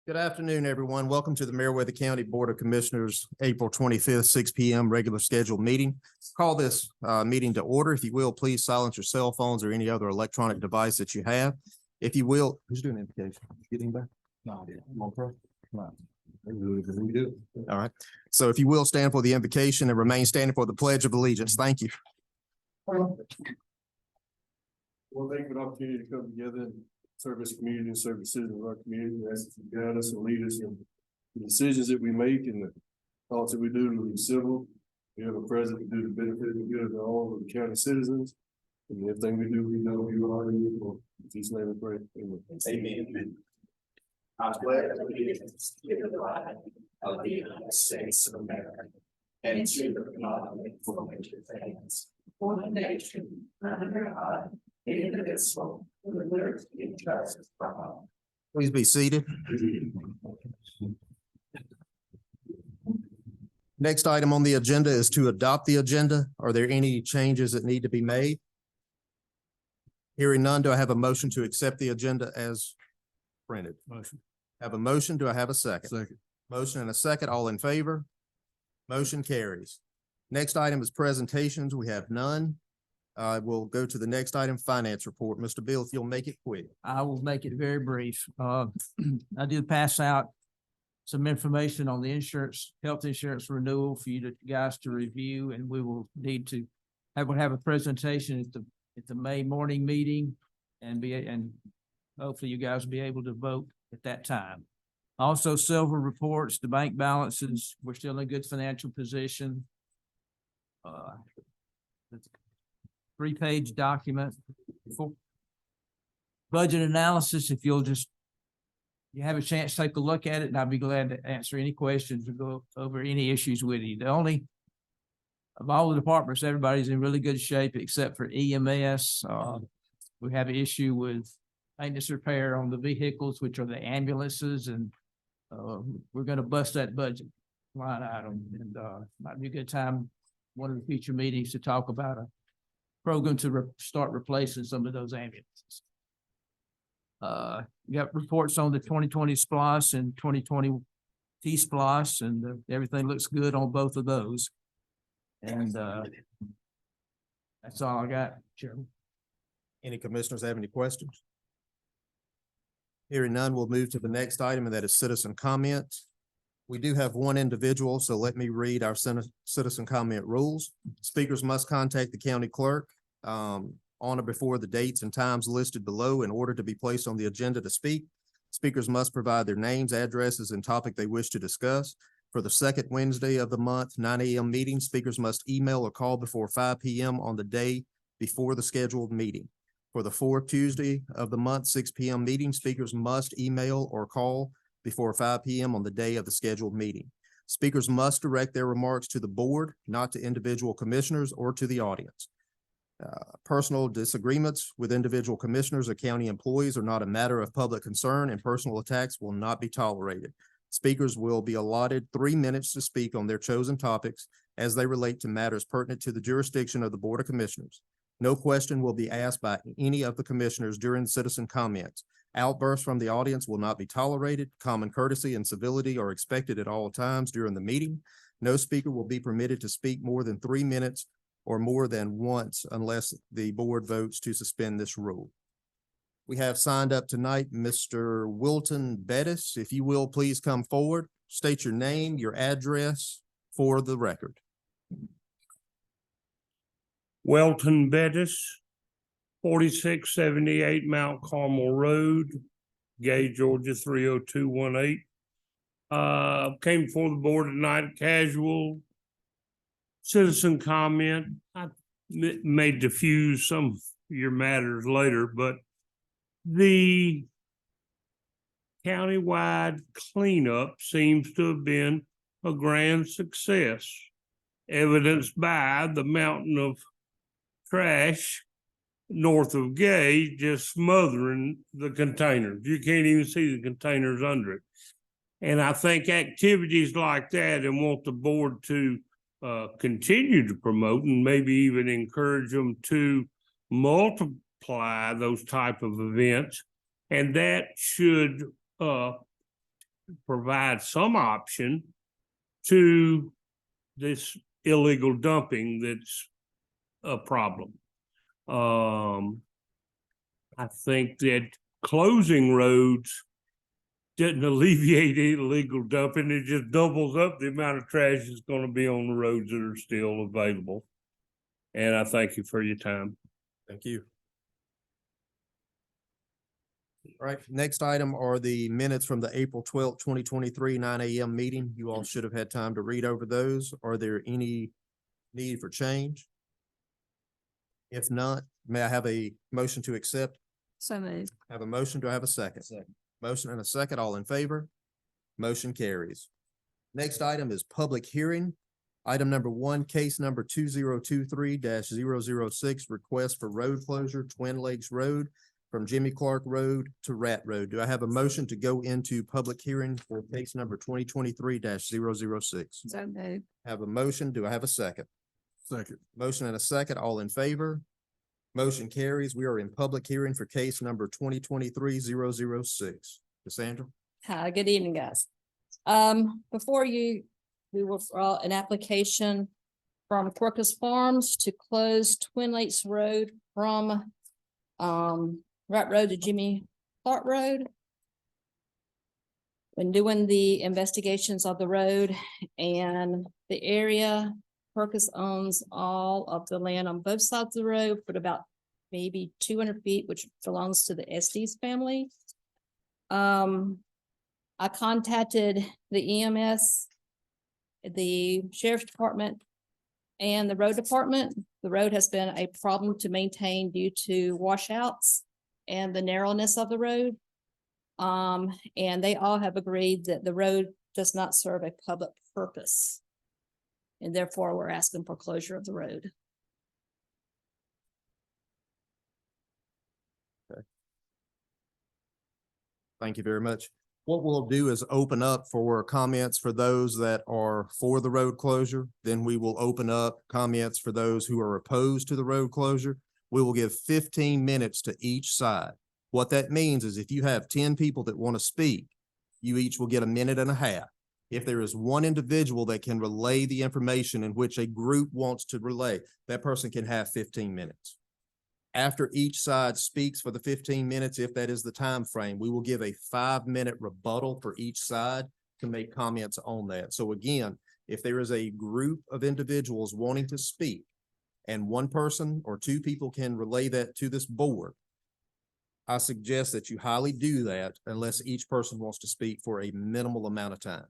Good afternoon, everyone. Welcome to the Meriwether County Board of Commissioners, April 25th, 6 p.m. regular scheduled meeting. Call this meeting to order. If you will, please silence your cell phones or any other electronic device that you have. If you will, who's doing the invocation? Getting back? No, I didn't. All right. So if you will stand for the invocation and remain standing for the Pledge of Allegiance. Thank you. Well, thank you for the opportunity to come together and serve as community and serve the citizens of our community. We ask that you guide us and lead us in the decisions that we make and the thoughts that we do to be civil. We have a president to do the benefit and good of all of the county citizens. And everything we do, we know you are in for. In Jesus' name we pray. Amen. Amen. I pledge allegiance to the flag of the United States of America and to the republic for which it stands, one nation under God, indivisible, with liberty and justice for all. Please be seated. Next item on the agenda is to adopt the agenda. Are there any changes that need to be made? Hearing none, do I have a motion to accept the agenda as printed? Motion. Have a motion. Do I have a second? Second. Motion and a second. All in favor? Motion carries. Next item is presentations. We have none. We'll go to the next item, finance report. Mr. Bill, if you'll make it quick. I will make it very brief. I did pass out some information on the health insurance renewal for you guys to review, and we will need to have a presentation at the May morning meeting and hopefully you guys will be able to vote at that time. Also, silver reports, the bank balances, we're still in a good financial position. 3-page document. Budget analysis, if you have a chance to take a look at it, and I'd be glad to answer any questions or go over any issues with you. Of all the departments, everybody's in really good shape except for EMS. We have an issue with maintenance repair on the vehicles, which are the ambulances, and we're going to bust that budget line item, and might be a good time, one of the future meetings, to talk about a program to start replacing some of those ambulances. You got reports on the 2020 SPLOS and 2020 T-SPLOS, and everything looks good on both of those. And that's all I got, Chairman. Any commissioners have any questions? Hearing none, we'll move to the next item, and that is citizen comments. We do have one individual, so let me read our citizen comment rules. Speakers must contact the county clerk on or before the dates and times listed below in order to be placed on the agenda to speak. Speakers must provide their names, addresses, and topic they wish to discuss. For the second Wednesday of the month, 9 a.m. meeting, speakers must email or call before 5 p.m. on the day before the scheduled meeting. For the fourth Tuesday of the month, 6 p.m. meeting, speakers must email or call before 5 p.m. on the day of the scheduled meeting. Speakers must direct their remarks to the board, not to individual commissioners or to the audience. Personal disagreements with individual commissioners or county employees are not a matter of public concern, and personal attacks will not be tolerated. Speakers will be allotted 3 minutes to speak on their chosen topics as they relate to matters pertinent to the jurisdiction of the Board of Commissioners. No question will be asked by any of the commissioners during citizen comments. Outbursts from the audience will not be tolerated. Common courtesy and civility are expected at all times during the meeting. No speaker will be permitted to speak more than 3 minutes or more than once unless the board votes to suspend this rule. We have signed up tonight Mr. Wilton Bettis. If you will, please come forward. State your name, your address for the record. Welton Bettis, 4678 Mount Carmel Road, Gay, Georgia 30218. Came before the board tonight, casual citizen comment. I may diffuse some of your matters later, but the countywide cleanup seems to have been a grand success, evidenced by the mountain of trash north of Gay just smothering the containers. You can't even see the containers under it. And I think activities like that, and want the board to continue to promote and maybe even encourage them to multiply those type of events. And that should provide some option to this illegal dumping that's a problem. I think that closing roads didn't alleviate illegal dumping. It just doubles up the amount of trash that's going to be on the roads that are still available. And I thank you for your time. Thank you. All right, next item are the minutes from the April 12th, 2023, 9 a.m. meeting. You all should have had time to read over those. Are there any need for change? If not, may I have a motion to accept? So moved. Have a motion. Do I have a second? Second. Motion and a second. All in favor? Motion carries. Next item is public hearing. Item number 1, case number 2023-006, request for road closure, Twin Lakes Road from Jimmy Clark Road to Rat Road. Do I have a motion to go into public hearing for case number 2023-006? So moved. Have a motion. Do I have a second? Second. Motion and a second. All in favor? Motion carries. We are in public hearing for case number 2023-006. Cassandra? Hi, good evening, guys. Before you, we will file an application from Quercus Farms to close Twin Lakes Road from Rat Road to Jimmy Clark Road. When doing the investigations of the road and the area, Quercus owns all of the land on both sides of the road, but about maybe 200 feet, which belongs to the Estes family. I contacted the EMS, the sheriff's department, and the road department. The road has been a problem to maintain due to washouts and the narrowness of the road. And they all have agreed that the road does not serve a public purpose. And therefore, we're asking for closure of the road. Thank you very much. What we'll do is open up for comments for those that are for the road closure. Then we will open up comments for those who are opposed to the road closure. We will give 15 minutes to each side. What that means is if you have 10 people that want to speak, you each will get a minute and a half. If there is one individual that can relay the information in which a group wants to relay, that person can have 15 minutes. After each side speaks for the 15 minutes, if that is the time frame, we will give a 5-minute rebuttal for each side to make comments on that. So again, if there is a group of individuals wanting to speak and one person or two people can relay that to this board, I suggest that you highly do that unless each person wants to speak for a minimal amount of time.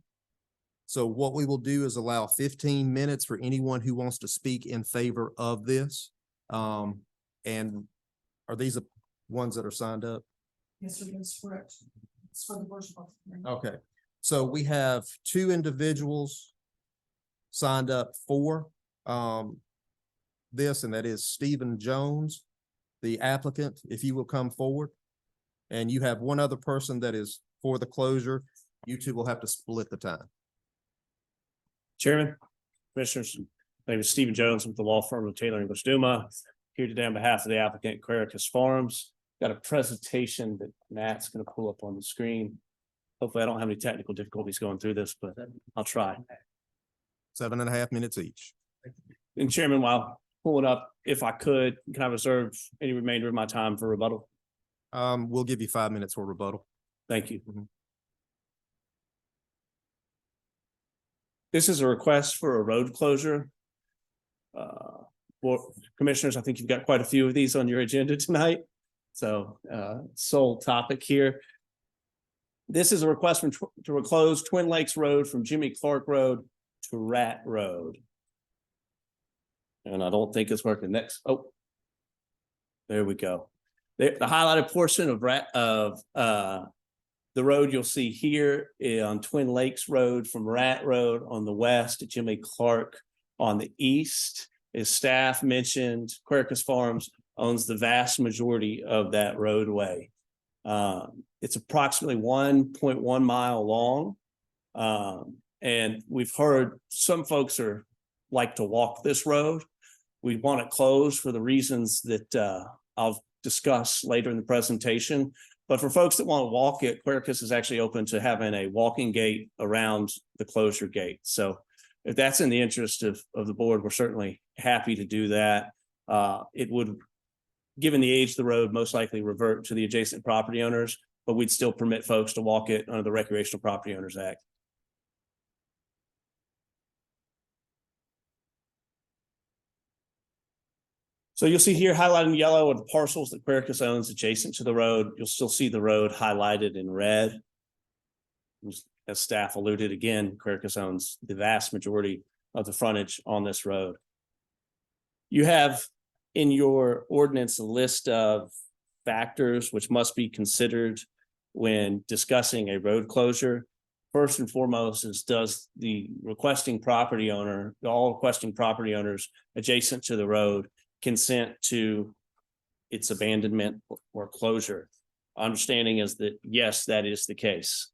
So what we will do is allow 15 minutes for anyone who wants to speak in favor of this. And are these the ones that are signed up? Yes, sir, that's correct. It's for the first one. Okay, so we have 2 individuals signed up for this, and that is Stephen Jones, the applicant, if you will come forward. And you have one other person that is for the closure. You two will have to split the time. Chairman, Commissioners, my name is Stephen Jones with the law firm of Taylor English Duma. Here today on behalf of the applicant Quercus Farms. Got a presentation that Matt's going to pull up on the screen. Hopefully I don't have any technical difficulties going through this, but I'll try. 7.5 minutes each. And Chairman, while pulling up, if I could, can I reserve any remainder of my time for rebuttal? We'll give you 5 minutes for rebuttal. Thank you. Mhm. This is a request for a road closure. Well, Commissioners, I think you've got quite a few of these on your agenda tonight. So sole topic here. This is a request to close Twin Lakes Road from Jimmy Clark Road to Rat Road. And I don't think it's working next. Oh, there we go. The highlighted portion of the road you'll see here on Twin Lakes Road from Rat Road on the west to Jimmy Clark on the east. As staff mentioned, Quercus Farms owns the vast majority of that roadway. It's approximately 1.1 mile long. And we've heard some folks like to walk this road. We want it closed for the reasons that I'll discuss later in the presentation. But for folks that want to walk it, Quercus is actually open to having a walking gate around the closure gate. So if that's in the interest of the board, we're certainly happy to do that. It would, given the age of the road, most likely revert to the adjacent property owners, but we'd still permit folks to walk it under the Recreational Property Owners Act. So you'll see here highlighted in yellow are the parcels that Quercus owns adjacent to the road. You'll still see the road highlighted in red. As staff alluded, again, Quercus owns the vast majority of the frontage on this road. You have in your ordinance a list of factors which must be considered when discussing a road closure. First and foremost is, does the requesting property owner, all requesting property owners adjacent to the road, consent to its abandonment or closure? Understanding is that, yes, that is the case.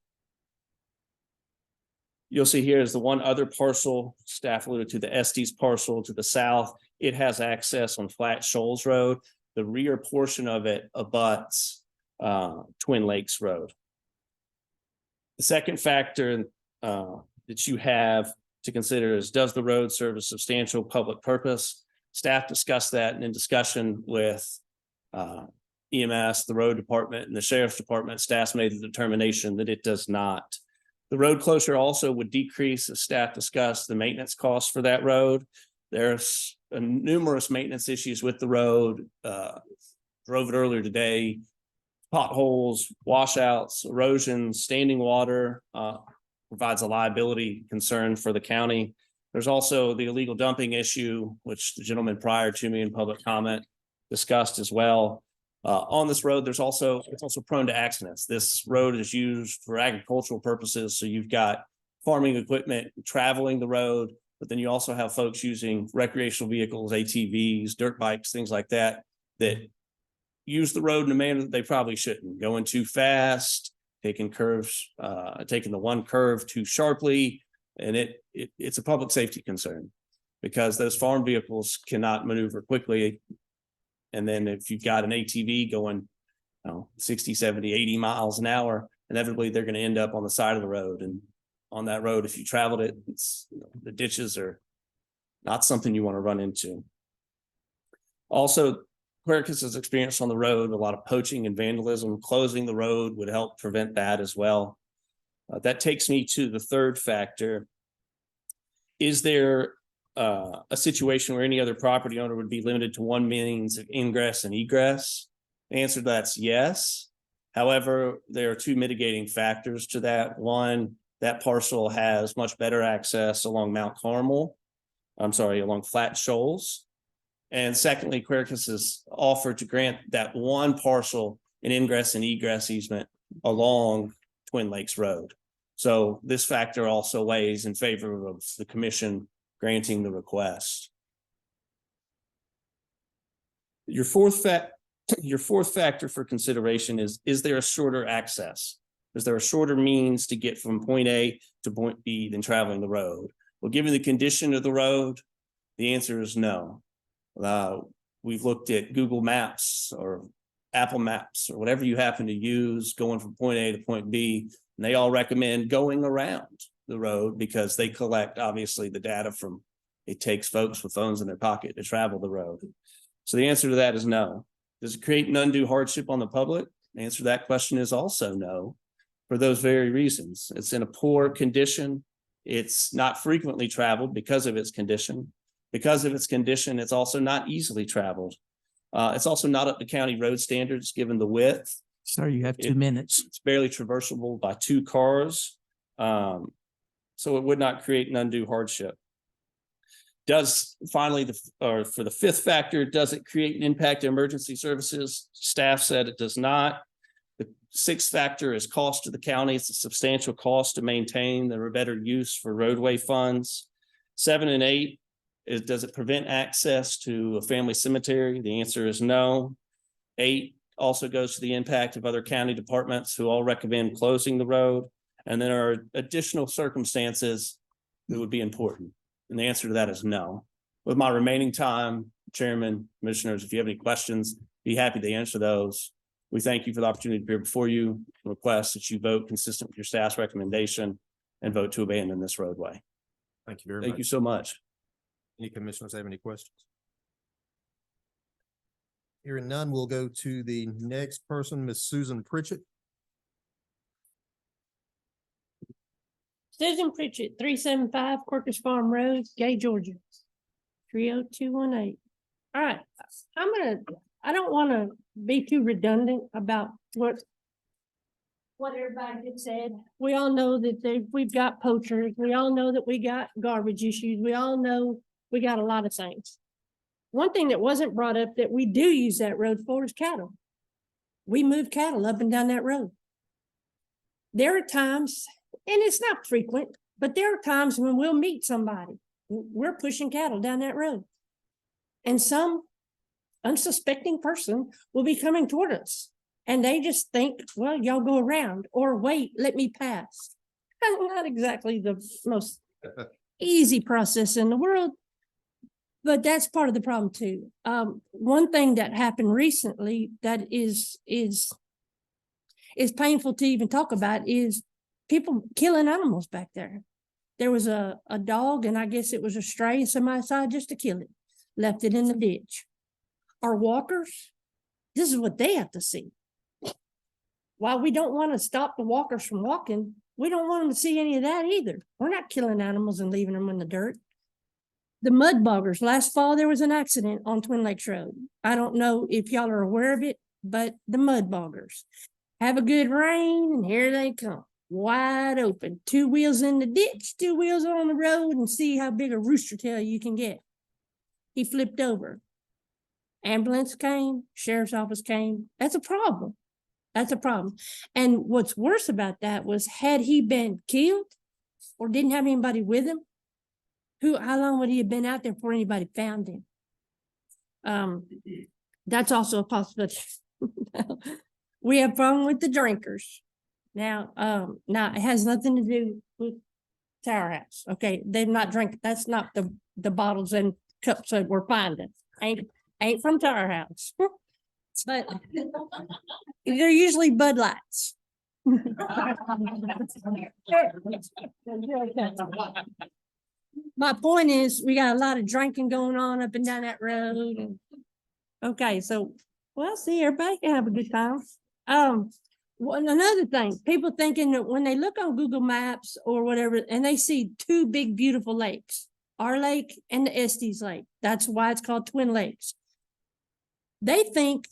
You'll see here is the one other parcel, staff alluded to, the Estes parcel to the south. It has access on Flat Shoals Road. The rear portion of it abuts Twin Lakes Road. The second factor that you have to consider is, does the road serve a substantial public purpose? Staff discussed that, and in discussion with EMS, the road department, and the sheriff's department, staff made the determination that it does not. The road closure also would decrease, as staff discussed, the maintenance costs for that road. There's numerous maintenance issues with the road. Drove it earlier today. Potholes, washouts, erosion, standing water provides a liability concern for the county. There's also the illegal dumping issue, which the gentleman prior to me in public comment discussed as well. On this road, it's also prone to accidents. This road is used for agricultural purposes. So you've got farming equipment traveling the road, but then you also have folks using recreational vehicles, ATVs, dirt bikes, things like that, that use the road in a manner that they probably shouldn't. Going too fast, taking curves, taking the one curve too sharply. And it's a public safety concern because those farm vehicles cannot maneuver quickly. And then if you've got an ATV going 60, 70, 80 miles an hour, inevitably they're going to end up on the side of the road. And on that road, if you traveled it, the ditches are not something you want to run into. Also, Quercus has experienced on the road a lot of poaching and vandalism. Closing the road would help prevent that as well. That takes me to the third factor. Is there a situation where any other property owner would be limited to one means of ingress and egress? The answer to that's yes. However, there are two mitigating factors to that. One, that parcel has much better access along along Flat Shoals. And secondly, Quercus has offered to grant that one parcel an ingress and egress easement along Twin Lakes Road. So this factor also weighs in favor of the commission granting the request. Your fourth factor for consideration is there a shorter access? Is there a shorter means to get from point A to point B than traveling the road? Well, given the condition of the road, the answer is no. We've looked at Google Maps or Apple Maps or whatever you happen to use going from point A to point B, and they all recommend going around the road because they collect obviously the data from, it takes folks with phones in their pocket to travel the road. So the answer to that is no. Does it create an undue hardship on the public? The answer to that question is also no, for those very reasons. It's in a poor condition. It's not frequently traveled because of its condition. Because of its condition, it's also not easily traveled. It's also not up to county road standards given the width. Sir, you have 2 minutes. It's barely traversable by 2 cars. So it would not create an undue hardship. For the fifth factor, does it create an impact to emergency services? Staff said it does not. The sixth factor is cost to the county. It's a substantial cost to maintain. There are better use for roadway funds. 7 and 8 is, does it prevent access to a family cemetery? The answer is no. 8 also goes to the impact of other county departments who all recommend closing the road. And there are additional circumstances that would be important. And the answer to that is no. With my remaining time, Chairman, Commissioners, if you have any questions, be happy to answer those. We thank you for the opportunity to appear before you, request that you vote consistent with your staff's recommendation and vote to abandon this roadway. Thank you very Thank you much. so much. Any commissioners have any questions? Hearing none, we'll go to the next person, Miss Susan Pritchett. Susan Pritchett, 375 Quercus Farm Road, Gay, Georgia. 30218. All right, I don't wanna be too redundant about what everybody just said. We all know that we've got poachers. We all know that we got garbage issues. We all know we got a lot of things. One thing that wasn't brought up that we do use that road for is cattle. We move cattle up and down that road. There are times, and it's not frequent, but there are times when we'll meet somebody. We're pushing cattle down that road. And some unsuspecting person will be coming toward us. And they just think, well, y'all go around, or wait, let me pass. Not exactly the most easy process in the world, but that's part of the problem too. One thing that happened recently that is painful to even talk about is people killing animals back there. There was a dog, and I guess it was a stray, somebody decided just to kill it, left it in the ditch. Our walkers, this is what they have to see. While we don't want to stop the walkers from walking, we don't want them to see any of that either. We're not killing animals and leaving them in the dirt. The mud boggers, last fall, there was an accident on Twin Lakes Road. I don't know if y'all are aware of it, but the mud boggers have a good rain and here they come, wide open, 2 wheels in the ditch, 2 wheels on the road, and see how big a rooster tail you can get. He flipped over. Ambulance came, sheriff's office came. That's a problem. That's a problem. And what's worse about that was, had he been killed or didn't have anybody with him, how long would he have been out there before anybody found him? That's also a possibility. We have problem with the drinkers. Now it has nothing to do with Tower House. Okay, they're not drinking. That's not the bottles and cups that we're finding. Ain't from Tower House. But they're usually Bud Lights. My point is, we got a lot of drinking going on up and down that road. Okay, so, well, see, everybody can have a good time. Another thing, people thinking that when they look on Google Maps or whatever, and they see 2 big, beautiful lakes, our lake and the Estes Lake, that's why it's called Twin Lakes. They think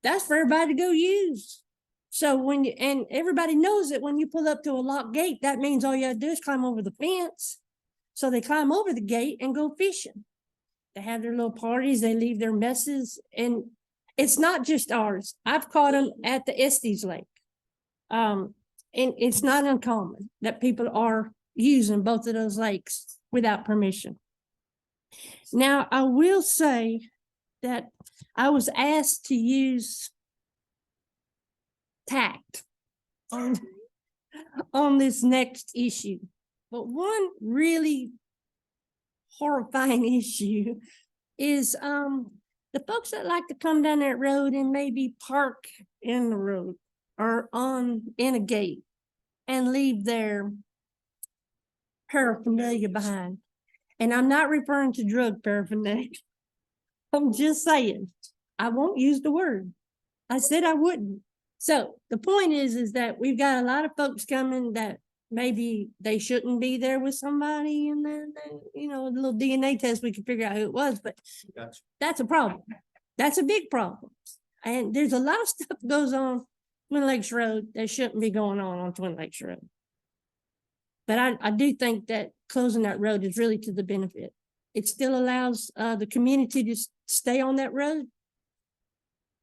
that's for everybody to go use. So and everybody knows that when you pull up to a locked gate, that means all you have to do is climb over the fence. So they climb over the gate and go fishing. They have their little parties, they leave their messes, and it's not just ours. I've caught them at the Estes Lake. And it's not uncommon that people are using both of those lakes without permission. Now, I will say that I was asked to use tact on this next issue. But one really horrifying issue is the folks that like to come down that road and maybe park in the road or in a gate and leave their paraphernalia behind. And I'm not referring to drug paraphernalia. I'm just saying, I won't use the word. I said I wouldn't. So the point is that we've got a lot of folks coming that maybe they shouldn't be there with somebody, and then, a little DNA test, we can figure out who it was, but Gotcha. that's a problem. That's a big problem. And there's a lot of stuff goes on Twin Lakes Road that shouldn't be going on Twin Lakes Road. But I do think that closing that road is really to the benefit. It still allows the community to stay on that road,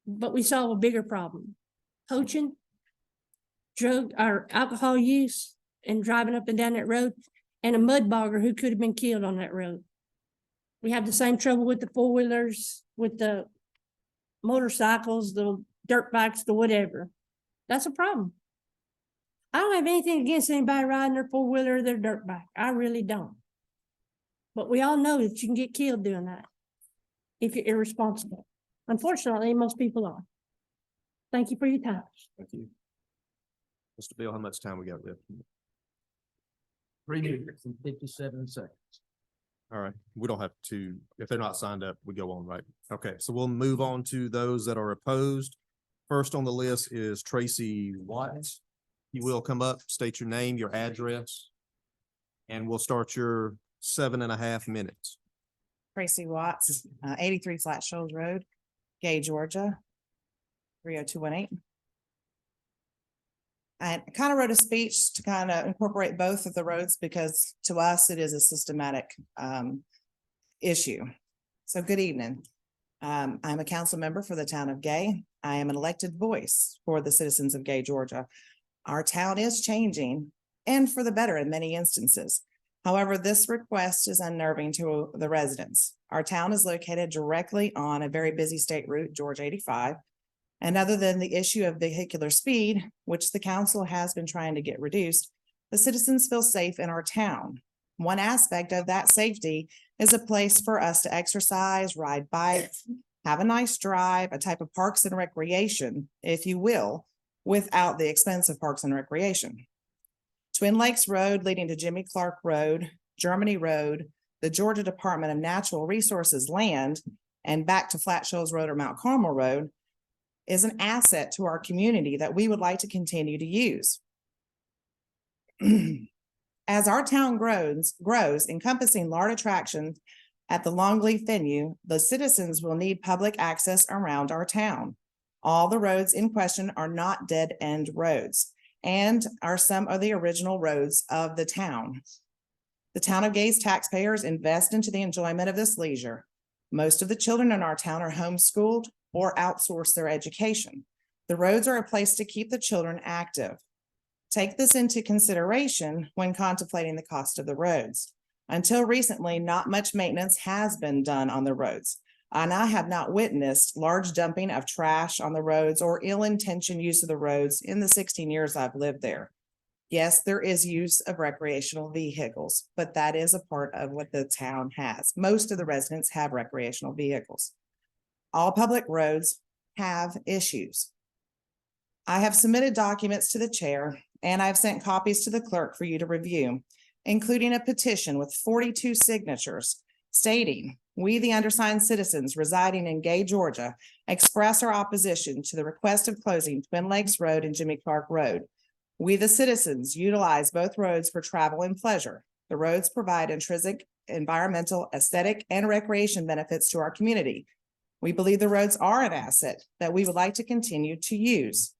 but we solve a bigger problem. Poaching, drug or alcohol use, and driving up and down that road, and a mud bogger who could have been killed on that road. We have the same trouble with the 4-wheelers, with the motorcycles, the dirt bikes, the whatever. That's a problem. I don't have anything against anybody riding their 4-wheeler or their dirt bike. I really don't. But we all know that you can get killed doing that if you're irresponsible. Unfortunately, most people are. Thank you for your time. Thank you. Mr. Bill, how much time we got left? 3 minutes and 57 seconds. All right, we don't have to, if they're not signed up, we go on, right? Okay, so we'll move on to those that are opposed. First on the list is Tracy Watts. You will come up, state your name, your address, and we'll start your 7.5 minutes. Tracy Watts, 83 Flat Shoals Road, Gay, Georgia, 30218. I kind of wrote a speech to kind of incorporate both of the roads because to us, it is a systematic issue. So good evening. I'm a council member for the town of Gay. I am an elected voice for the citizens of Gay, Georgia. Our town is changing and for the better in many instances. However, this request is unnerving to the residents. Our town is located directly on a very busy state route, Georgia 85. And other than the issue of vehicular speed, which the council has been trying to get reduced, the citizens feel safe in our town. One aspect of that safety is a place for us to exercise, ride bikes, have a nice drive, a type of parks and recreation, if you will, without the expense of parks and recreation. Twin Lakes Road leading to Jimmy Clark Road, Germany Road, the Georgia Department of Natural Resources land, and back to Flat Shoals Road or Mount Carmel Road is an asset to our community that we would like to continue to use. As our town grows, encompassing large attractions at the Longleaf venue, the citizens will need public access around our town. All the roads in question are not dead-end roads and are some of the original roads of the town. The town of Gay's taxpayers invest into the enjoyment of this leisure. Most of the children in our town are homeschooled or outsource their education. The roads are a place to keep the children active. Take this into consideration when contemplating the cost of the roads. Until recently, not much maintenance has been done on the roads, and I have not witnessed large dumping of trash on the roads or ill-intentioned use of the roads in the 16 years I've lived there. Yes, there is use of recreational vehicles, but that is a part of what the town has. Most of the residents have recreational vehicles. All public roads have issues. I have submitted documents to the chair and I've sent copies to the clerk for you to review, including a petition with 42 signatures stating, "We, the undersigned citizens residing in Gay, Georgia, express our opposition to the request of closing Twin Lakes Road and Jimmy Clark Road. We, the citizens, utilize both roads for travel and pleasure. The roads provide intrinsic environmental, aesthetic, and recreation benefits to our community. We believe the roads are an asset that we would like to continue to use.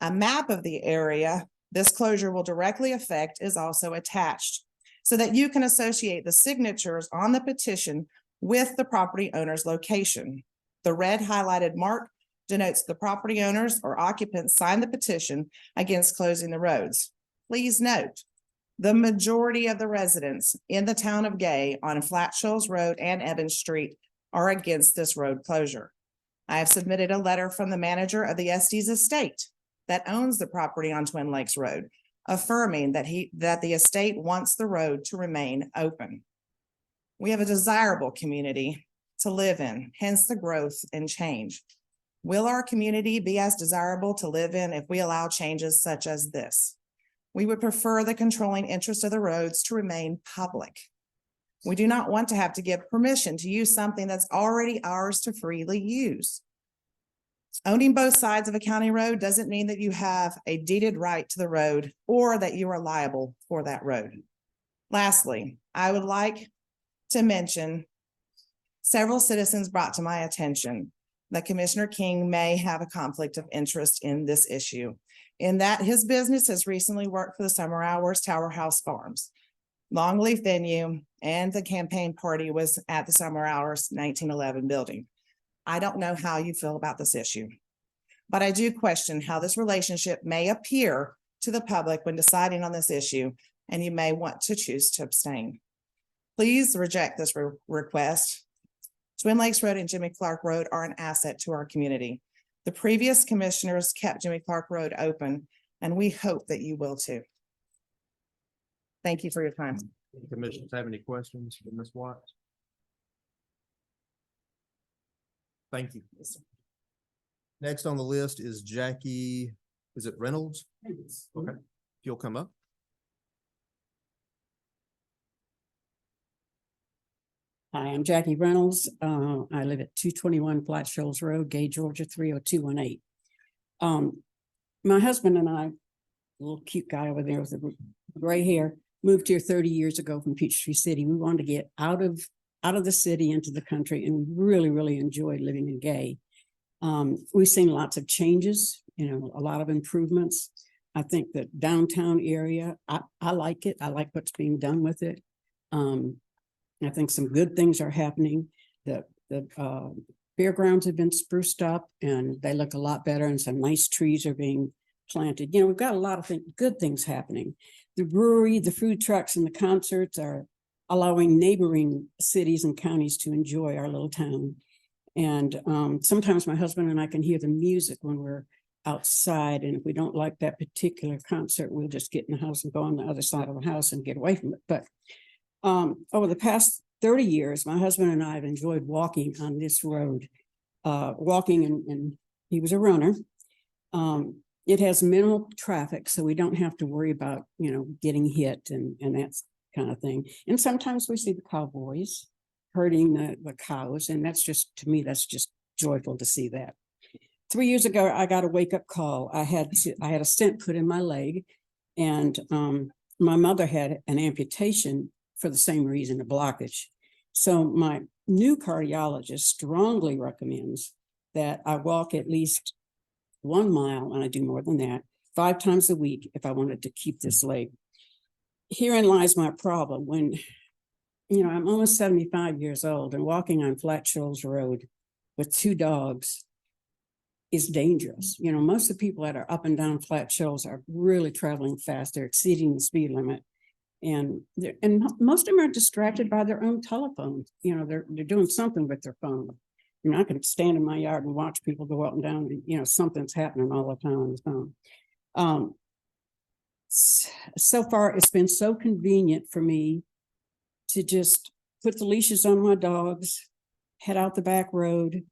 A map of the area this closure will directly affect is also attached so that you can associate the signatures on the petition with the property owner's location. The red highlighted mark denotes the property owners or occupants signed the petition against closing the roads. Please note, the majority of the residents in the town of Gay on Flat Shoals Road and Evans Street are against this road closure. I have submitted a letter from the manager of the Estes estate that owns the property on Twin Lakes Road, affirming that the estate wants the road to remain open. We have a desirable community to live in, hence the growth and change. Will our community be as desirable to live in if we allow changes such as this? We would prefer the controlling interest of the roads to remain public. We do not want to have to give permission to use something that's already ours to freely use. Owning both sides of a county road doesn't mean that you have a deeded right to the road or that you are liable for that road. Lastly, I would like to mention several citizens brought to my attention that Commissioner King may have a conflict of interest in this issue, in that his business has recently worked for the Summer Hours Tower House Farms, Longleaf venue, and the campaign party was at the Summer Hours 1911 building. I don't know how you feel about this issue, but I do question how this relationship may appear to the public when deciding on this issue, and you may want to choose to abstain. Please reject this request. Twin Lakes Road and Jimmy Clark Road are an asset to our community. The previous commissioners kept Jimmy Clark Road open, and we hope that you will too. Thank you for your time. Commissioners have any questions for Ms. Watts? Thank you. Next on the list is Jackie, is it Reynolds? Okay, if you'll come up. Hi, I'm Jackie Reynolds. I live at 221 Flat Shoals Road, Gay, Georgia, 30218. My husband and I, little cute guy over there with the gray hair, moved here 30 years ago from Peachtree City. We wanted to get out of the city into the country, and we really, really enjoyed living in Gay. We've seen lots of changes, a lot of improvements. I think that downtown area, I like it. I like what's being done with it. I think some good things are happening. The fairgrounds have been spruced up and they look a lot better, and some nice trees are being planted. We've got a lot of good things happening. The brewery, the food trucks, and the concerts are allowing neighboring cities and counties to enjoy our little town. And sometimes my husband and I can hear the music when we're outside. And if we don't like that particular concert, we'll just get in the house and go on the other side of the house and get away from it. But over the past 30 years, my husband and I have enjoyed walking on this road, and he was a runner. It has minimal traffic, so we don't have to worry about, getting hit and that kind of thing. And sometimes we see the cowboys herding the cows, and to me, that's just joyful to see that. 3 years ago, I got a wake-up call. I had a stent put in my leg, and my mother had an amputation for the same reason, a blockage. So my new cardiologist strongly recommends that I walk at least 1 mile, and I do more than that, 5 times a week if I wanted to keep this leg. Herein lies my problem. When, I'm almost 75 years old, and walking on Flat Shoals Road with 2 dogs is dangerous. Most of the people that are up and down Flat Shoals are really traveling fast. They're exceeding the speed limit. And most of them are distracted by their own telephone. They're doing something with their phone. I can stand in my yard and watch people go up and down, and something's happening all the time on the phone. So far, it's been so convenient for me to just put the leashes on my dogs, head out the back road,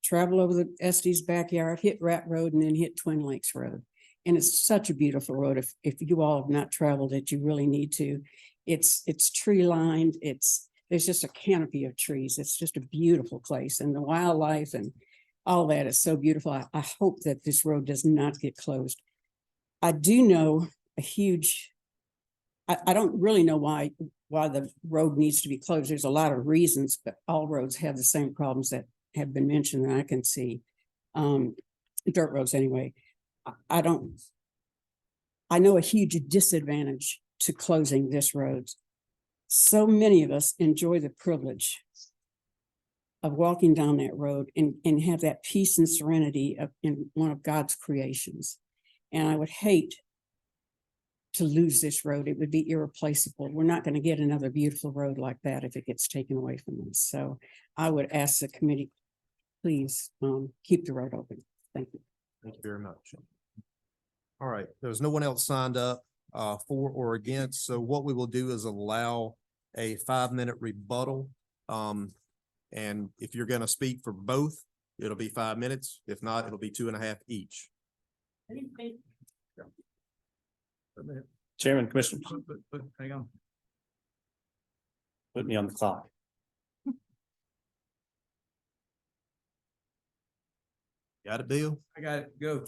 travel over the Estes backyard, hit Rat Road, and then hit Twin Lakes Road. And it's such a beautiful road. If you all have not traveled it, you really need to. It's tree lined. There's just a canopy of trees. It's just a beautiful place, and the wildlife and all that is so beautiful. I hope that this road does not get closed. I do know I don't really know why the road needs to be closed. There's a lot of reasons, but all roads have the same problems that have been mentioned, and I can see dirt roads anyway. I know a huge disadvantage to closing this road. So many of us enjoy the privilege of walking down that road and have that peace and serenity in one of God's creations. And I would hate to lose this road. It would be irreplaceable. We're not going to get another beautiful road like that if it gets taken away from us. So I would ask the committee, please keep the road open. Thank you. Thank you very much. All right, there's no one else signed up for or against. So what we will do is allow a 5-minute rebuttal. And if you're going to speak for both, it'll be 5 minutes. If not, it'll be 2.5 each. Chairman, Commissioners, Hang on. put me on the clock. Got it, Bill? I got it. Go.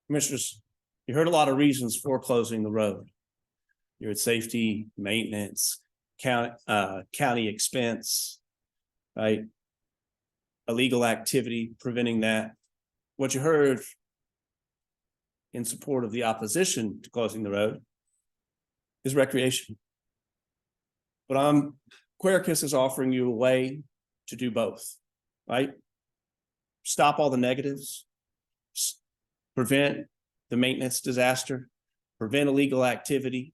Commissioners, you heard a lot of reasons for closing the road. You heard safety, maintenance, county expense, right? Illegal activity, preventing that. What you heard in support of the opposition to closing the road is recreation. But Quercus is offering you a way to do both, right? Stop all the negatives, prevent the maintenance disaster, prevent illegal activity,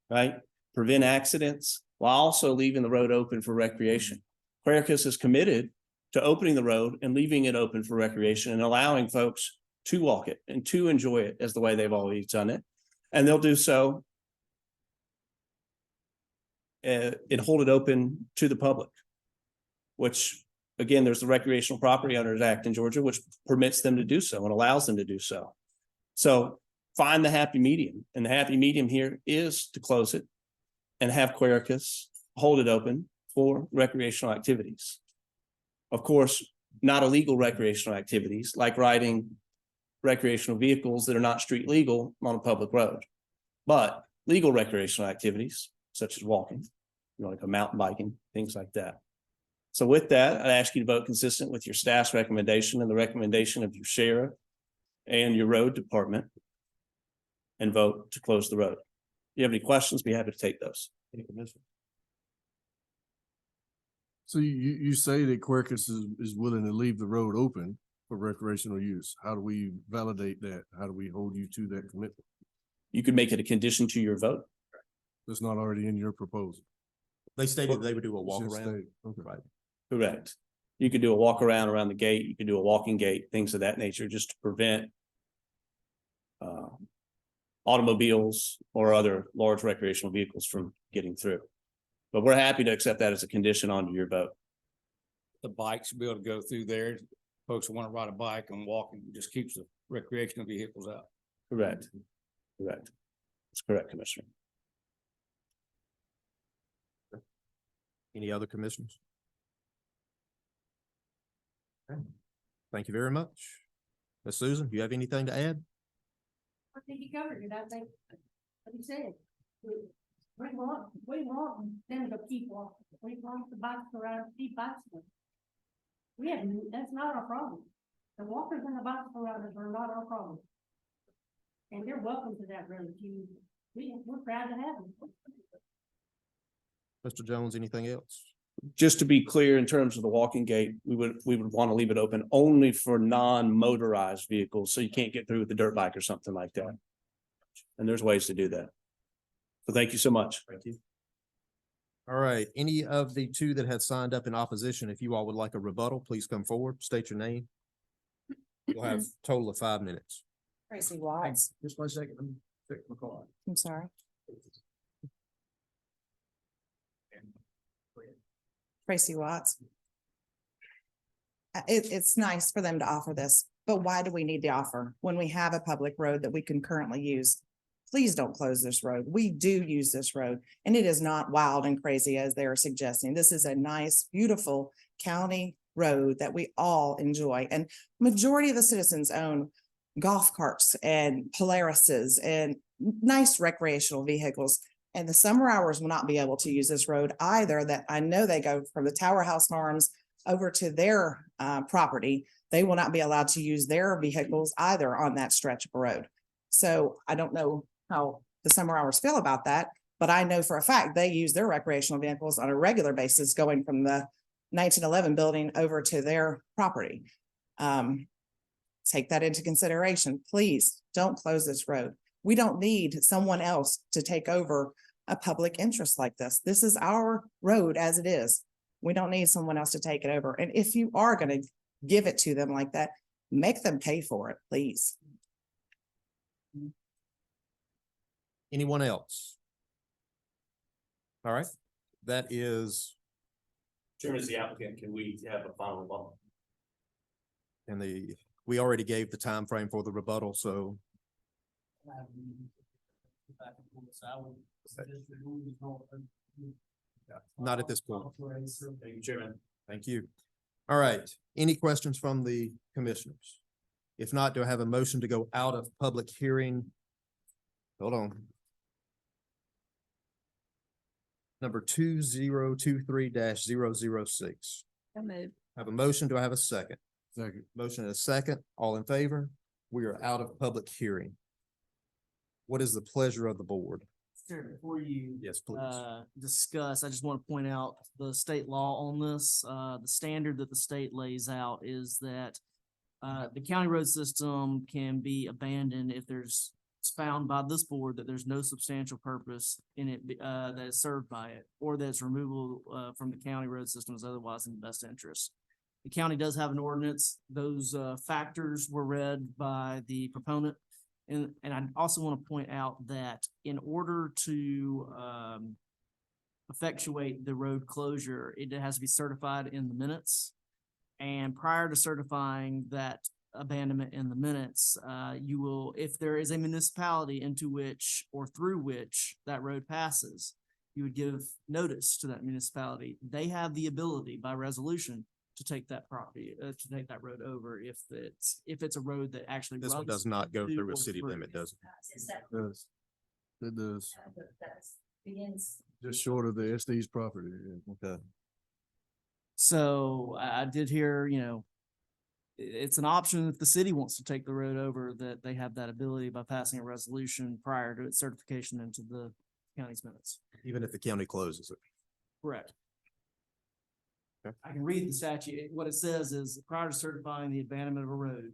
right? Prevent accidents while also leaving the road open for recreation. Quercus is committed to opening the road and leaving it open for recreation and allowing folks to walk it and to enjoy it as the way they've always done it. And they'll do so and hold it open to the public, which again, there's the Recreational Property Owners Act in Georgia, which permits them to do so and allows them to do so. So find the happy medium, and the happy medium here is to close it and have Quercus hold it open for recreational activities. Of course, not illegal recreational activities like riding recreational vehicles that are not street legal on a public road, but legal recreational activities such as walking, you know, like a mountain biking, things like that. So with that, I'd ask you to vote consistent with your staff's recommendation and the recommendation of your sheriff and your road department, and vote to close the road. If you have any questions, be happy to take those. So you say that Quercus is willing to leave the road open for recreational use. How do we validate that? How do we hold you to that commitment? You could make it a condition to your vote. That's not already in your proposal. They stated they would do a It's walk just around. stated. Okay. Right. Correct. You could do a walk around the gate. You could do a walking gate, things of that nature, just to prevent automobiles or other large recreational vehicles from getting through. But we're happy to accept that as a condition onto your vote. The bikes should be able to go through there. Folks who want to ride a bike and walk, and just keeps the recreational vehicles out. Correct. Correct. That's correct, Commissioner. Any other commissioners? Okay. Thank you very much. Ms. Susan, do you have anything to add? I think he covered it, I think, what he said. We want them to keep walking, we want the bikes around, keep bicycling. That's not our problem. The walkers and the bicycle riders are not our problem. And they're welcome to that road, we're proud to have them. Mr. Jones, anything else? Just to be clear, in terms of the walking gate, we would want to leave it open only for non-motorized vehicles, so you can't get through with a dirt bike or something like that. And there's ways to do that. So thank you so much. Thank you. All right, any of the two that had signed up in opposition, if you all would like a rebuttal, please come forward, state your name. You'll have a total of 5 minutes. Tracy Watts, Just 1 second, let me check my card. I'm sorry. Tracy Watts. It's nice for them to offer this, but why do we need the offer when we have a public road that we can currently use? Please don't close this road. We do use this road, and it is not wild and crazy as they're suggesting. This is a nice, beautiful county road that we all enjoy, and majority of the citizens own golf carts and Polarises and nice recreational vehicles. And the summer hours will not be able to use this road either, that I know they go from the Tower House Farms over to their property. They will not be allowed to use their vehicles either on that stretch of road. So I don't know how the summer hours feel about that, but I know for a fact they use their recreational vehicles on a regular basis going from the 1911 building over to their property. Take that into consideration. Please don't close this road. We don't need someone else to take over a public interest like this. This is our road as it is. We don't need someone else to take it over. And if you are going to give it to them like that, make them pay for it, please. Anyone else? All right, that is, Chairman, as the applicant, can we have a final rebuttal? and we already gave the time frame for the rebuttal, so not at this point. Thank you, Chairman. Thank you. All right, any questions from the commissioners? If not, do I have a motion to go out of public hearing? Hold on. Number 2023-006. Have a motion. Do I have a second? Second. Motion and a second. All in favor? We are out of public hearing. What is the pleasure of the board? Sure, before you Yes, please. discuss, I just want to point out the state law on this. The standard that the state lays out is that the county road system can be abandoned if it's found by this board that there's no substantial purpose in it that is served by it, or that it's removal from the county road system is otherwise in the best interest. The county does have an ordinance. Those factors were read by the proponent. And I also want to point out that in order to effectuate the road closure, it has to be certified in the minutes. And prior to certifying that abandonment in the minutes, you will, if there is a municipality into which or through which that road passes, you would give notice to that municipality. They have the ability by resolution to take that property, to take that road over if it's a road that actually This one runs does not go to through or a city through. limit, does it? Does. It does, Begins. just short of the SD's property. Yeah. Okay. So I did hear, it's an option if the city wants to take the road over, that they have that ability by passing a resolution prior to its certification into the county's minutes. Even if the county closes it. Correct. Okay. I can read the statute. What it says is prior to certifying the abandonment of a road,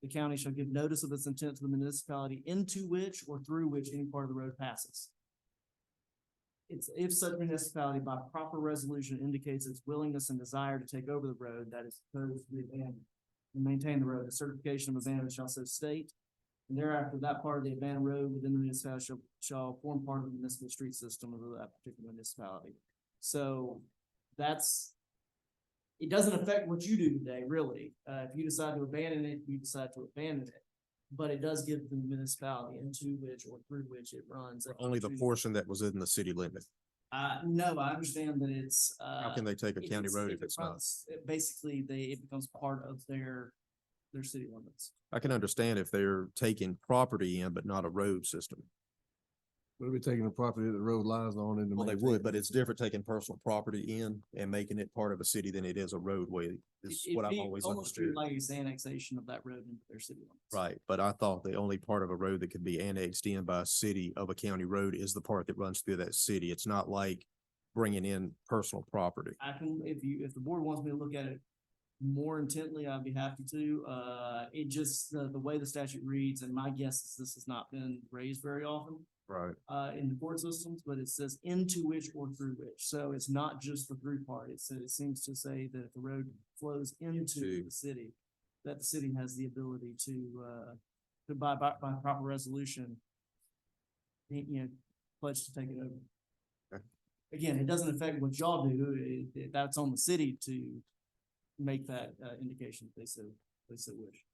the county shall give notice of its intent to the municipality into which or through which any part of the road passes. It's if such municipality by proper resolution indicates its willingness and desire to take over the road that is proposed to be abandoned and maintain the road, the certification of abandonment shall so state. And thereafter, that part of the abandoned road within the municipality shall form part of the municipal street system of that particular municipality. So it doesn't affect what you do today, really. If you decide to abandon it, you decide to abandon it. But it does give the municipality into which or through which it runs. Only the portion that was in the city limit. No, I understand that it's. How can they take a county road if it's not? Basically, it becomes part of their city limits. I can understand if they're taking property in, but not a road system. We'll be taking the property that the road lies on in the. Well, they would, but it's different taking personal property in and making it part of a city than it is a roadway. Is what I've always Almost treated understood. like it's annexation of that road into their city limits. Right, but I thought the only part of a road that could be annexed in by a city of a county road is the part that runs through that city. It's not like bringing in personal property. I can, if the board wants me to look at it more intently, I'd be happy to. It just, the way the statute reads, and my guess is this has not been raised very often Right. in the court systems, but it says into which or through which. So it's not just the through part. It seems to say that if the road flows into the city, that the city has the ability to by proper resolution, pledge to take it over. Okay. Again, it doesn't affect what y'all do. That's on the city to make that indication if they so wish.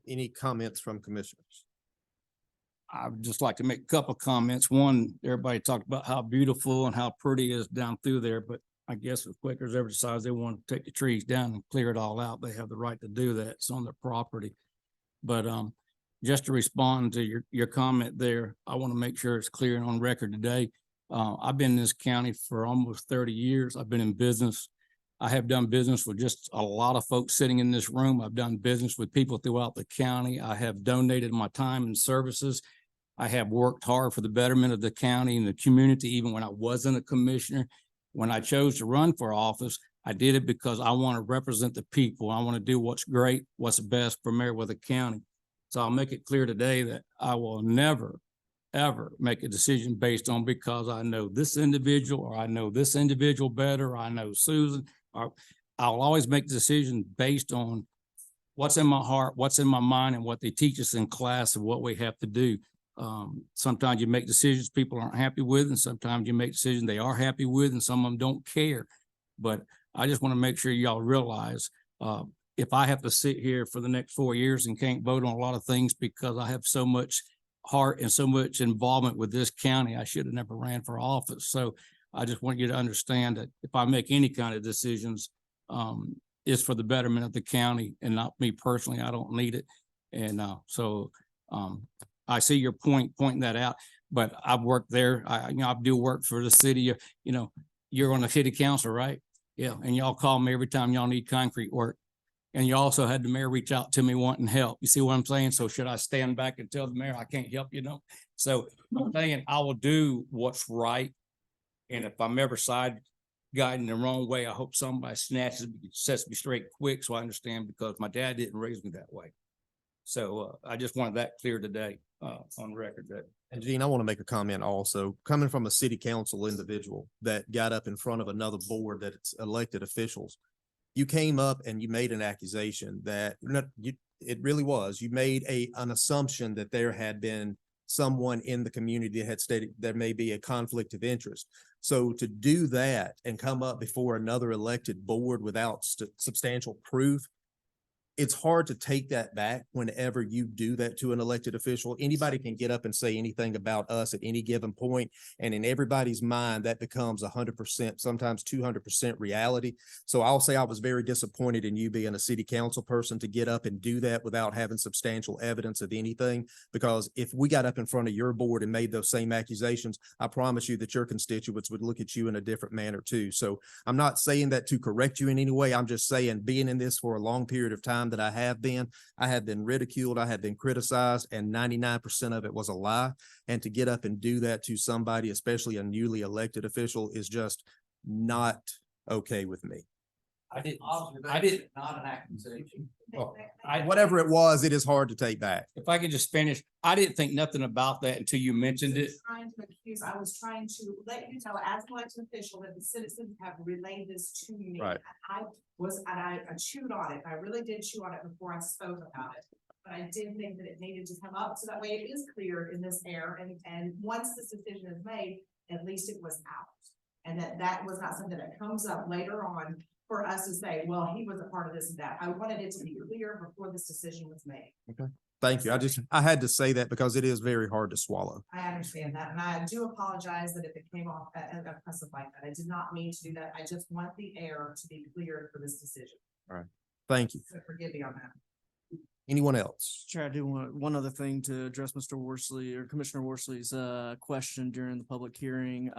Any comments from commissioners? I would just like to make a couple of comments. One, everybody talked about how beautiful and how pretty it is down through there, but I guess if Quakers ever decides they want to take the trees down and clear it all out, they have the right to do that. It's on their property. But just to respond to your comment there, I want to make sure it's clear and on record today. I've been in this county for almost 30 years. I've been in business. I have done business with just a lot of folks sitting in this room. I've done business with people throughout the county. I have donated my time and services. I have worked hard for the betterment of the county and the community, even when I wasn't a commissioner. When I chose to run for office, I did it because I want to represent the people. I want to do what's great, what's best for Meriwether County. So I'll make it clear today that I will never, ever make a decision based on because I know this individual or I know this individual better, or I know Susan. Or I'll always make decisions based on what's in my heart, what's in my mind, and what they teach us in class and what we have to do. Sometimes you make decisions people aren't happy with, and sometimes you make decisions they are happy with, and some of them don't care. But I just want to make sure y'all realize if I have to sit here for the next 4 years and can't vote on a lot of things because I have so much heart and so much involvement with this county, I should have never ran for office. So I just want you to understand that if I make any kind of decisions, it's for the betterment of the county and not me personally. I don't need it. And I see your pointing that out, but I've worked there. I do work for the city. You're on the city council, right? Yeah. And y'all call me every time y'all need concrete work. And you also had the mayor reach out to me wanting help. You see what I'm saying? So should I stand back and tell the mayor I can't help you? No. So I'm saying I will do what's right. And if I'm ever side guiding the wrong way, I hope somebody sets me straight quick so I understand, because my dad didn't raise me that way. So I just wanted that clear today on record. That. And Gene, I want to make a comment also, coming from a city council individual that got up in front of another board that it's elected officials. You came up and you made an accusation that it really was. You made an assumption that there had been someone in the community that had stated there may be a conflict of interest. So to do that and come up before another elected board without substantial proof, it's hard to take that back whenever you do that to an elected official. Anybody can get up and say anything about us at any given point, and in everybody's mind, that becomes 100%, sometimes 200% reality. So I'll say I was very disappointed in you being a city council person to get up and do that without having substantial evidence of anything. Because if we got up in front of your board and made those same accusations, I promise you that your constituents would look at you in a different manner too. So I'm not saying that to correct you in any way. I'm just saying, being in this for a long period of time that I have been ridiculed, I have been criticized, and 99% of it was a lie. And to get up and do that to somebody, especially a newly elected official, is just not okay with me. I didn't, not an accusation. Well, Whatever it was, it is hard to take back. if I could just finish, I didn't think nothing about that until you mentioned it. I was trying to let you know as an elected official that the citizens have relayed this to me. Right. I chewed on it. I really did chew on it before I spoke about it. But I did think that it needed to come up so that way it is clear in this air, and once this decision is made, at least it was out. And that was not something that comes up later on for us to say, well, he was a part of this and that. I wanted it to be clear before this decision was made. Thank you. I had to say that because it is very hard to swallow. I understand that, and I do apologize that if it came off oppressive like that. I did not mean to do that. I just want the air to be cleared for this decision. Thank you. So forgive me on that. Anyone else? Chair, I do want one other thing to address Mr. Worsley or Commissioner Worsley's question during the public hearing.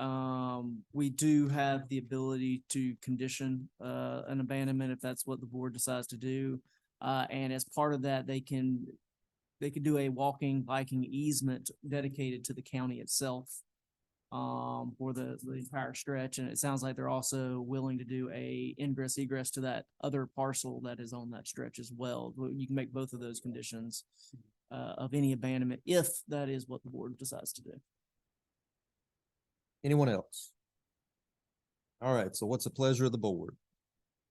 We do have the ability to condition an abandonment if that's what the board decides to do. And as part of that, they can do a walking, biking easement dedicated to the county itself for the entire stretch. And it sounds like they're also willing to do a ingress egress to that other parcel that is on that stretch as well. You can make both of those conditions of any abandonment if that is what the board decides to do. Anyone else? All right, so what's the pleasure of the board?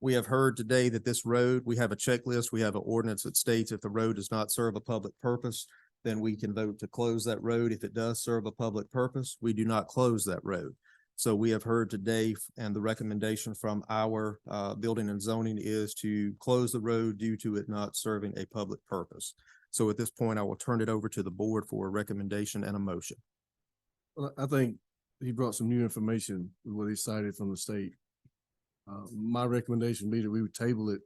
We have heard today that this road, we have a checklist, we have an ordinance that states if the road does not serve a public purpose, then we can vote to close that road. If it does serve a public purpose, we do not close that road. So we have heard today, and the recommendation from our building and zoning is to close the road due to it not serving a public purpose. So at this point, I will turn it over to the board for a recommendation and a motion. Well, I think he brought some new information with what he cited from the state. My recommendation would be that we would table it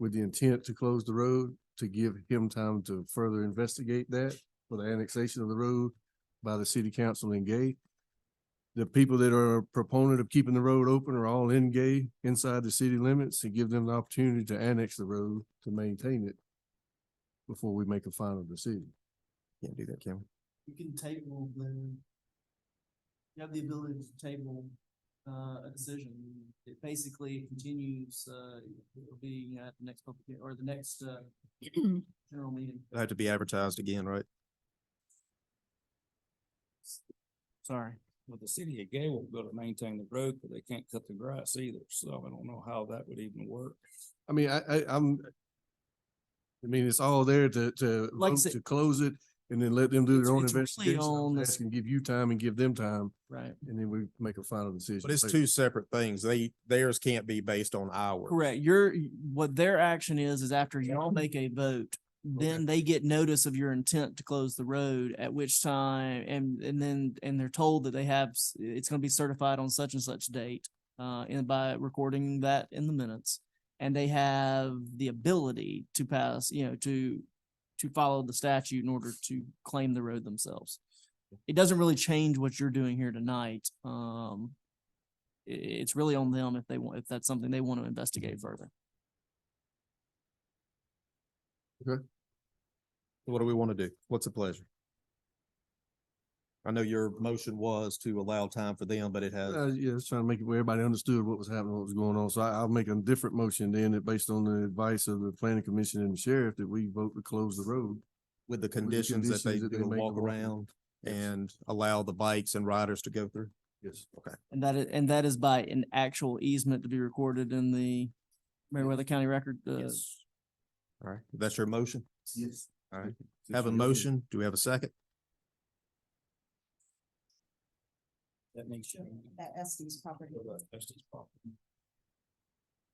with the intent to close the road, to give him time to further investigate that for the annexation of the road by the city council in Gay. The people that are a proponent of keeping the road open are all in Gay, inside the city limits, and give them the opportunity to annex the road to maintain it before we make a final decision. Can't do that, Kim. You can table you have the ability to table a decision. It basically continues, it'll be at the next public or the next general meeting. It'll have to be advertised again, right? Sorry. Well, the city of Gay won't be able to maintain the road because they can't cut the grass either. So I don't know how that would even work. I mean, I mean, it's all there to Like I vote said- to close it and then let them do their own It's really investigation. on I'm the- asking, give you time and give them time, Right. and then we make a final decision. But it's later. two separate things. Theirs can't be based on ours. Correct. What their action is after y'all make a vote, then they get notice of your intent to close the road, at which time, and they're told that they have, it's gonna be certified on such and such date, and by recording that in the minutes. And they have the ability to pass, to follow the statute in order to claim the road themselves. It doesn't really change what you're doing here tonight. It's really on them if that's something they want to investigate further. What do we want to do? What's the pleasure? I know your motion was to allow time for them, but it has, Yeah, it's trying to make it where everybody understood what was happening, what was going on. So I'll make a different motion then that based on the advice of the planning commission and the sheriff that we vote to close the road. with the conditions that they conditions that do they a make walk the walk around Yes. and allow the bikes and riders to go through. Yes. Okay. And that is by an actual easement to be recorded in the Meriwether County record. Yes. All right. That's your motion? Yes. All right. Have a motion. Do we have a second? That makes you. That Estes property.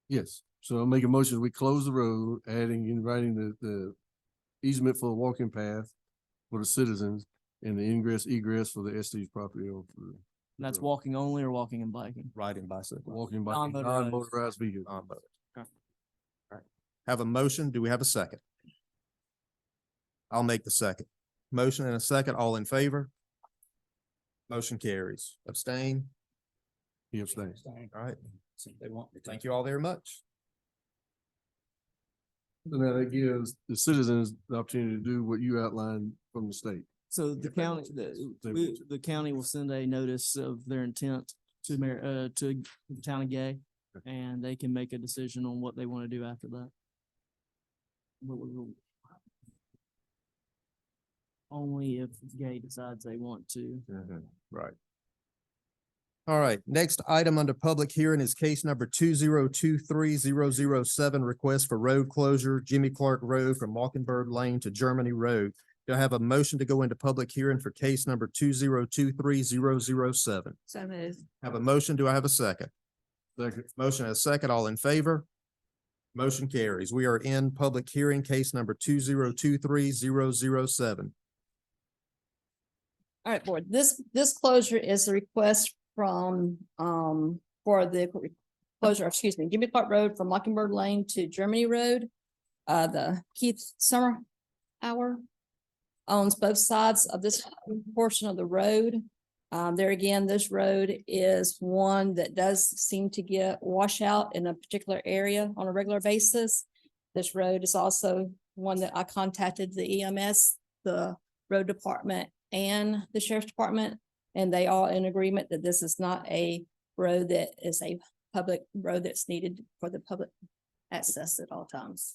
Yes, so I'll make a motion, we close the road, adding and writing the easement for the walking path for the citizens and the ingress egress for the Estes property or for And that's walking only or walking and biking? Riding bicycle. walking by Non-motorized. non-motorized vehicles. Non-motorized. Have a motion. Do we have a second? I'll make the second. Motion and a second. All in favor? Motion carries. Abstain? He abstains. All right. They want. Thank you all very much. So now that gives the citizens the opportunity to do what you outlined from the state. So the county, the county will send a notice of their intent to to the town of Gay, and they can make a decision on what they want to do after that. Only if Gay decides they want to. Right. All right, next item under public hearing is case number 2023-007, request for road closure, Jimmy Clark Road from Mockingbird Lane to Germany Road. Do I have a motion to go into public hearing for case number 2023-007? So moved. Have a motion. Do I have a second? Second. Motion and a second. All in favor? Motion carries. We are in public hearing, case number 2023-007. All right, board, this closure is a request from, for the closure, excuse me, Jimmy Clark Road from Mockingbird Lane to Germany Road. The Keith Summer Hour owns both sides of this portion of the road. There again, this road is one that does seem to get washout in a particular area on a regular basis. This road is also one that I contacted the EMS, the road department, and the sheriff's department, and they are in agreement that this is not a road that is a public road that's needed for the public access at all times.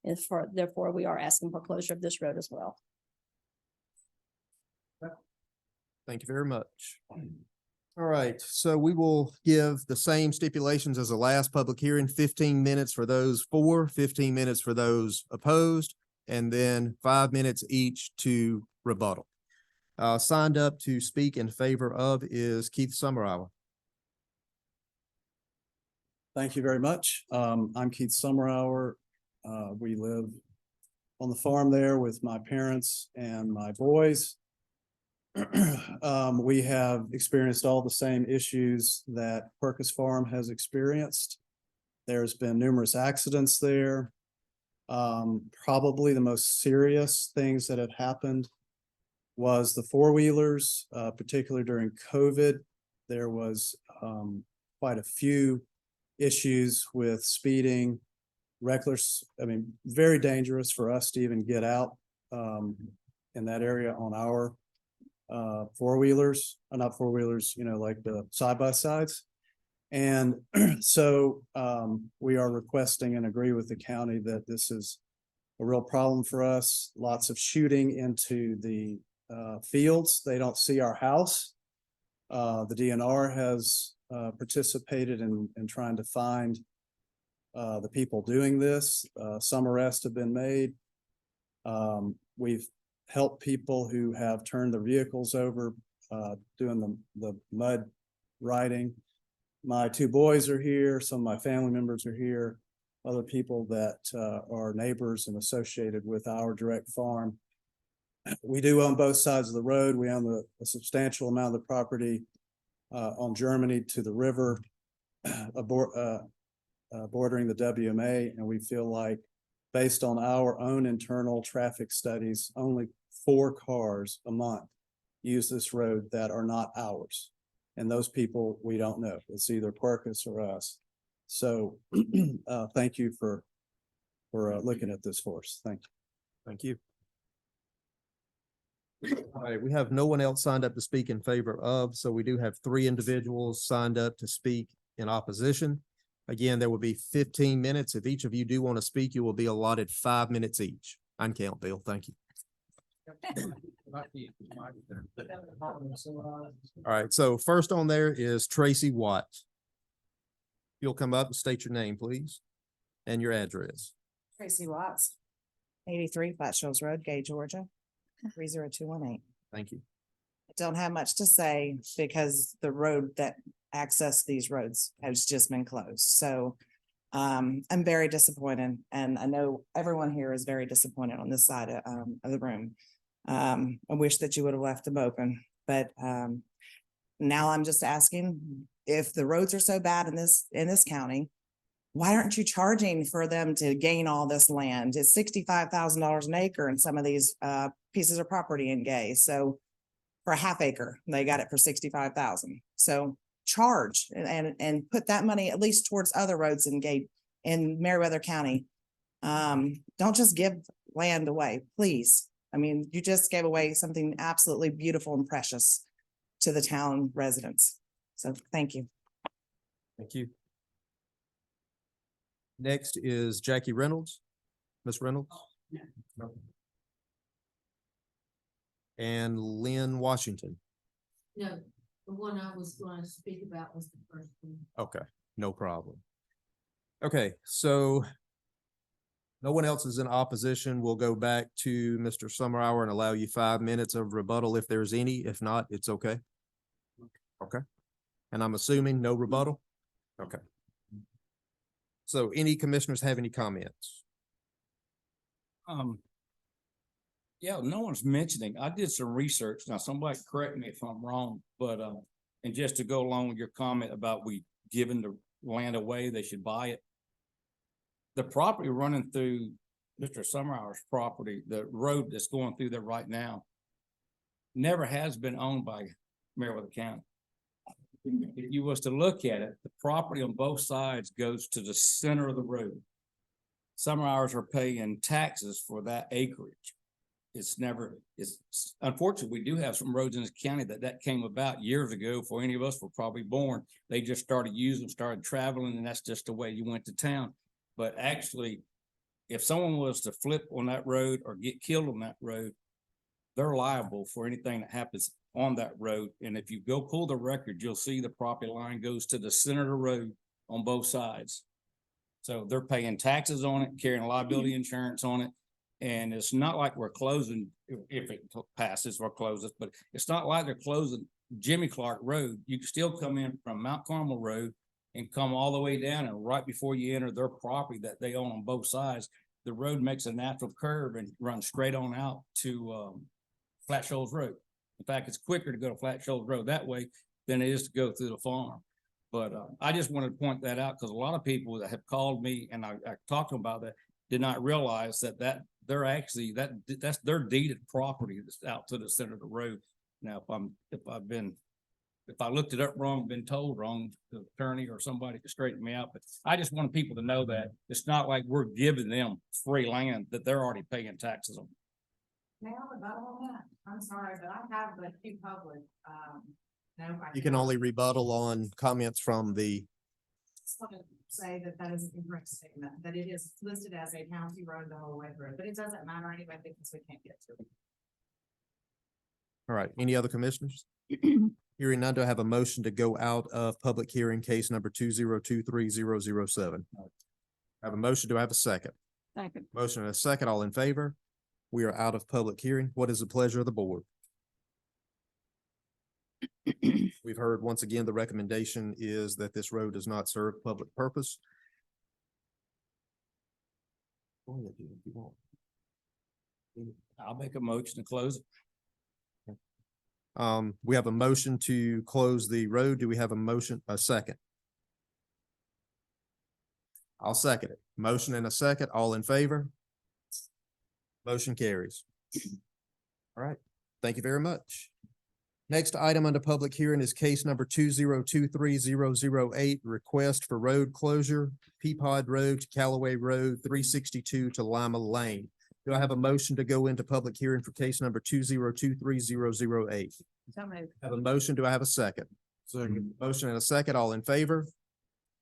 And therefore, we are asking for closure of this road as well. Thank you very much. All right, so we will give the same stipulations as the last public hearing, 15 minutes for those for, 15 minutes for those opposed, and then 5 minutes each to rebuttal. Signed up to speak in favor of is Keith Summerhour. Thank you very much. I'm Keith Summerhour. We live on the farm there with my parents and my boys. We have experienced all the same issues that Quercus Farm has experienced. There's been numerous accidents there. Probably the most serious things that have happened was the four-wheelers, particularly during COVID. There was quite a few issues with speeding, reckless, very dangerous for us to even get out in that area on our four-wheelers, not four-wheelers, like the side-by-sides. And so we are requesting and agree with the county that this is a real problem for us. Lots of shooting into the fields. They don't see our house. The DNR has participated in trying to find the people doing this. Some arrests have been made. We've helped people who have turned their vehicles over, doing the mud riding. My two boys are here. Some of my family members are here. Other people that are neighbors and associated with our direct farm. We do own both sides of the road. We own a substantial amount of the property on Germany to the river, bordering the WMA, and we feel like, based on our own internal traffic studies, only 4 cars a month use this road that are not ours. And those people, we don't know. It's either Quercus or us. So thank you for looking at this for us. Thank you. Thank you. All right, we have no one else signed up to speak in favor of, so we do have 3 individuals signed up to speak in opposition. Again, there will be 15 minutes. If each of you do want to speak, you will be allotted 5 minutes each. I can count, Bill. Thank you. All right, so first on there is Tracy Watt. You'll come up and state your name, please, and your address. Tracy Watts, 83 Flat Shoals Road, Gay, Georgia, 30218. Thank you. don't have much to say because the road that access these roads has just been closed. So I'm very disappointed, and I know everyone here is very disappointed on this side of the room. I wish that you would have left them open, but now I'm just asking, if the roads are so bad in this county, why aren't you charging for them to gain all this land? It's $65,000 an acre in some of these pieces of property in Gay. So for a half acre, they got it for 65,000. So charge and put that money at least towards other roads in Gay in Meriwether County. Don't just give land away, please. I mean, you just gave away something absolutely beautiful and precious to the town residents. So thank you. Thank you. Next is Jackie Reynolds. Ms. Reynolds? No. And Lynn Washington. No, the one I was going to speak about was the first one. Okay, no problem. Okay, so no one else is in opposition. We'll go back to Mr. Summerhour and allow you 5 minutes of rebuttal if there's any. If not, it's okay. Okay. And I'm assuming no rebuttal? Okay. So any commissioners have any comments? Yeah, no one's mentioning. I did some research. Now, somebody correct me if I'm wrong, but, and just to go along with your comment about we giving the land away, they should buy it. The property running through Mr. Summerhour's property, the road that's going through there right now, never has been owned by Meriwether County. If you was to look at it, the property on both sides goes to the center of the road. Summerhours are paying taxes for that acreage. It's unfortunately, we do have some roads in this county that came about years ago before any of us were probably born. They just started using, started traveling, and that's just the way you went to town. But actually, if someone was to flip on that road or get killed on that road, they're liable for anything that happens on that road. And if you go pull the record, you'll see the property line goes to the center of the road on both sides. So they're paying taxes on it, carrying liability insurance on it. And it's not like we're closing, if it passes or closes, but it's not like they're closing Jimmy Clark Road. You can still come in from Mount Carmel Road and come all the way down, and right before you enter their property that they own on both sides, the road makes a natural curve and runs straight on out to Flat Shoals Road. In fact, it's quicker to go to Flat Shoals Road that way than it is to go through the farm. But I just wanted to point that out because a lot of people that have called me and I talked to them about that did not realize that they're actually that's their deeded property that's out to the center of the road. Now, if I looked it up wrong, been told wrong, the attorney or somebody could straighten me out. But I just want people to know that it's not like we're giving them free land that they're already paying taxes on. May I rebuttal on that? I'm sorry, but I have the few public, no. You can only rebuttal on comments from the, Just want to say that that is an incorrect statement, that it is listed as a county road the whole way through, but it doesn't matter anyway because we can't get to it. all right, any other commissioners? Hearing none, do I have a motion to go out of public hearing case number 2023007? I have a motion. Do I have a second? Second. Motion and a second. All in favor? We are out of public hearing. What is the pleasure of the board? We've heard once again, the recommendation is that this road does not serve public purpose. I'll make a motion to close it. We have a motion to close the road. Do we have a second? I'll second it. Motion and a second. All in favor? Motion carries. All right. Thank you very much. Next item under public hearing is case number 2023008, request for road closure, Peapod Road to Callaway Road, 362 to Lima Lane. Do I have a motion to go into public hearing for case number 2023008? Have a motion. Do I have a second? Second. Motion and a second. All in favor?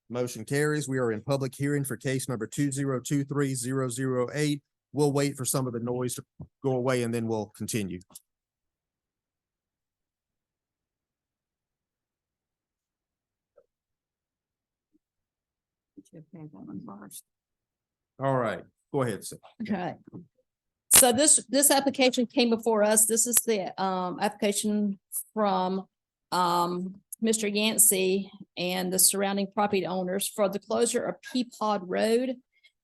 Motion carries. We are in public hearing for case number 2023008. We'll wait for some of the noise to go away and then we'll continue. All right, go ahead, sir. Okay. So this application came before us. This is the application from Mr. Yancey and the surrounding property owners for the closure of Peapod Road.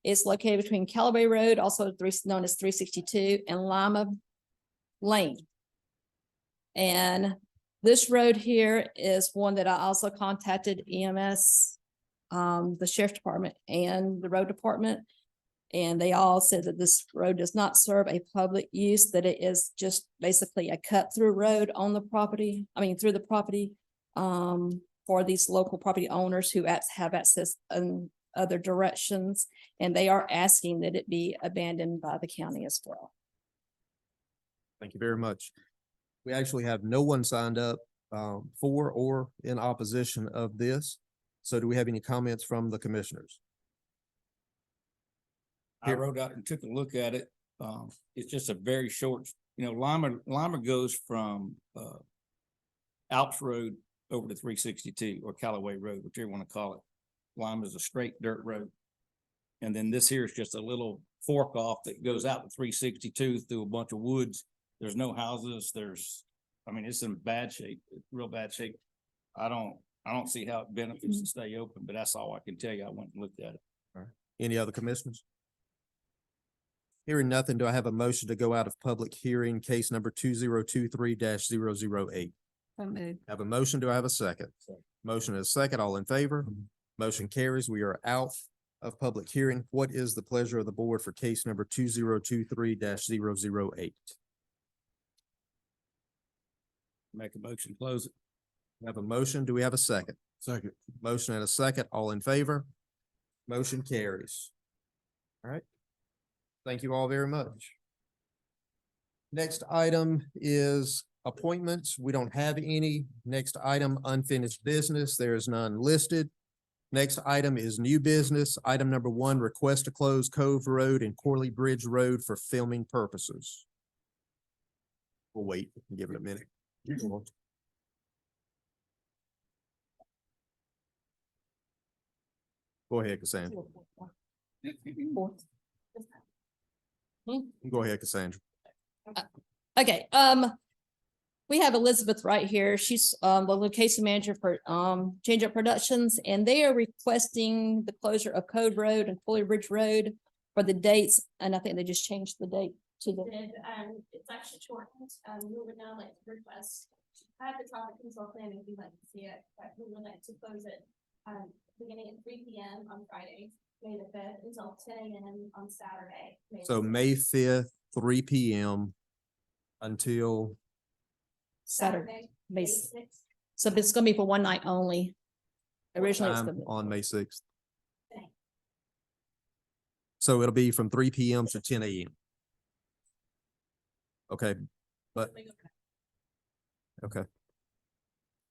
It's located between Callaway Road, also known as 362, and Lima Lane. And this road here is one that I also contacted EMS, the sheriff's department and the road department. And they all said that this road does not serve a public use, that it is just basically a cut through road on the property, through the property, for these local property owners who have access in other directions. And they are asking that it be abandoned by the county as well. Thank you very much. We actually have no one signed up for or in opposition of this. So do we have any comments from the commissioners? I rode out and took a look at it. It's just a very short, Lima goes from Alps Road over to 362 or Callaway Road, whichever you want to call it. Lima is a straight dirt road. And then this here is just a little fork off that goes out to 362 through a bunch of woods. There's no houses. It's in bad shape, real bad shape. I don't see how it benefits to stay open, but that's all I can tell you. I went and looked at it. All right. Any other commissioners? Hearing nothing, do I have a motion to go out of public hearing, case number 2023-008? Have a motion, do I have a second? Motion is second, all in favor? Motion carries, we are out of public hearing. What is the pleasure of the board for case number 2023-008? Make a motion, close it. Have a motion, do we have a second? Second. Motion and a second, all in favor? Motion carries. All right. Thank you all very much. Next item is appointments. We don't have any. Next item, unfinished business. There is none listed. Next item is new business. Item number 1, request to close Cove Road and Corley Bridge Road for filming purposes. We'll wait and give it a minute. Go ahead, Cassandra. Go ahead, Cassandra. Okay, we have Elizabeth right here. She's the location manager for Change Up Productions, and they are requesting the closure of Code Road and Foley Bridge Road for the dates, and I think they just changed the date to the. It's actually shortened. We would now like to request, I have the traffic control plan if you'd like to see it, but we would like to close it beginning at 3 p.m. on Friday, May the 5th, until 10 a.m. on Saturday. So May 5th, 3 p.m. until Saturday, May 6th. So it's gonna be for one night only. Originally, it's gonna be. on May 6th. Okay. So it'll be from 3 p.m. to 10 a.m. Okay, okay.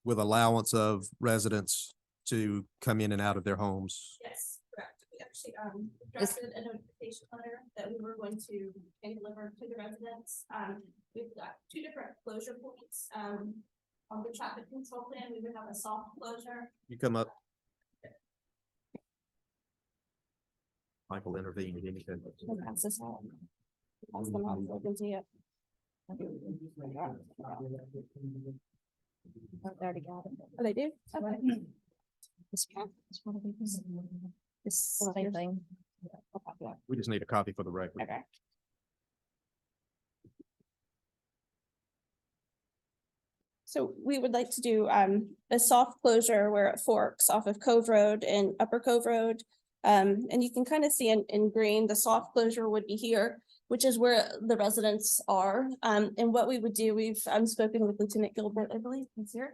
With allowance of residents to come in and out of their homes. Yes, correct. We actually drafted a notification letter that we were going to deliver to the residents. We've got 2 different closure points. On the traffic control plan, we would have a soft closure. You come up. Michael intervened in anything. Pass this out. Pass them out so I can see it. Oh, they already got it. Oh, they do? Okay. This one of these. This same thing. We just need a copy for the record. Okay. So we would like to do a soft closure where it forks off of Cove Road and Upper Cove Road. And you can kind of see in green, the soft closure would be here, which is where the residents are. And what we would do, we've spoken with Lieutenant Gilbert, I believe he's here.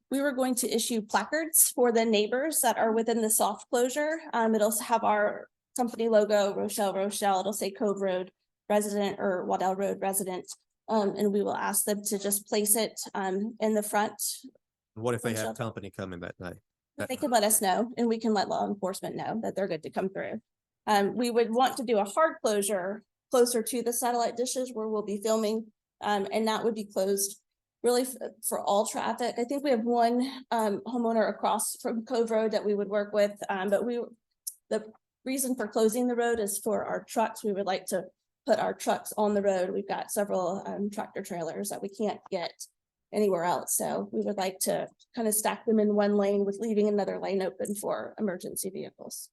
We were going to issue placards for the neighbors that are within the soft closure. It'll have our company logo, Rochelle. It'll say Cove Road resident or Waddell Road resident. And we will ask them to just place it in the front. What if they have company coming that night? They can let us know and we can let law enforcement know that they're good to come through. We would want to do a hard closure closer to the satellite dishes where we'll be filming. And that would be closed really for all traffic. I think we have one homeowner across from Cove Road that we would work with. But the reason for closing the road is for our trucks. We would like to put our trucks on the road. We've got several tractor trailers that we can't get anywhere else. So we would like to kind of stack them in one lane with leaving another lane open for emergency vehicles.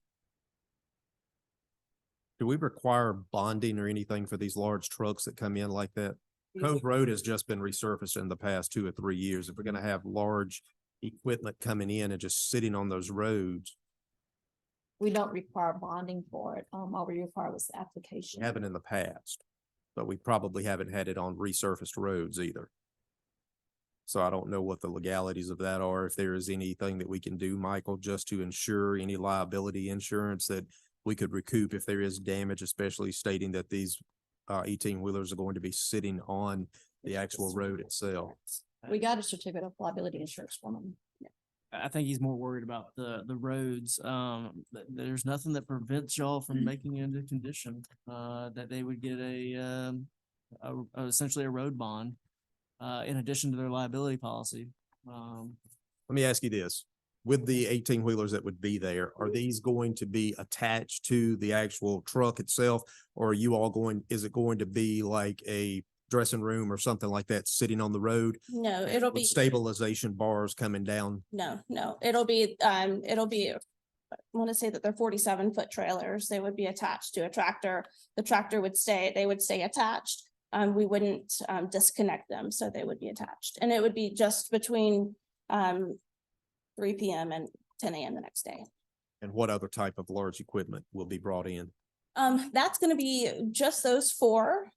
Do we require bonding or anything for these large trucks that come in like that? Cove Road has just been resurfaced in the past 2 or 3 years. If we're gonna have large equipment coming in and just sitting on those roads, We don't require bonding for it. All we require was the application. we haven't in the past, but we probably haven't had it on resurfaced roads either. So I don't know what the legalities of that are, if there is anything that we can do, Michael, just to ensure any liability insurance that we could recoup if there is damage, especially stating that these 18-wheelers are going to be sitting on the actual road itself. We got a certificate of liability insurance from them. I think he's more worried about the roads. There's nothing that prevents y'all from making it into condition, that they would get essentially a road bond, in addition to their liability policy. Let me ask you this. With the 18-wheelers that would be there, are these going to be attached to the actual truck itself? Or are you all is it going to be like a dressing room or something like that sitting on the road? No, it'll With be, stabilization bars coming down? no, it'll be, I want to say that they're 47-foot trailers. They would be attached to a tractor. The tractor would they would stay attached. We wouldn't disconnect them, so they would be attached. And it would be just between 3 p.m. and 10 a.m. the next day. And what other type of large equipment will be brought in? That's gonna be just those 4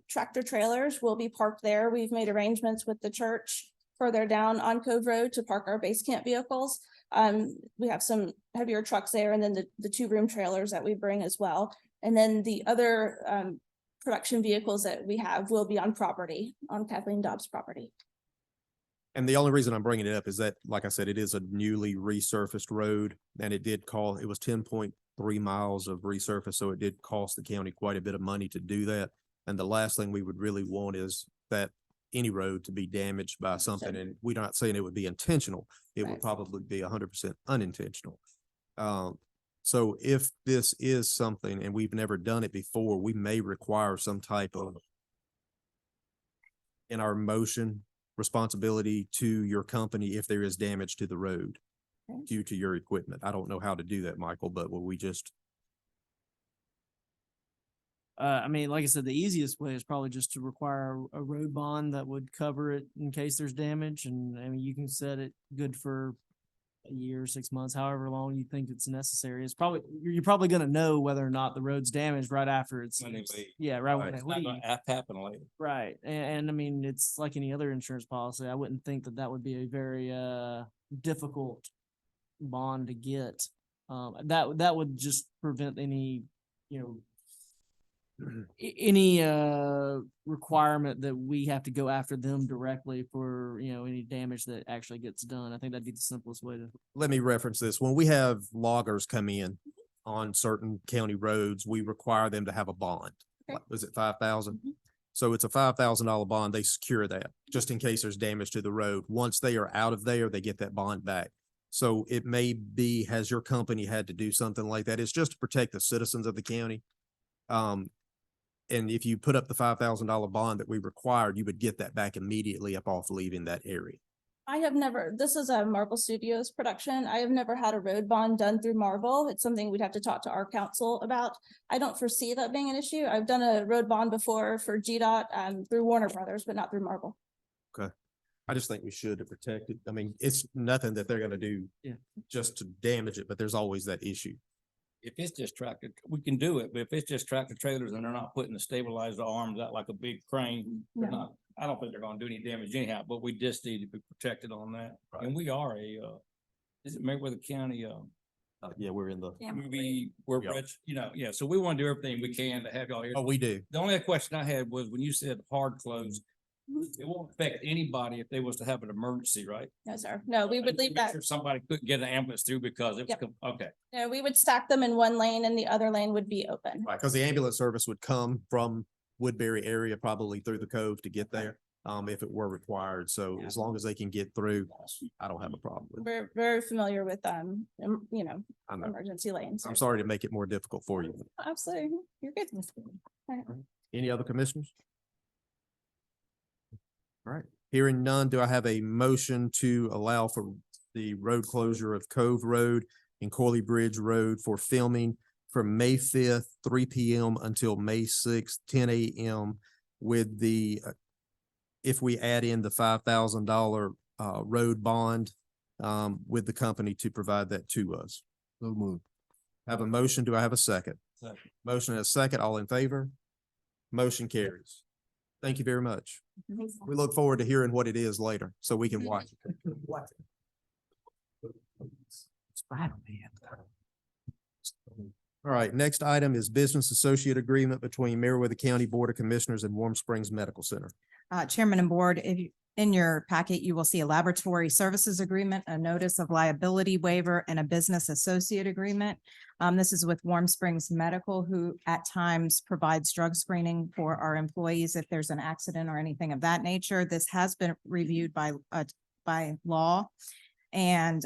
tractor trailers will be parked there. We've made arrangements with the church further down on Cove Road to park our base camp vehicles. We have some heavier trucks there, and then the 2-room trailers that we bring as well. And then the other production vehicles that we have will be on property, on Kathleen Dobbs' property. And the only reason I'm bringing it up is that, like I said, it is a newly resurfaced road, and it was 10.3 miles of resurface, so it did cost the county quite a bit of money to do that. And the last thing we would really want is that any road to be damaged by something, and we're not saying it would be intentional. It would Right. probably be 100% unintentional. So if this is something, and we've never done it before, we may require some type of, in our motion, responsibility to your company if there is damage to the road Okay. due to your equipment. I don't know how to do that, Michael, but will we just, I mean, like I said, the easiest way is probably just to require a road bond that would cover it in case there's damage. And I mean, you can set it good for a year, 6 months, however long you think it's necessary. You're probably gonna know whether or not the road's damaged right after it's. When they leave. Yeah, right when Right. they It's not leave. gonna happen later. Right. And I mean, it's like any other insurance policy. I wouldn't think that would be a very difficult bond to get. That would just prevent any, any requirement that we have to go after them directly for, any damage that actually gets done. I think that'd be the simplest way to. let me reference this. When we have loggers come in on certain county roads, we require them to have a bond. Okay. Was it 5,000? Mhm. So it's a $5,000 bond. They secure that just in case there's damage to the road. Once they are out of there, they get that bond back. So it may be, has your company had to do something like that? It's just to protect the citizens of the county. And if you put up the $5,000 bond that we required, you would get that back immediately off leaving that area. I have never, this is a Marvel Studios production. I have never had a road bond done through Marvel. It's something we'd have to talk to our council about. I don't foresee that being an issue. I've done a road bond before for GDOT through Warner Brothers, but not through Marvel. I just think we should to protect it. I mean, it's nothing that they're gonna do Yeah. just to damage it, but there's always that issue. If it's just tractor, we can do it, but if it's just tractor trailers and they're not putting the stabilizer arms out like a big crane, they're No. not, I don't think they're gonna do any damage anyhow, but we just need to be protected on that. Right. And we are is it Meriwether County, Yeah, we're in the, we're Yeah. rich, yeah, so we want to do everything we can to have y'all here. oh, we do. The only question I had was when you said hard close, it won't affect anybody if they was to have an emergency, right? No, sir. No, we would leave Make that. sure somebody couldn't get an ambulance through because it was, Yep. okay. No, we would stack them in one lane and the other lane would be open. Right, because the ambulance service would come from Woodbury area, probably through the cove to get there, if it were required. So as long as they can get through, I don't have a problem with it. We're very familiar with, I know. emergency lanes. I'm sorry to make it more difficult for you. Absolutely. You're good. All right. Any other commissioners? All right, hearing none, do I have a motion to allow for the road closure of Cove Road and Coily Bridge Road for filming from May fifth, 3 p.m. until May sixth, 10 a.m. with the, if we add in the $5,000 road bond with the company to provide that to us. So moved. Have a motion. Do I have a second? Motion and a second. All in favor? Motion carries. Thank you very much. We look forward to hearing what it is later so we can watch it. Spider-Man. All right, next item is business associate agreement between Meriwether County Board of Commissioners and Warm Springs Medical Center. Chairman and Board, if you, in your packet, you will see a laboratory services agreement, a notice of liability waiver, and a business associate agreement. This is with Warm Springs Medical, who at times provides drug screening for our employees if there's an accident or anything of that nature. This has been reviewed by law, and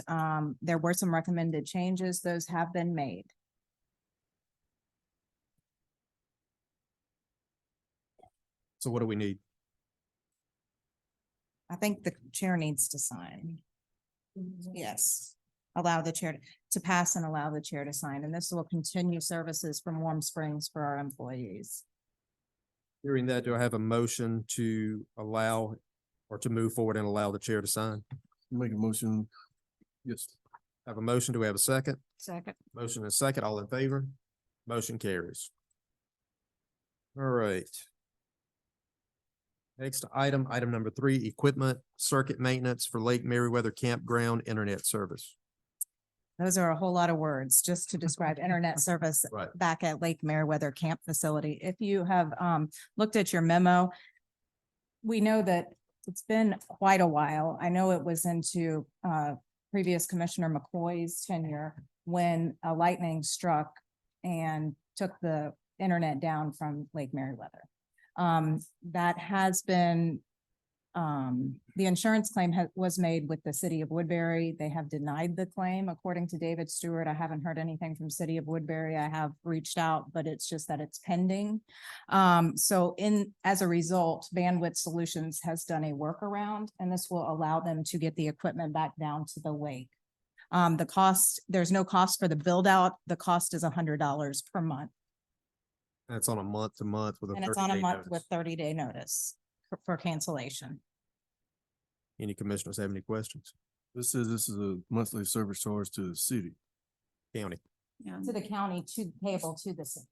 there were some recommended changes. Those have been made. So what do we need? I think the chair needs to sign. Yes, allow the chair to pass and allow the chair to sign, and this will continue services from Warm Springs for our employees. Hearing that, do I have a motion to allow or to move forward and allow the chair to sign? Make a motion. Yes. Have a motion. Do we have a second? Second. Motion and a second. All in favor? Motion carries. All right. Next item, item number 3, equipment circuit maintenance for Lake Meriwether Campground Internet Service. Those are a whole lot of words just to describe internet service Right. back at Lake Meriwether Camp Facility. If you have looked at your memo, we know that it's been quite a while. I know it was into previous Commissioner McCoy's tenure when a lightning struck and took the internet down from Lake Meriwether. That has been, the insurance claim was made with the city of Woodbury. They have denied the claim, according to David Stewart. I haven't heard anything from city of Woodbury. I have reached out, but it's just that it's pending. So as a result, Bandwidth Solutions has done a workaround, and this will allow them to get the equipment back down to the lake. The cost, there's no cost for the build out. The cost is $100 per month. That's on a month to month with a And it's on a 30-day month notice. with 30-day notice for cancellation. Any commissioners have any questions? This is a monthly service charge to the city. County. To the county, payable to the city.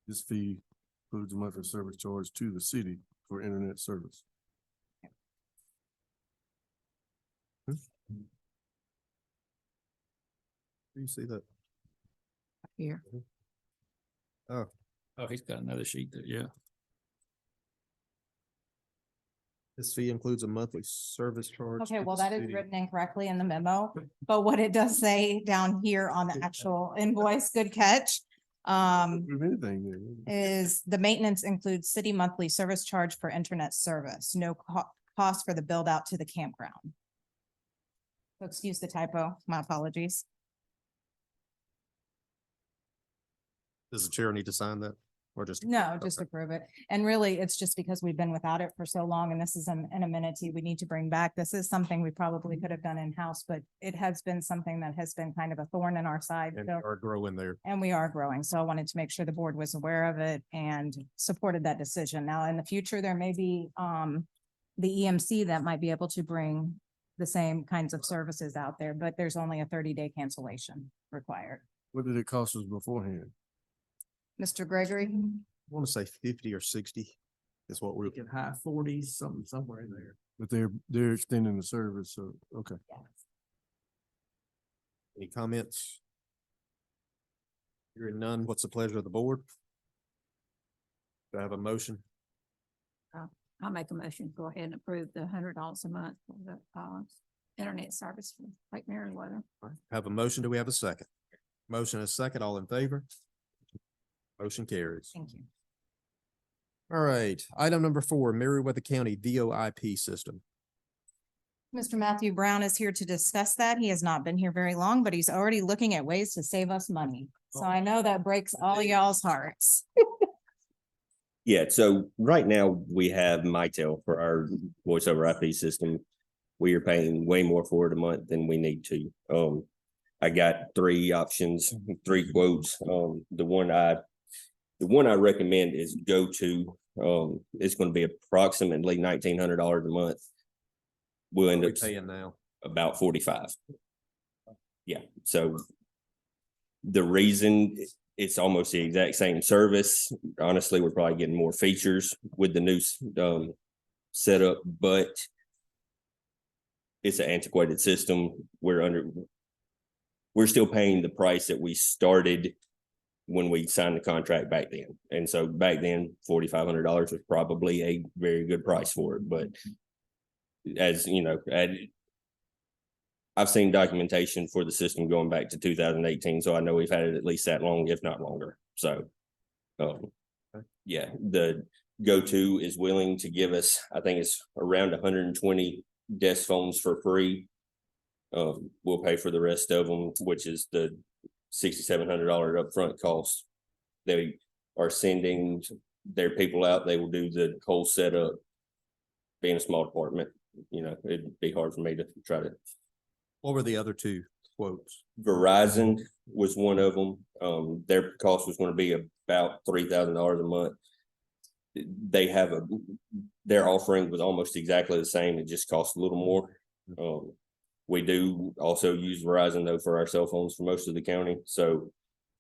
This fee includes a monthly service charge to the city for internet service. Do you see that? Here. Oh, Oh, he's got another sheet there, yeah. this fee includes a monthly service charge. Okay, to well, the that is city. written incorrectly in the memo, but what it does say down here on the actual invoice, good catch. If anything, Is the maintenance includes city monthly service charge for internet service, no cost for the build out to the campground. So excuse the typo, my apologies. Does the chair need to sign that or just? No, just Okay. approve it. And really, it's just because we've been without it for so long and this is an amenity we need to bring back. This is something we probably could have done in-house, but it has been something that has been kind of a thorn in our side. And So, we are growing there. and we are growing. So I wanted to make sure the board was aware of it and supported that decision. Now, in the future, there may be the EMC that might be able to bring the same kinds of services out there, but there's only a 30-day cancellation required. what did it cost us beforehand? Mr. Gregory? I want to say 50 or 60 is what we're. Get high 40s, somewhere in there. But they're extending the service, so, okay. Any comments? Hearing none, what's the pleasure of the board? Do I have a motion? I'll make a motion, go ahead and approve the $100 a month for the internet service for Lake Meriwether. Have a motion. Do we have a second? Motion is second. All in favor? Motion carries. Thank you. All right, item number 4, Meriwether County VoIP system. Mr. Matthew Brown is here to discuss that. He has not been here very long, but he's already looking at ways to save us money. So I know that breaks all y'all's hearts. Yeah, so right now we have Mitel for our voice over IP system. We are paying way more for it a month than we need to. I got three options, three quotes. The one I recommend is Go To. It's going to be approximately $1,900 a month. We'll end up Paying now. about 45. Yeah, so the reason it's almost the exact same service. Honestly, we're probably getting more features with the new setup, but it's an antiquated system. We're still paying the price that we started when we signed the contract back then. And so back then, $4,500 was probably a very good price for it. But as you know, I've seen documentation for the system going back to 2018, so I know we've had it at least that long, if not longer. So, yeah, the Go To is willing to give us, I think it's around 120 desk phones for free. We'll pay for the rest of them, which is the $6,700 upfront cost. They are sending their people out. They will do the whole setup. Being a small department, you know, it'd be hard for me to try to. What were the other two quotes? Verizon was one of them. Their cost was going to be about $3,000 a month. They have their offering was almost exactly the same. It just cost a little more. We do also use Verizon though for our cell phones for most of the county. So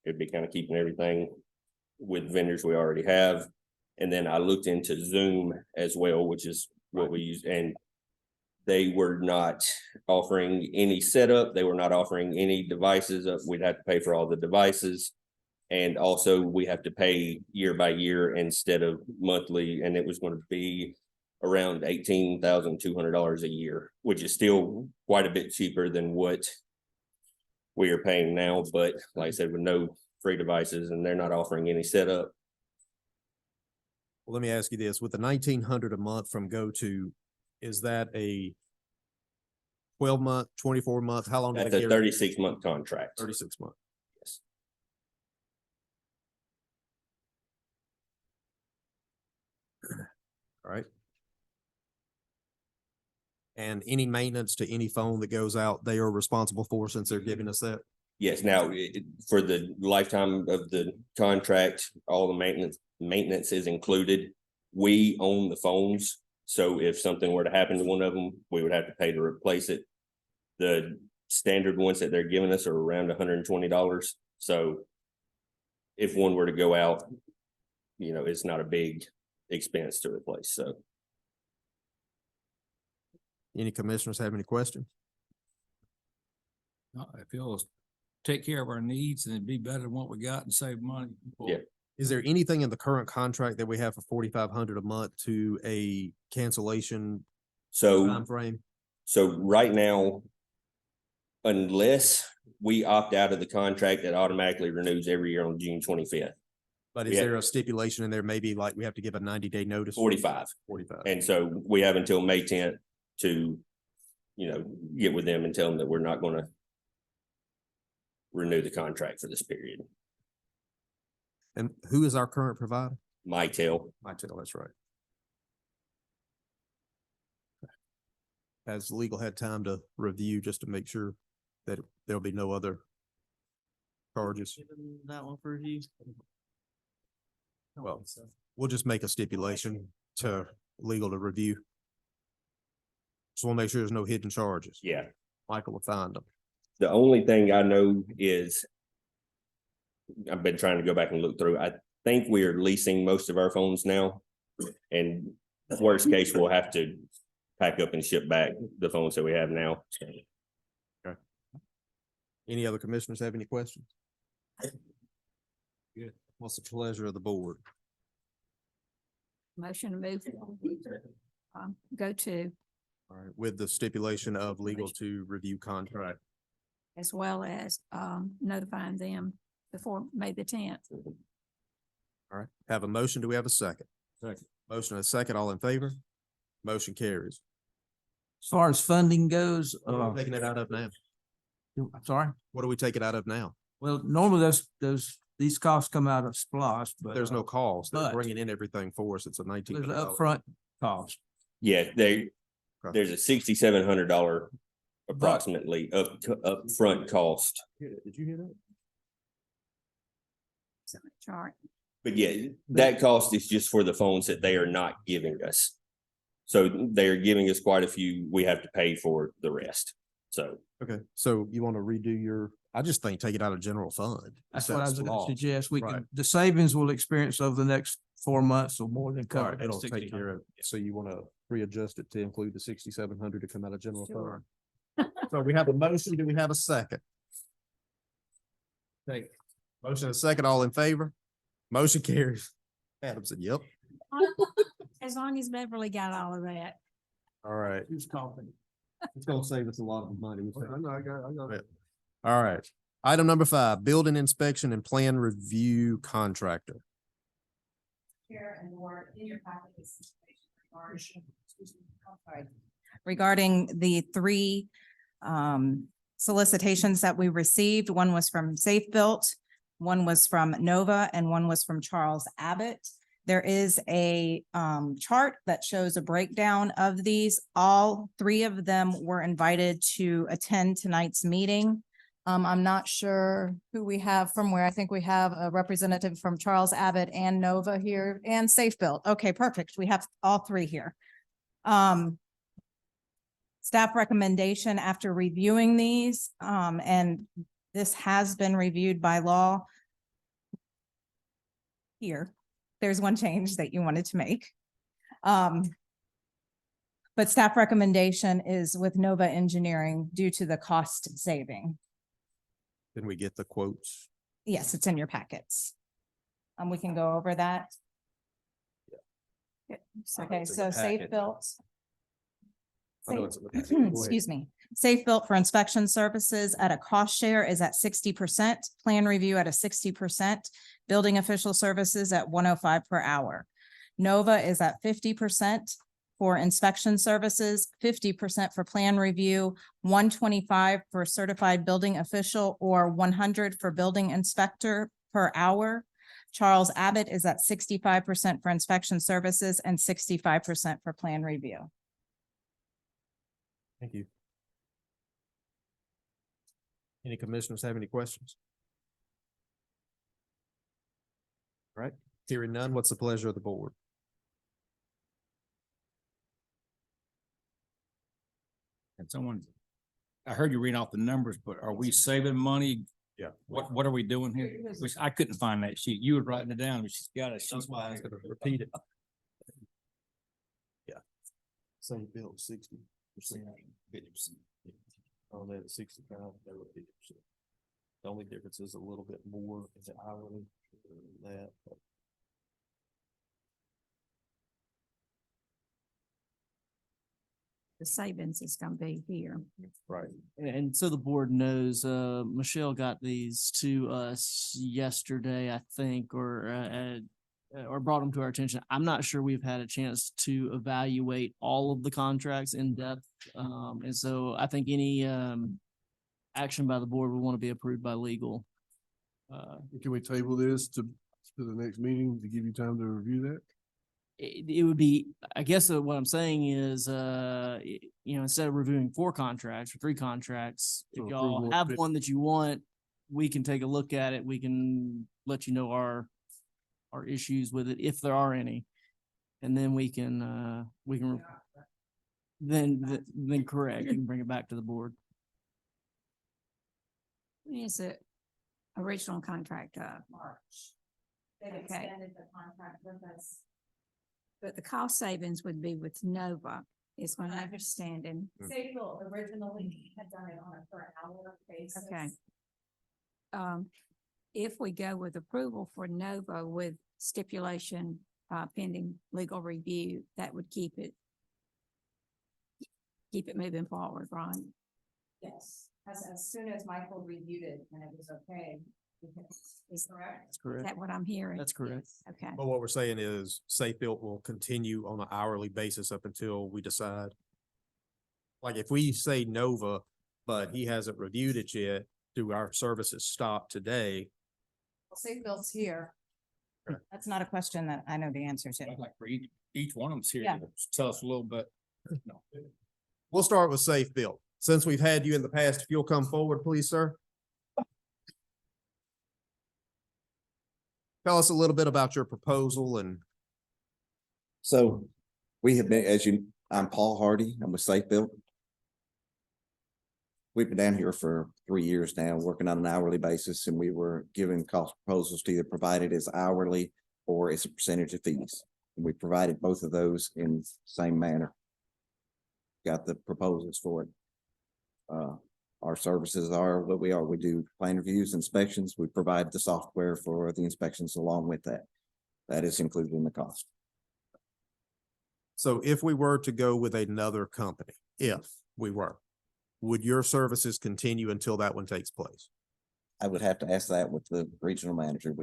it'd be kind of keeping everything with vendors we already have. And then I looked into Zoom as well, which is what we use, and they were not offering any setup. They were not offering any devices. We'd have to pay for all the devices. And also we have to pay year by year instead of monthly. And it was going to be around $18,200 a year, which is still quite a bit cheaper than what we are paying now. But like I said, with no free devices, and they're not offering any setup. Well, let me ask you this, with the $1,900 a month from Go To, is that a 12-month, 24-month? How long? That's a 36-month contract. 36 months. Yes. All right. And any maintenance to any phone that goes out, they are responsible for, since they're giving us that? Yes. Now, for the lifetime of the contract, all the maintenance is included. We own the phones. So if something were to happen to one of them, we would have to pay to replace it. The standard ones that they're giving us are around $120. So if one were to go out, you know, it's not a big expense to replace. So. Any commissioners have any questions? If you'll take care of our needs, and it'd be better than what we got and save money. Yeah. Is there anything in the current contract that we have for $4,500 a month to a cancellation timeframe? So right now, unless we opt out of the contract, it automatically renews every year on June 25th. But is there a stipulation in there? Maybe like we have to give a 90-day notice? 45. And so we have until May 10th to, you know, get with them and tell them that we're not going to renew the contract for this period. And who is our current provider? Mitel. Mitel, that's right. Has legal had time to review just to make sure that there'll be no other charges? Given that one for review. Well, we'll just make a stipulation to legal to review. Just want to make sure there's no hidden charges. Yeah. Michael will find them. The only thing I know is I've been trying to go back and look through. I think we are leasing most of our phones now. And worst case, we'll have to pack up and ship back the phones that we have now. Okay. Any other commissioners have any questions? Good. What's the pleasure of the board? Motion to move. Go To, All right, with the stipulation of legal to review contract. as well as notifying them before May the 10th. All right, have a motion. Do we have a second? Second. Motion and a second. All in favor? Motion carries. As far as funding goes, What are we taking it out of now? I'm sorry. What do we take it out of now? Well, normally those these costs come out of SPOS, but. There's no cost. They're but- bringing in everything for us. It's a There's an $1,900. upfront cost. Yeah, there's a $6,700 approximately upfront cost. Did you hear that? Chart. But yeah, that cost is just for the phones that they are not giving us. So they are giving us quite a few. We have to pay for the rest. So Okay, so you want to redo your, I just think take it out of general fund. That's instead what I of was gonna SPOS. suggest. We Right. can, the savings we'll experience over the next 4 months or more than cover. Right, it'll take care of, so you want to readjust it to include the 6,700 to come out of general Sure. fund. So we have a motion, do we have a second? Okay, motion and a second, all in favor? Motion carries. Adam said, yep. As long as Beverly got all of that. All right. Who's coughing? It's gonna save us a lot of money. I know, I got it. All right. Item number 5, building inspection and plan review contractor. Chair and board, in your packet is regarding the three solicitations that we received. One was from Safe Built, one was from Nova, and one was from Charles Abbott. There is a chart that shows a breakdown of these. All three of them were invited to attend tonight's meeting. I'm not sure who we have from where. I think we have a representative from Charles Abbott and Nova here and Safe Built. Okay, perfect. We have all three here. Staff recommendation after reviewing these, and this has been reviewed by law. Here, there's one change that you wanted to make. But staff recommendation is with Nova Engineering due to the cost saving. Then we get the quotes. Yes, it's in your packets. We can go over that. Okay, so Safe Built. I know it's in the packet. Go ahead. Excuse me. Safe Built for inspection services at a cost share is at 60%, plan review at a 60%, building official services at 105 per hour. Nova is at 50% for inspection services, 50% for plan review, 125 for certified building official, or 100 for building inspector per hour. Charles Abbott is at 65% for inspection services and 65% for plan review. Thank you. Any commissioners have any questions? All right, hearing none, what's the pleasure of the board? And someone, I heard you read off the numbers, but are we saving money? Yeah. What are we doing here? Which I couldn't find that sheet. You were writing it down, but she's got it. That's why I was gonna repeat it. Yeah. Same bill, 60%, 50%. On that 65, they were 50%. The only difference is a little bit more is it hourly than that, but The savings is gonna be here. right. And so the board knows, Michelle got these to us yesterday, I think, or brought them to our attention. I'm not sure we've had a chance to evaluate all of the contracts in depth. And so I think any, action by the board would want to be approved by legal. Can we table this to the next meeting to give you time to review that? It would be, I guess what I'm saying is, instead of reviewing 4 contracts or 3 contracts, if So y'all approval of have 50. one that you want, we can take a look at it. We can let you know our issues with it, if there are any. And then we can then correct, you can bring it back to the board. Is it original contract up? March. They've Okay. extended the contract with us. But the cost savings would be with Nova, is my understanding. Safe Built originally had done it on a per hour basis. Okay. If we go with approval for Nova with stipulation, pending legal review, that would keep it moving forward, right? Yes, as soon as Michael reviewed it and it was okay. Is correct? That's correct. Is that what I'm hearing? That's correct. Okay. But what we're saying is Safe Built will continue on an hourly basis up until we decide. Like if we say Nova, but he hasn't reviewed it yet, do our services stop today? Safe Bill's here. That's not a question that I know the answer to. I'd like for each one of them's here Yeah. to tell us a little bit. We'll start with Safe Built. Since we've had you in the past, if you'll come forward, please, sir. Tell us a little bit about your proposal and So we have been, I'm Paul Hardy. I'm with Safe Built. We've been down here for 3 years now, working on an hourly basis, and we were giving cost proposals to either provide it as hourly or as a percentage of fees. And we provided both of those in the same manner. Got the proposals for it. Our services are what we are. We do plan reviews, inspections. We provide the software for the inspections along with that. That is included in the cost. so if we were to go with another company, would your services continue until that one takes place? I would have to ask that with the regional manager.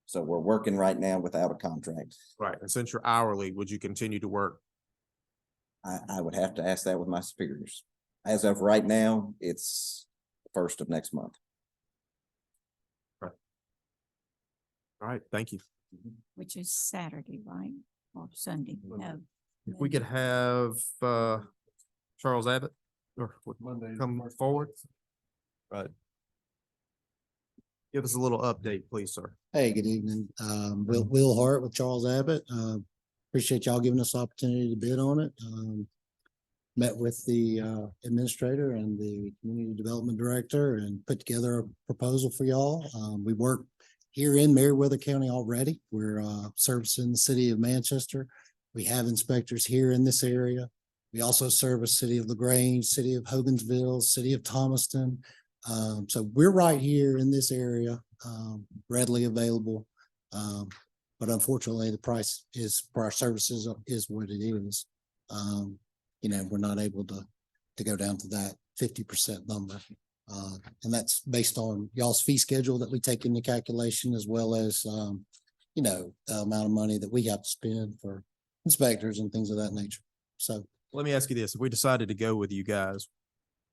So we're working right now without a contract. Right. And since you're hourly, would you continue to work? I would have to ask that with my superiors. As of right now, it's the first of next month. All right, thank you. Which is Saturday, right? Or Sunday? No. If we could have Charles Abbott or Monday. come forward. Right. Give us a little update, please, sir. Hey, good evening. Will Hart with Charles Abbott. Appreciate y'all giving us the opportunity to bid on it. Met with the administrator and the community development director and put together a proposal for y'all. We work here in Meriwether County already. We're servicing the city of Manchester. We have inspectors here in this area. We also service city of LaGrange, city of Hogansville, city of Thomaston. So we're right here in this area, readily available. But unfortunately, the price is for our services is what it is. We're not able to go down to that 50% number. And that's based on y'all's fee schedule that we take into calculation, as well as, the amount of money that we have to spend for inspectors and things of that nature. So Let me ask you this. If we decided to go with you guys,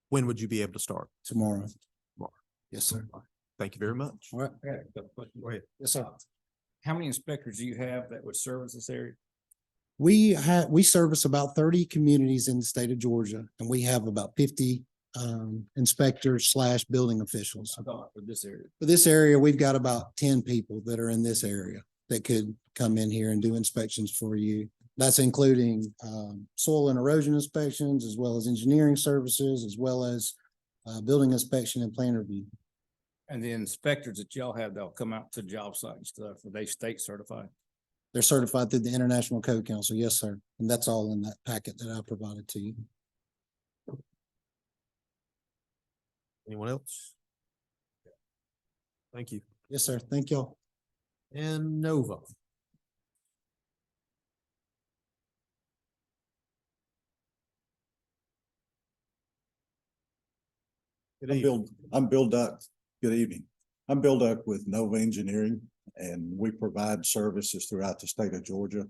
when would you be able to start? tomorrow. Tomorrow. Yes, sir. Thank you very much. All right. Go ahead. Yes, sir. How many inspectors do you have that would service this area? We service about 30 communities in the state of Georgia, and we have about 50 inspectors / building officials. I thought for this area. For this area, we've got about 10 people that are in this area that could come in here and do inspections for you. That's including soil and erosion inspections, as well as engineering services, as well as building inspection and plan review. And the inspectors that y'all have, they'll come out to job site and stuff. Are they state certified? They're certified through the International Code Council. Yes, sir. And that's all in that packet that I provided to you. Anyone else? Thank you. Yes, sir. Thank y'all. And Nova. Good evening. I'm Bill Duck. Good evening. I'm Bill Duck with Nova Engineering, and we provide services throughout the state of Georgia.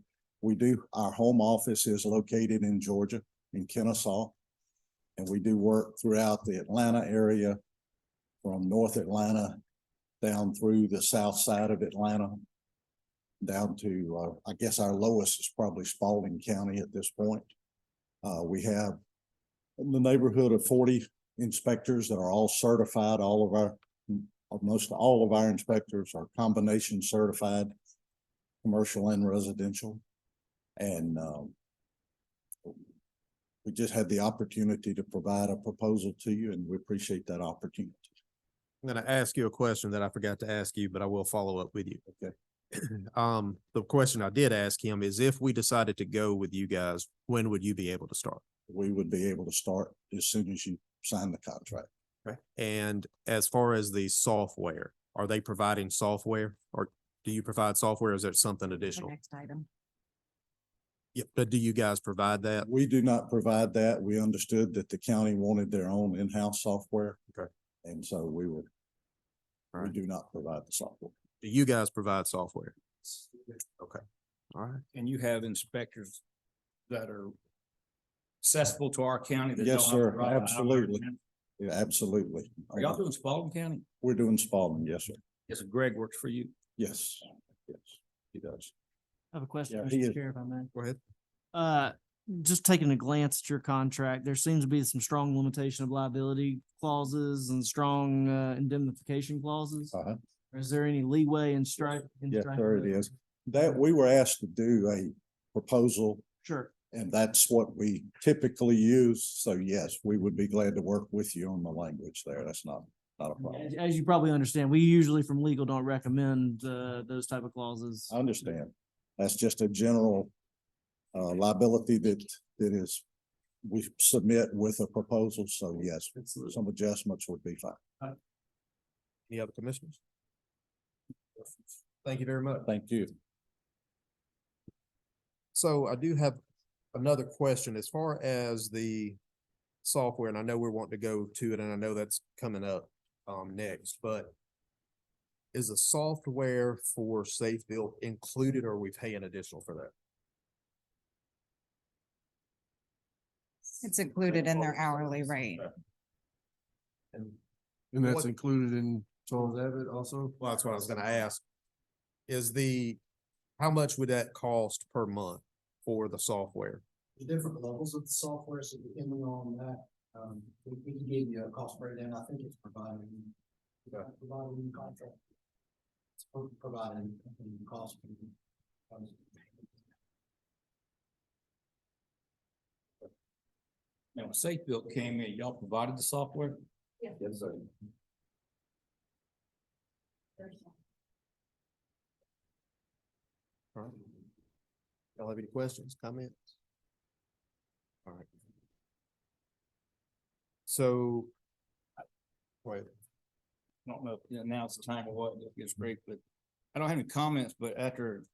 Our home office is located in Georgia, in Kennesaw. And we do work throughout the Atlanta area, from North Atlanta down through the south side of Atlanta, down to, I guess our lowest is probably Spalding County at this point. We have in the neighborhood of 40 inspectors that are all certified. Most all of our inspectors are combination certified, commercial and residential. And we just had the opportunity to provide a proposal to you, and we appreciate that opportunity. I'm going to ask you a question that I forgot to ask you, but I will follow up with you. Okay. The question I did ask him is, if we decided to go with you guys, when would you be able to start? We would be able to start as soon as you sign the contract. Okay. And as far as the software, are they providing software, or do you provide software? Or is there something additional? Next item. Yeah, but do you guys provide that? We do not provide that. We understood that the county wanted their own in-house software. Okay. And so we do not provide the software. Do you guys provide software? Okay. All right. And you have inspectors that are accessible to our county? That Yes, don't have to sir. drive an hour? Absolutely. Yeah, absolutely. Are y'all doing Spalding County? We're doing Spalding, yes, sir. Yes, Greg works for you. Yes, yes, he does. I have a question, Yeah, he Mr. is. Chair, if I may. Go ahead. Just taking a glance at your contract, there seems to be some strong limitation of liability clauses and strong indemnification clauses. Uh-huh. Is there any leeway in strike? Yes, sir, it is. That we were asked to do a proposal, Sure. and that's what we typically use. So yes, we would be glad to work with you on the language there. That's not a problem. As you probably understand, we usually from legal don't recommend those type of clauses. I understand. That's just a general liability that is, we submit with a proposal. So yes, some adjustments would be fine. Any other commissioners? Thank you very much. Thank you. So I do have another question as far as the software, and I know we're wanting to go to it, and I know that's coming up next, but is the software for Safe Build included, or are we paying additional for that? It's included in their hourly rate. And that's what- included in Charles Abbott also? Well, that's what I was gonna ask. How much would that cost per month for the software? There's different levels of the software, so depending on that, we can give you a cost breakdown. I think it's provided in the contract. It's provided in the cost. Now, when Safe Built came in, y'all provided the software? Yes, sir. All right. Y'all have any questions, comments? All right. So. Wait. I don't know if now it's the time or what, it gets great, but I don't have any comments, but after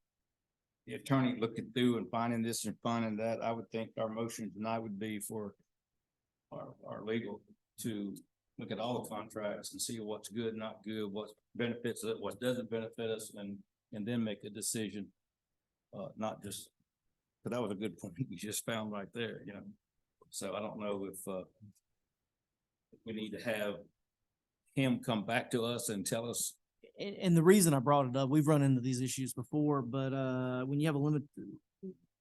the attorney looking through and finding this and finding that, I would think our motion tonight would be for our legal to look at all the contracts and see what's good, not good, what benefits it, what doesn't benefit us, and then make a decision. Not just, but that was a good point you just found right there, you know. So I don't know if we need to have him come back to us and tell us. And the reason I brought it up, we've run into these issues before, but when you have a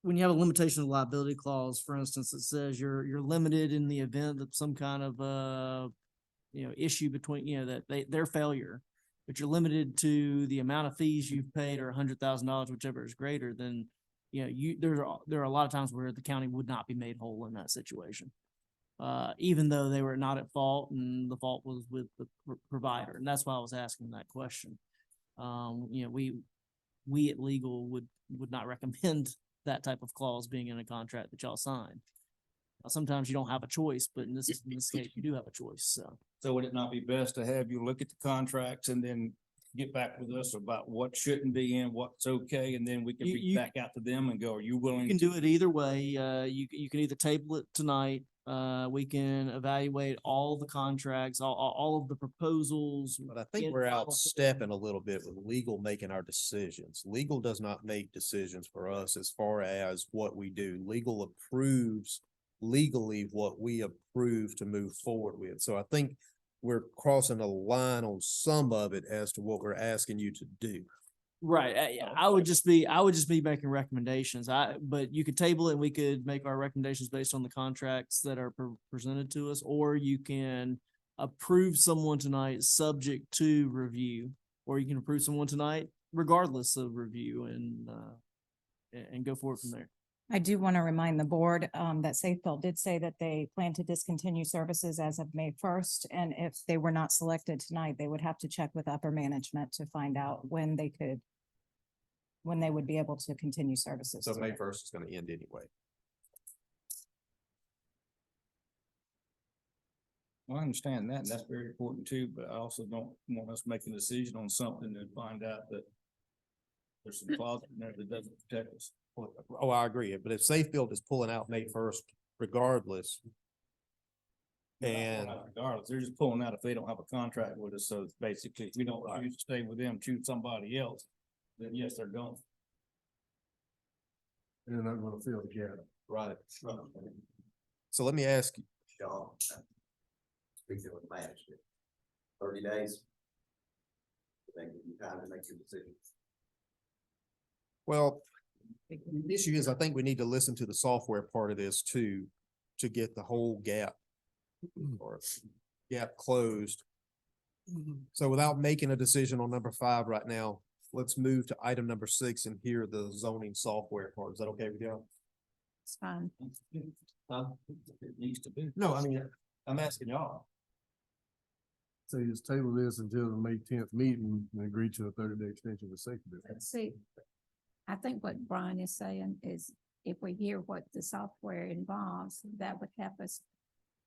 limitation of liability clause, for instance, it says you're limited in the event that some kind of issue between, that their failure, but you're limited to the amount of fees you've paid or $100,000, whichever is greater, then there are a lot of times where the county would not be made whole in that situation. Even though they were not at fault and the fault was with the provider. And that's why I was asking that question. We at legal would not recommend that type of clause being in a contract that y'all sign. Sometimes you don't have a choice, but in this case, you do have a choice, So would it not be best to have you look at the contracts and then get back with us about what shouldn't be in, what's okay, and then we can reach back out to them and go, are you willing? You can do it either way. You can either table it tonight. We can evaluate all the contracts, all of the proposals. But I think we're outstepping a little bit with legal making our decisions. Legal does not make decisions for us as far as what we do. Legal approves legally what we approve to move forward with. So I think we're crossing a line on some of it as to what we're asking you to do. Right. I would just be making recommendations. But you could table it and we could make our recommendations based on the contracts that are presented to us, or you can approve someone tonight subject to review, or you can approve someone tonight regardless of review and go forward from there. I do want to remind the board that Safebuilt did say that they plan to discontinue services as of May 1st. And if they were not selected tonight, they would have to check with upper management to find out when they would be able to continue services. So May 1st is going to end anyway. Well, I understand that, and that's very important too, but I also don't want us making a decision on something and find out that there's some clause in there that doesn't protect us. Oh, I agree. But if Safe Build is pulling out May 1st regardless. And Regardless, they're just pulling out if they don't have a contract with us. So it's basically, if we don't choose to stay with them, choose somebody else, then yes, they're gone. They're not gonna fill the gap. Right. So let me ask you. Sean, speaking with management, 30 days. Thank you, time to make your decision. Well, the issue is, I think we need to listen to the software part of this too, to get the whole gap or gap closed. So without making a decision on number 5 right now, let's move to item number 6 and hear the zoning software part. Is that okay with you? It's fine. It needs to be. No, I mean, I'm asking y'all. So you just table this until the May 10th meeting and agree to a 30-day extension of safety. Let's see. I think what Brian is saying is if we hear what the software involves, that would help us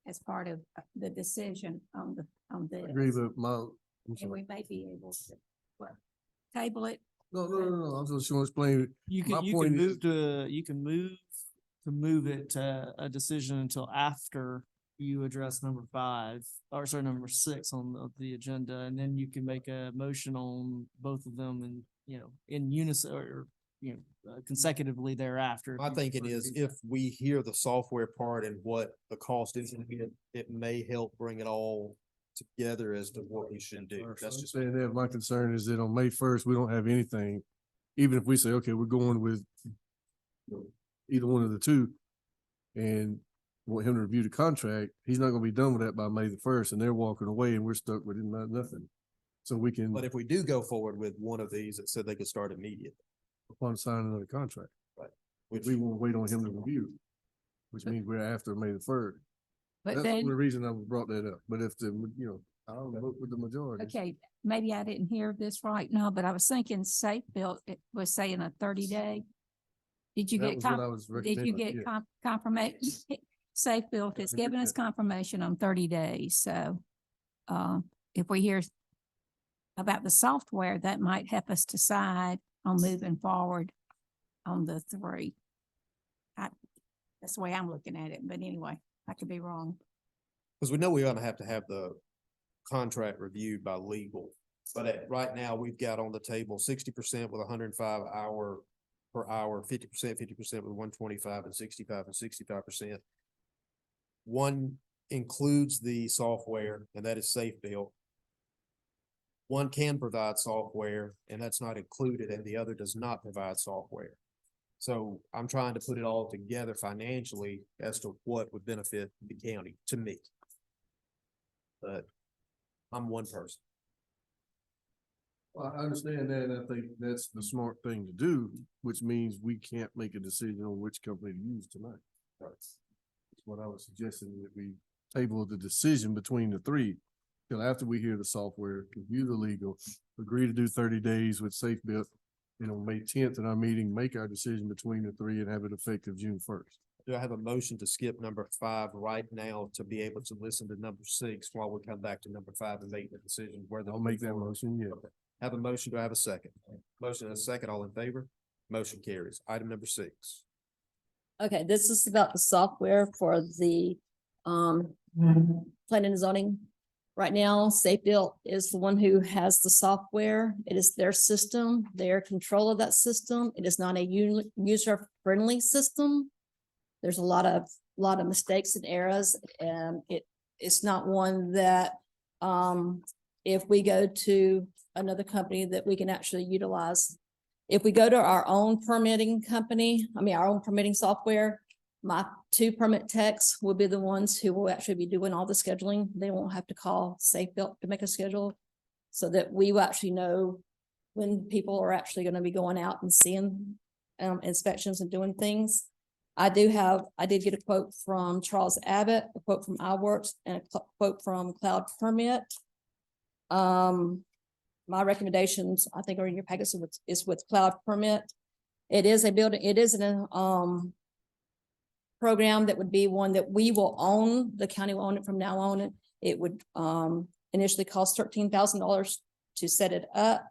as part of the decision on this. Agree, but And we may be able to, what, table it? no, I'm just trying to explain. You My can, you point can is- move to, you can move it to a decision until after you address number 5, or sorry, number 6 on the agenda, and then you can make a motion on both of them and, in unison or, consecutively thereafter. My thinking is if we hear the software part and what the cost is, it may help bring it all together as to what we should do. That's just. Saying that, my concern is that on May 1st, we don't have anything. Even if we say, okay, we're going with either one of the two and want him to review the contract, he's not gonna be done with that by May the 1st, and they're walking away and we're stuck with nothing. So we can, But if we do go forward with one of these, it said they could start immediately. upon signing another contract, Which we won't wait on him to review, which means we're after May the 3rd. But That's the then, only reason I brought that up. But if I don't vote with the majority. okay, maybe I didn't hear this right now, but I was thinking Safe Built, it was saying a 30-day. Did you That get, was what I was did you recommending, get yeah. confirmation? Safe Built has given us confirmation on 30 days, so if we hear about the software, that might help us decide on moving forward on the 3. That's the way I'm looking at it, but anyway, I could be wrong. Because we know we're gonna have to have the contract reviewed by legal. But right now, we've got on the table 60% with 105 hour per hour, 50% with 125 and 65%. One includes the software, and that is Safe Built. One can provide software, and that's not included, and the other does not provide software. So I'm trying to put it all together financially as to what would benefit the county, to me. But I'm one person. Well, I understand that, and I think that's the smart thing to do, which means we can't make a decision on which company to use tonight. That's what I was suggesting, that we table the decision between the 3 till after we hear the software, review the legal, agree to do 30 days with Safe Built, and on May 10th in our meeting, make our decision between the 3 and have it effective June 1st. Do I have a motion to skip number 5 right now to be able to listen to number 6 while we come back to number 5 and make the decision whether? I'll make that motion, yeah. Okay. Have a motion. Do I have a second? Motion and a second. All in favor? Motion carries. Item number 6. Okay, this is about the software for the planning and zoning. Right now, Safe Built is the one who has the software. It is their system, their control of that system. It is not a user-friendly system. There's a lot of mistakes and errors, and it's not one that if we go to another company that we can actually utilize. If we go to our own permitting company, our own permitting software, my 2 permit techs will be the ones who will actually be doing all the scheduling. They won't have to call Safe Built to make a schedule, so that we will actually know when people are actually going to be going out and seeing inspections and doing things. I did get a quote from Charles Abbott, a quote from iWorks, and a quote from Cloud Permit. My recommendations, I think, are in your package, is with Cloud Permit. It is a building, it is an program that would be one that we will own. The county will own it from now on. It would initially cost $13,000 to set it up.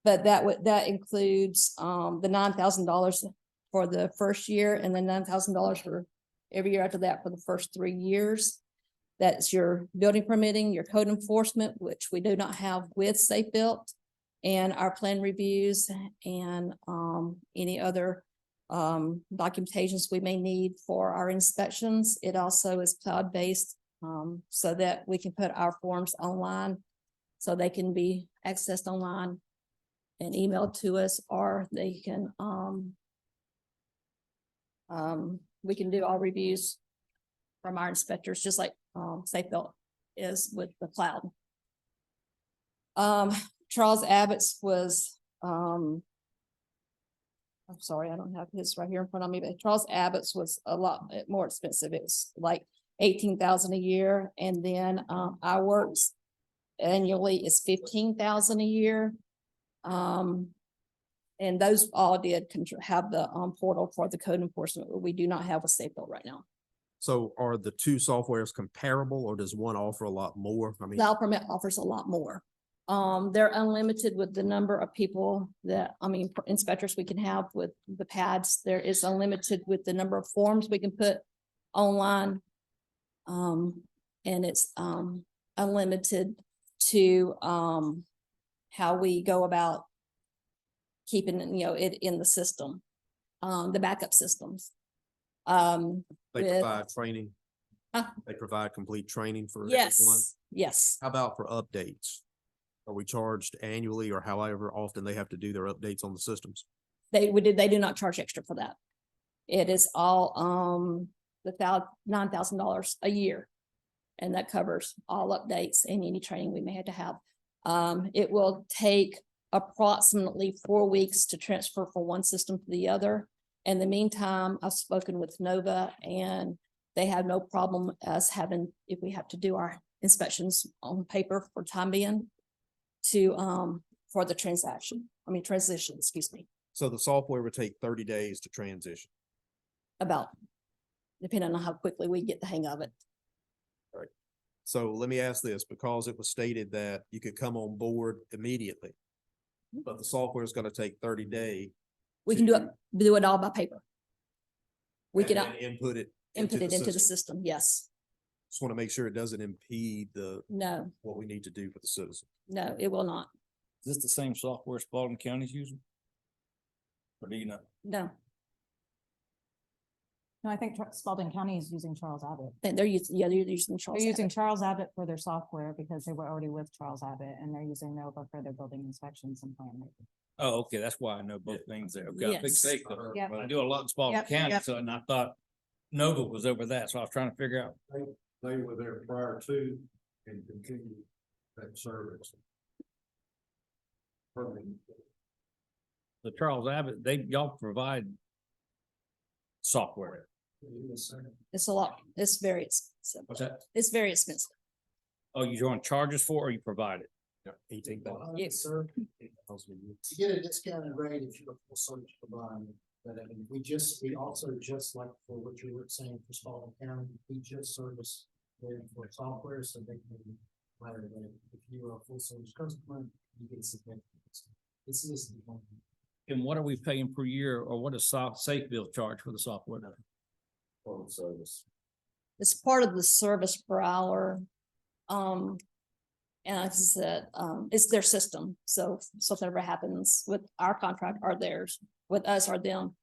But that includes the $9,000 for the first year, and then $9,000 for every year after that for the first 3 years. That's your building permitting, your code enforcement, which we do not have with Safe Built, and our plan reviews and any other documentations we may need for our inspections. It also is cloud-based, so that we can put our forms online So they can be accessed online and emailed to us, or they can, we can do all reviews from our inspectors, just like, Safebuilt is with the cloud. Charles Abbott's was, I'm sorry, I don't have his right here in front of me, but Charles Abbott's was a lot more expensive. It was like 18,000 a year, and then, our works annually is 15,000 a year. And those all did have the, portal for the code enforcement, but we do not have a Safebuilt right now. So are the two softwares comparable, or does one offer a lot more? I mean, Cloud Permit offers a lot more. They're unlimited with the number of people that, inspectors we can have with the pads. There is unlimited with the number of forms we can put online. And it's, unlimited to, how we go about keeping, it in the system, the backup systems. they with- provide training. Huh? They provide complete training for everyone. Yes, yes. How about for updates? Are we charged annually or however often they have to do their updates on the systems? They do not charge extra for that. It is all, $9,000 a year. And that covers all updates and any training we may have to have. It will take approximately 4 weeks to transfer from one system to the other. In the meantime, I've spoken with Nova and they have no problem us having, if we have to do our inspections on paper for time being to, for the transition, excuse me, So the software would take 30 days to transition. about, depending on how quickly we get the hang of it. So let me ask this, because it was stated that you could come on board immediately, but the software is going to take 30 days. We can do it all by paper. We can and input it input it into the system. system, yes. Just want to make sure it doesn't impede No, what we need to do for the citizen. no, it will not. Is this the same software Spalding County's using? Or do you know? No, No, I think Spalding County is using Charles Abbott. they're using, they're using Charles. They're using Abbott. Charles Abbott for their software because they were already with Charles Abbott, and they're using Nova for their building inspections and plan making. Oh, okay, that's why I know both things there. Okay, I think Yes. Safebuilt. Yep. I do a lot in Spalding Yep, County, yep. so, and I thought Nova was over that, so I was trying to figure out. They were there prior to and continue that service. The Charles Abbott, y'all provide software. It's a lot, it's very expensive. What's that? It's very expensive. Oh, you doing charges for, or you provide it? Yes. Sir, to get a discounted rate if you're a full service provider. But I mean, we also just like for what you were saying for Spalding County, we just service them for software, so they can hire that. If you are a full service customer, you get significant. This is the one. And what are we paying per year, or what does Safebuilt charge for the software? Phone service. It's part of the service per hour. And like I said, it's their system. So if something ever happens with our contract or theirs, with us or them,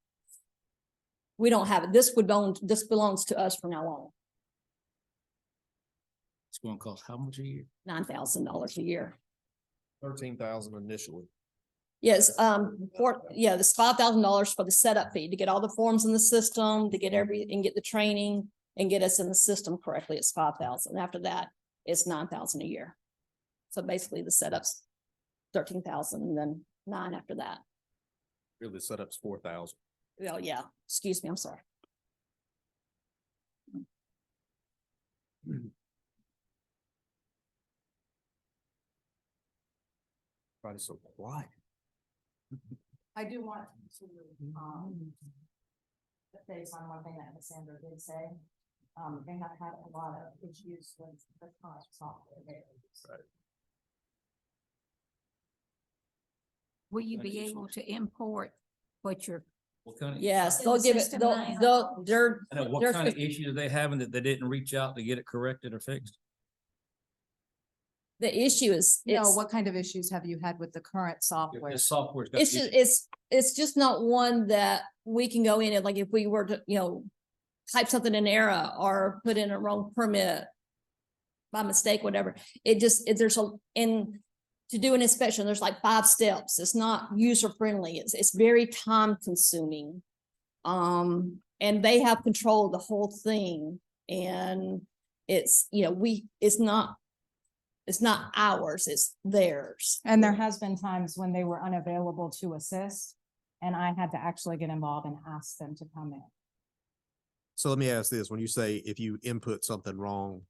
we don't have it. This belongs to us from now on. It's gonna cost how much a year? $9,000 a year. 13,000 initially. Yes, this $5,000 for the setup fee to get all the forms in the system, to get and get the training and get us in the system correctly. It's 5,000. After that, it's 9,000 a year. So basically the setup's 13,000 and then 9 after that. Really, setup's 4,000. Well, yeah, excuse me, I'm sorry. Everybody's so quiet. I do want to, base on one thing that Ms. Sandra did say. They have had a lot of issues with the current software. Right. Will you be able to import what you're? What kind of? Yes, In they'll the give it, system they'll, now. What kind of issue do they having that they didn't reach out to get it corrected or fixed? the issue is, No, it's, what kind of issues have you had with the current software? This software's got it's just, it's just not one that we can go in and like, if we were to, type something in error or put in a wrong permit by mistake, whatever, there's and to do an inspection, there's like 5 steps. It's not user friendly. It's very time consuming. And they have control of the whole thing. And it's, you know, it's not ours, it's theirs. And there has been times when they were unavailable to assist, and I had to actually get involved and ask them to come in. So let me ask this, when you say if you input something wrong,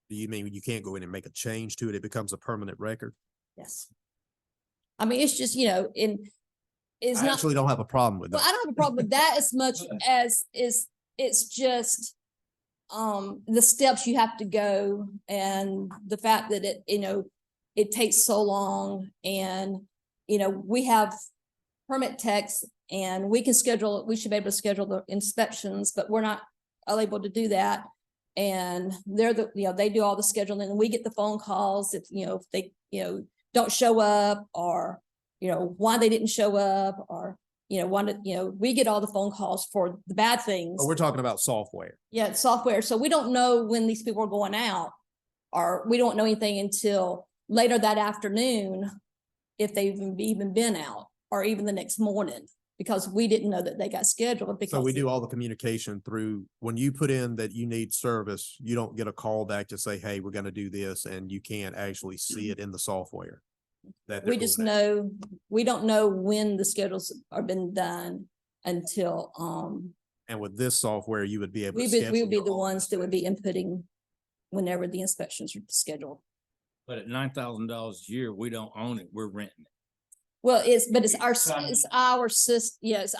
do you mean you can't go in and make a change to it? It becomes a permanent record? Yes. I mean, it's just, you know, it's I not. actually don't have a problem with Well, that. I don't have a problem with that as much as it's just the steps you have to go and the fact that it, you know, it takes so long and, you know, we have permit techs and we should be able to schedule the inspections, but we're not able to do that. And they're they do all the scheduling and we get the phone calls if, you know, if they, you know, don't show up or, you know, why they didn't show up or, you know, we get all the phone calls for the bad things. Oh, we're talking about software. Yeah, it's software. So we don't know when these people are going out or we don't know anything until later that afternoon if they've even been out or even the next morning because we didn't know that they got scheduled. Because So we do all the communication through, when you put in that you need service, you don't get a call back to say, hey, we're going to do this, and you can't actually see it in the software. That we just know, we don't know when the schedules are been done until, and with this software, you would be able to we schedule would be your the own ones that would be inputting whenever the inspections are scheduled. But at $9,000 a year, we don't own it, we're renting it. Well, it's our system. Yes,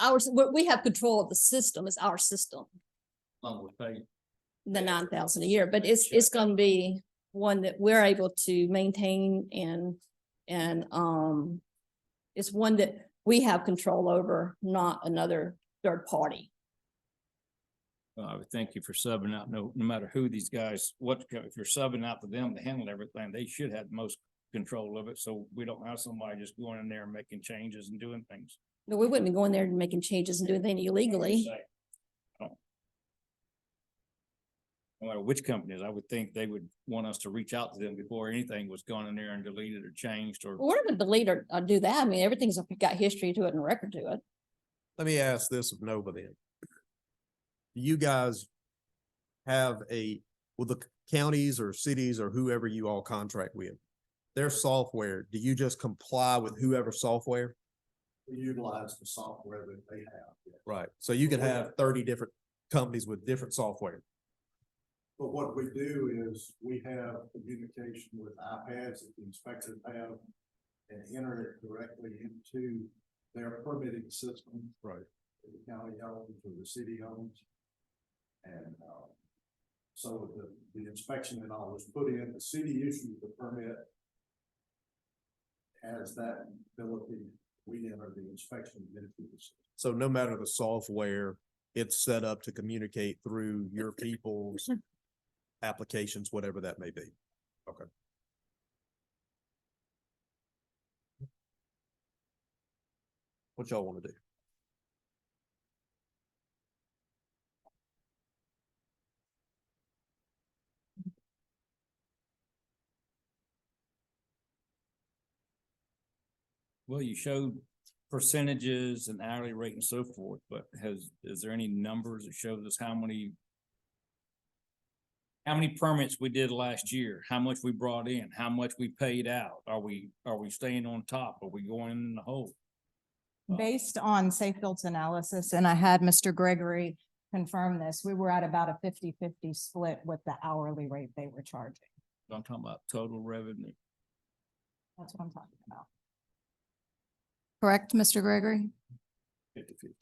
we have control of the system. It's our system. Long we pay. The 9,000 a year, but it's going to be one that we're able to maintain and it's one that we have control over, not another third party. Well, I would thank you for subbing out, no matter who these guys, if you're subbing out to them to handle everything, they should have the most control of it, so we don't have somebody just going in there and making changes and doing things. No, we wouldn't be going there and making changes and doing things illegally. No matter which companies, I would think they would want us to reach out to them before anything was gone in there and deleted or changed or. We're not going to delete or do that. I mean, everything's got history to it and record to it. Let me ask this of Nova then. Do you guys have with the counties or cities or whoever you all contract with, their software, do you just comply with whoever software? We utilize the software that they have. Yeah. Right. So you could have 30 different companies with different software. But what we do is we have communication with iPads that the inspectors have and enter it directly into their permitting system. Right. That the county owns or the city owns. And so the inspection and all is put in, the city issues the permit. Has that ability, we enter the inspection into the system. So no matter the software, it's set up to communicate through your people's applications, whatever that may be. Okay. What y'all want to do? Well, you showed percentages and hourly rate and so forth, but is there any numbers that shows us how many permits we did last year, how much we brought in, how much we paid out? Are we staying on top? Are we going in the hole? Based on Safe Built's analysis, and I had Mr. Gregory confirm this, we were at about a 50-50 split with the hourly rate they were charging. I'm talking about total revenue. That's what I'm talking about. Correct, Mr. Gregory? 50-50.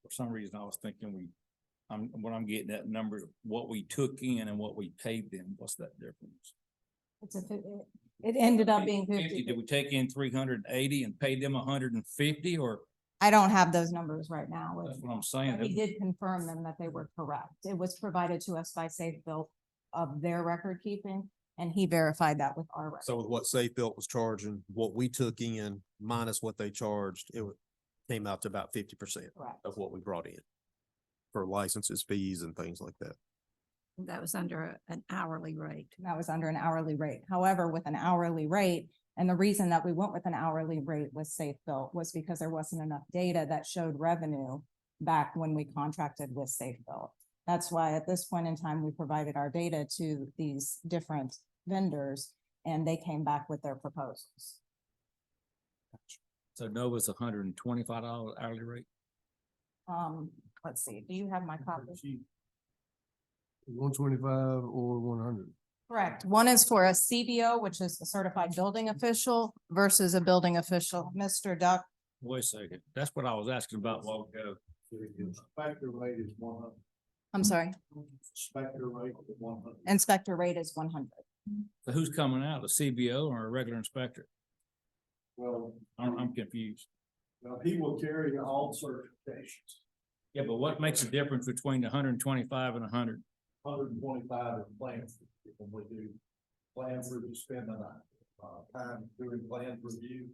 For some reason, I was thinking what I'm getting at numbers, what we took in and what we paid them. What's that difference? It ended up being 50. Did we take in 380 and paid them 150 or? I don't have those numbers right now. That's what I'm saying. He did confirm them that they were correct. It was provided to us by Safe Built of their record keeping, and he verified that with our record. So with what Safe Built was charging, what we took in minus what they charged, it came out to about 50% of what we brought in. for licenses, fees and things like that. That was under an hourly rate. That was under an hourly rate. However, with an hourly rate, and the reason that we went with an hourly rate with Safe Built was because there wasn't enough data that showed revenue back when we contracted with Safe Built. That's why at this point in time, we provided our data to these different vendors and they came back with their proposals. So Nova's $125 hourly rate. Let's see, do you have my copy? 125 or 100? Correct. One is for a CBO, which is a certified building official versus a building official. Mr. Duck. Wait a second. That's what I was asking about a while ago. Inspector rate is 100. I'm sorry, Inspector rate is 100. inspector rate is 100. So who's coming out, a CBO or a regular inspector? Well, I'm confused. he will carry all certifications. Yeah, but what makes the difference between the 125 and 100? 125 is plan when we do plans for spending time doing plan review.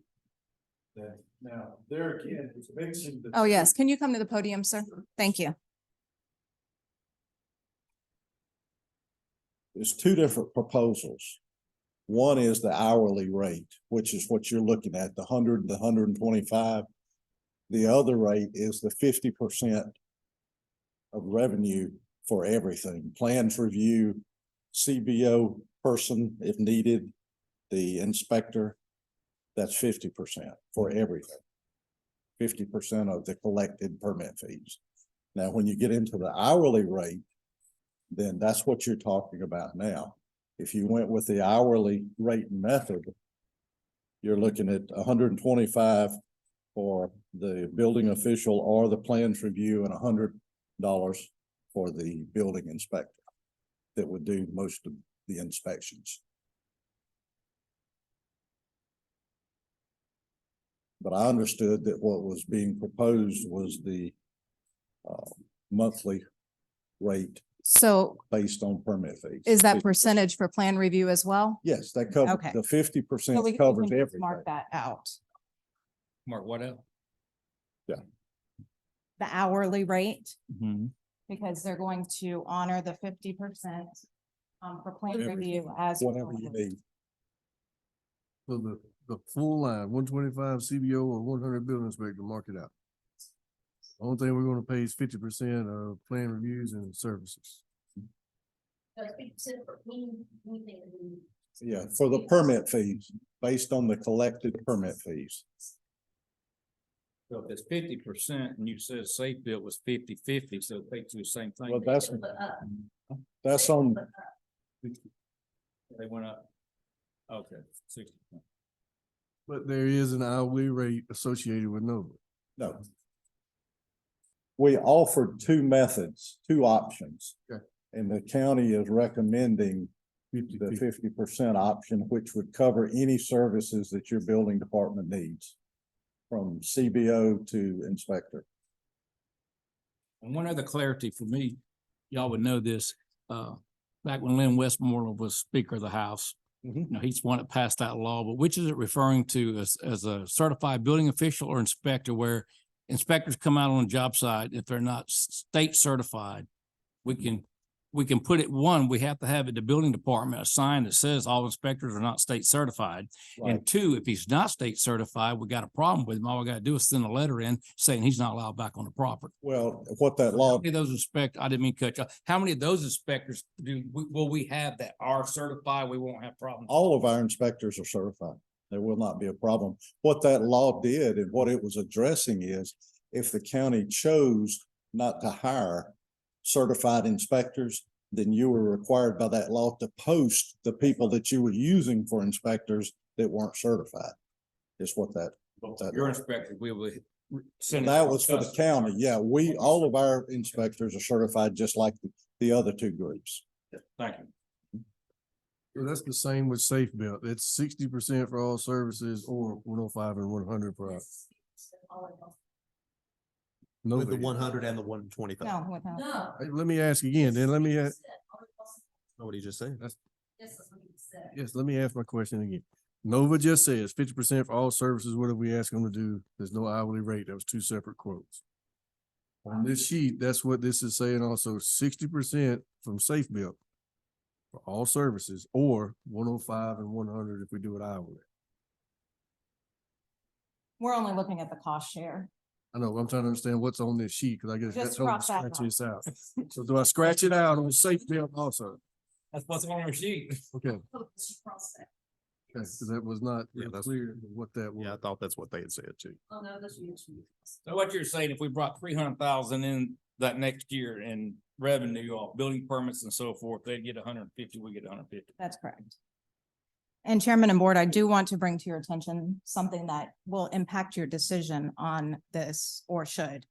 That now there again, it's mixing the. Oh, yes. Can you come to the podium, sir? Thank you. There's two different proposals. One is the hourly rate, which is what you're looking at, the 100, the 125. The other rate is the 50% of revenue for everything, plans review, CBO person if needed, the inspector, that's 50% for everything. 50% of the collected permit fees. Now, when you get into the hourly rate, then that's what you're talking about now. If you went with the hourly rate method, you're looking at 125 for the building official or the plans review and $100 for the building inspector that would do most of the inspections. But I understood that what was being proposed was the monthly rate So based on permit fees. is that percentage for plan review as well? Yes, that covers, Okay. the So 50% we can covers just everything. Mark that out. Mark, what else? The hourly rate, Mm-hmm. because they're going to honor the 50% for plan Whatever- review as. Whatever you need. So the full line, 125 CBO or 100 building inspector, mark it out. Only thing we're gonna pay is 50% of plan reviews and services. Yeah, for the permit fees, based on the collected permit fees. So if it's 50% and you said Safe Built was 50-50, so it takes you the same thing. Well, that's on, They went up. Okay, 60. But there is an hourly rate associated with Nova. no. We offered two methods, two options. Okay. And the county is recommending 50. the 50% option, which would cover any services that your building department needs. From CBO to inspector. And one other clarity for me, y'all would know this, back when Lynn Westmoreland was Speaker of the House, you know, he's the one that passed that law, but which is it referring to as a certified building official or inspector, where inspectors come out on a job site, if they're not state certified, we can put it, one, we have to have it, the building department, a sign that says all inspectors are not state certified. Right. And two, if he's not state certified, we got a problem with him. All we gotta do is send a letter in saying he's not allowed back on the property. Well, what that How law, many of those I didn't mean to cut you off. How many of those inspectors will we have that are certified? We won't have problems. all of our inspectors are certified. There will not be a problem. What that law did and what it was addressing is if the county chose not to hire certified inspectors, then you were required by that law to post the people that you were using for inspectors that weren't certified. Is what that. Your inspector, we will. So that was for the county. Yeah, all of our inspectors are certified just like the other two groups. Thank you. So that's the same with Safe Built. It's 60% for all services or 105 and 100 for us. No, With the 100 and the 125. No, without. Hey, let me ask again, then let me ask. What he just said. Yes, let me ask my question again. Nova just says 50% for all services. What if we ask them to do? There's no hourly rate. That was two separate quotes. On this sheet, that's what this is saying also, 60% from Safe Built for all services, or 105 and 100 if we do it hourly. We're only looking at the cost share. I know, I'm trying to understand what's on this sheet, because I guess Just that's helping cross that scratch out. this out. So do I scratch it out on Safe Built also? That's what's on our sheet. Okay. Okay, because that was not real that's- clear what that was. Yeah, I thought that's what they had said too. Oh, no, that's you. So what you're saying, if we brought 300,000 in that next year in revenue off building permits and so forth, they'd get 150, we get 150. That's correct. And Chairman and Board, I do want to bring to your attention something that will impact your decision on this, or should.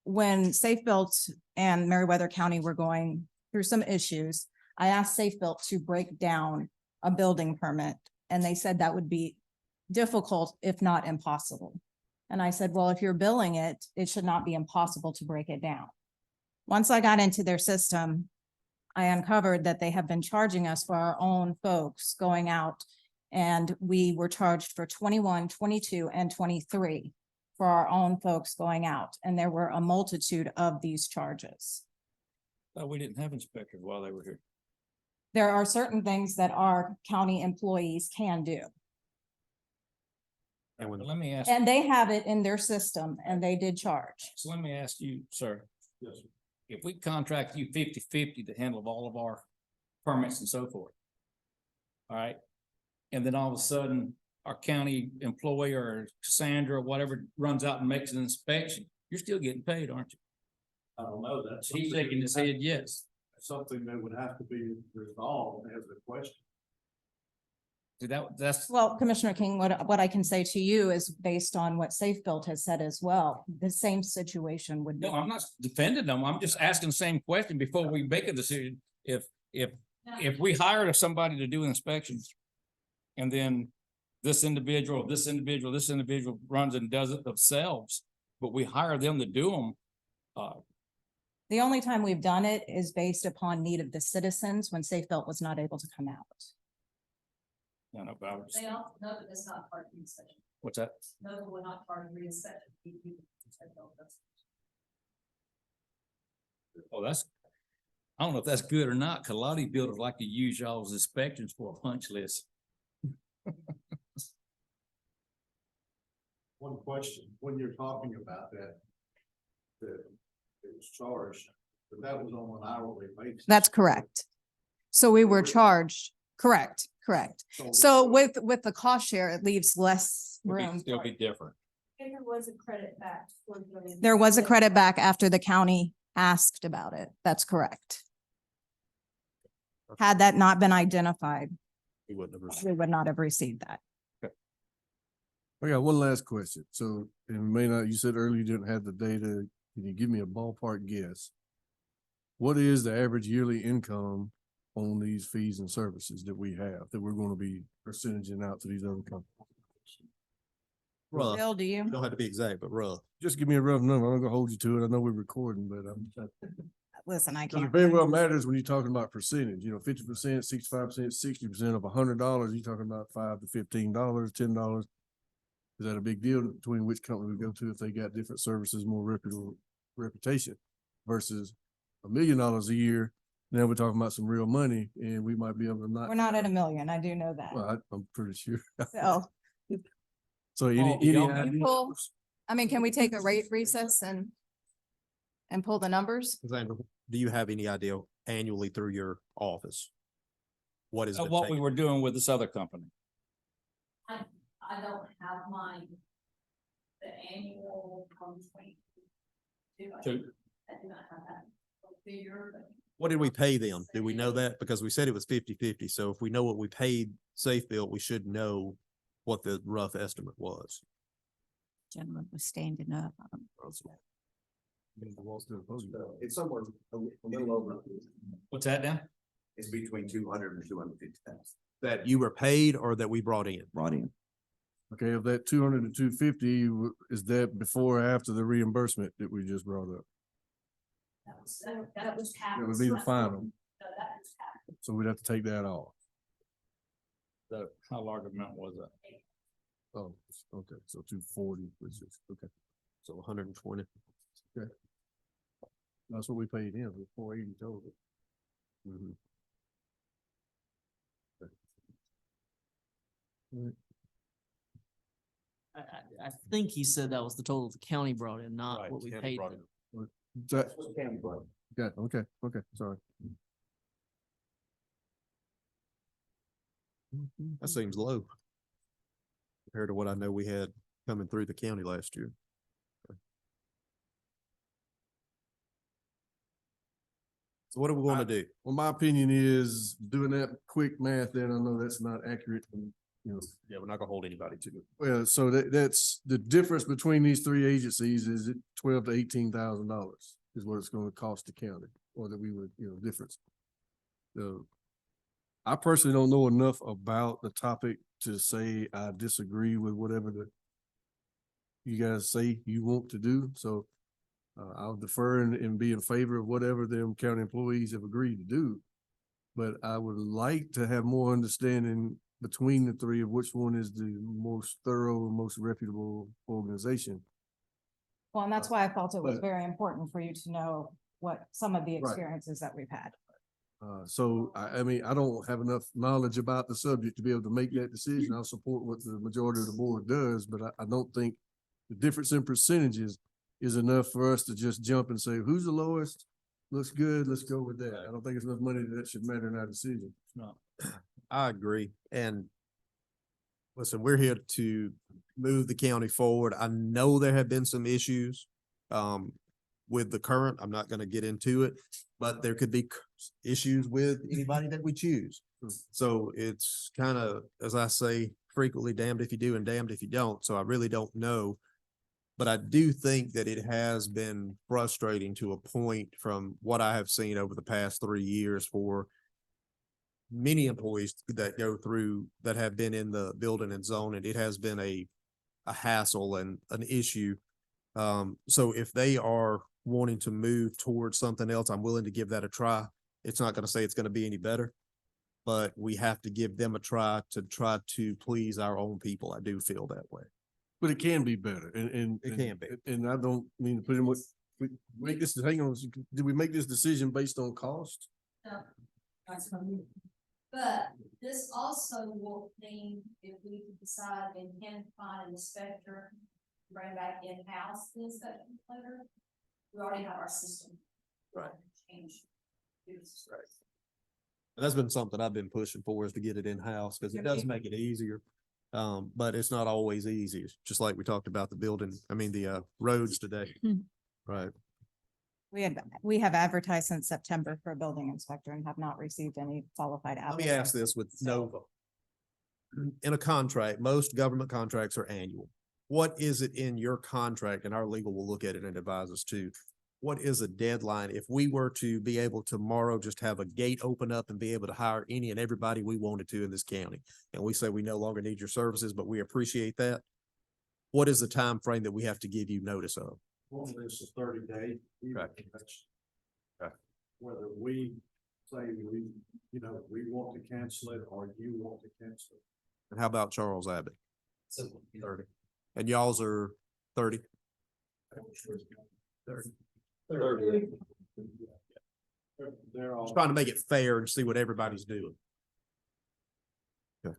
When Safe Built and Meriwether County were going through some issues, I asked Safe Built to break down a building permit, and they said that would be difficult, if not impossible. And I said, well, if you're billing it, it should not be impossible to break it down. Once I got into their system, I uncovered that they have been charging us for our own folks going out. And we were charged for 21, 22, and 23 for our own folks going out. And there were a multitude of these charges. We didn't have inspectors while they were here. There are certain things that our county employees can do. And let me ask, And they have it in their system, and they did charge. so let me ask you, sir. Yes. If we contract you 50-50 to handle all of our permits and so forth. All right, and then all of a sudden, our county employee or Cassandra or whatever runs out and makes an inspection, you're still getting paid, aren't you? I don't know, that's. He's shaking his head, yes. Something that would have to be resolved as a question. See, that's. Well, Commissioner King, what I can say to you is based on what Safe Built has said as well, the same situation would be. No, I'm not defending them. I'm just asking the same question before we make a decision. If we hire somebody to do inspections and then this individual runs and does it themselves, but we hire them to do them. The only time we've done it is based upon need of the citizens when Safe Built was not able to come out. No, but I was, They all know that it's not part of the inspection. what's that? No, we're not part of the inspection. Oh, that's, I don't know if that's good or not, 'cause a lot of these builders like to use y'all's inspections for a punch list. One question, when you're talking about that it was charged, but that was on an hourly basis. That's correct. So we were charged, correct. So with the cost share, it leaves less room. It'll be different. And there was a credit back. There was a credit back after the county asked about it. That's correct. Had that not been identified, We wouldn't have we would not have received that. I got one last question. So, and may not, you said earlier you didn't have the data. Can you give me a ballpark guess? What is the average yearly income on these fees and services that we have, that we're going to be percentaging out to these other companies? Rough. Bill, do you? Don't have to be exact, but rough. Just give me a rough number. I'm not gonna hold you to it. I know we're recording, but Listen, I because can't. it very well matters when you're talking about percentage, 50%, 65%, 60% of $100, you're talking about $5 to $15, $10. Is that a big deal between which company we go to if they got different services, more reputable reputation versus $1 million a year? Now we're talking about some real money and we might be able to not. We're not at 1 million. I do know that. Well, I'm pretty sure. So, So any idea? I mean, can we take a rate recess and pull the numbers? Cassandra, do you have any idea annually through your office? What is Of it what we taking? were doing with this other company. I don't have mine. The annual from 22. I do not have that figure, but. What did we pay them? Do we know that? Because we said it was 50-50. So if we know what we paid Safe Built, we should know what the rough estimate was. Gentleman was standing up. It's somewhere a little over. What's that now? It's between 200 and 250,000. That you were paid or that we brought in? Brought in. Okay, of that 200 to 250, is that before or after the reimbursement that we just brought up? That was half. That would be the final. No, that was half. So we'd have to take that off. How large amount was that? Oh, okay, so 240, which is, okay. So 120. That's what we paid him, 480 total. I think he said that was the total the county brought in, not what we paid them. Okay, sorry. That seems low compared to what I know we had coming through the county last year. So what are we gonna do? Well, my opinion is doing that quick math, then I know that's not accurate, Yeah, we're not gonna hold anybody to it. Well, so that's the difference between these three agencies is it $12,000 to $18,000 is what it's gonna cost the county, or that we would, difference. So I personally don't know enough about the topic to say I disagree with whatever you guys say you want to do, so I'll defer and be in favor of whatever them county employees have agreed to do. But I would like to have more understanding between the three of which one is the most thorough and most reputable organization. Well, and that's why I felt it was but- very important for you to know what some of the Right. experiences that we've had. So I mean, I don't have enough knowledge about the subject to be able to make that decision. I'll support what the majority of the board does, but I don't think the difference in percentages is enough for us to just jump and say, who's the lowest? Looks good, let's go with that. I don't think it's enough money that should matter in our decision. No. I agree. And listen, we're here to move the county forward. I know there have been some issues with the current. I'm not going to get into it, but there could be issues with anybody that we choose. So it's kind of, as I say, frequently damned if you do and damned if you don't. So I really don't know. But I do think that it has been frustrating to a point from what I have seen over the past 3 years for many employees that go through that have been in the building and zone, and it has been a hassle and an issue. So if they are wanting to move towards something else, I'm willing to give that a try. It's not going to say it's going to be any better, but we have to give them a try to please our own people. I do feel that way. But it can be better, and It can be. And I don't mean to put in what we make this. Hang on, did we make this decision based on cost? No, that's what I mean. But this also will mean if we decide and can find an inspector, bring back in-house the inspection later, we already have our system. Right. Change. Right. That's been something I've been pushing for, is to get it in-house, because it does make it easier. But it's not always easy, just like we talked about the roads today. Right. We have advertised since September for a building inspector and have not received any qualified Let me applicants. ask this with Nova. In a contract, most government contracts are annual. What is it in your contract, and our legal will look at it and advise us too? What is a deadline if we were to be able tomorrow just have a gate open up and be able to hire any and everybody we wanted to in this county? And we say we no longer need your services, but we appreciate that. What is the time frame that we have to give you notice of? Well, this is 30 days. Right. Whether we say we want to cancel it or you want to cancel it. And how about Charles Abbott? 30. And y'all's are 30? 30. They're all. Just trying to make it fair and see what everybody's doing. Okay.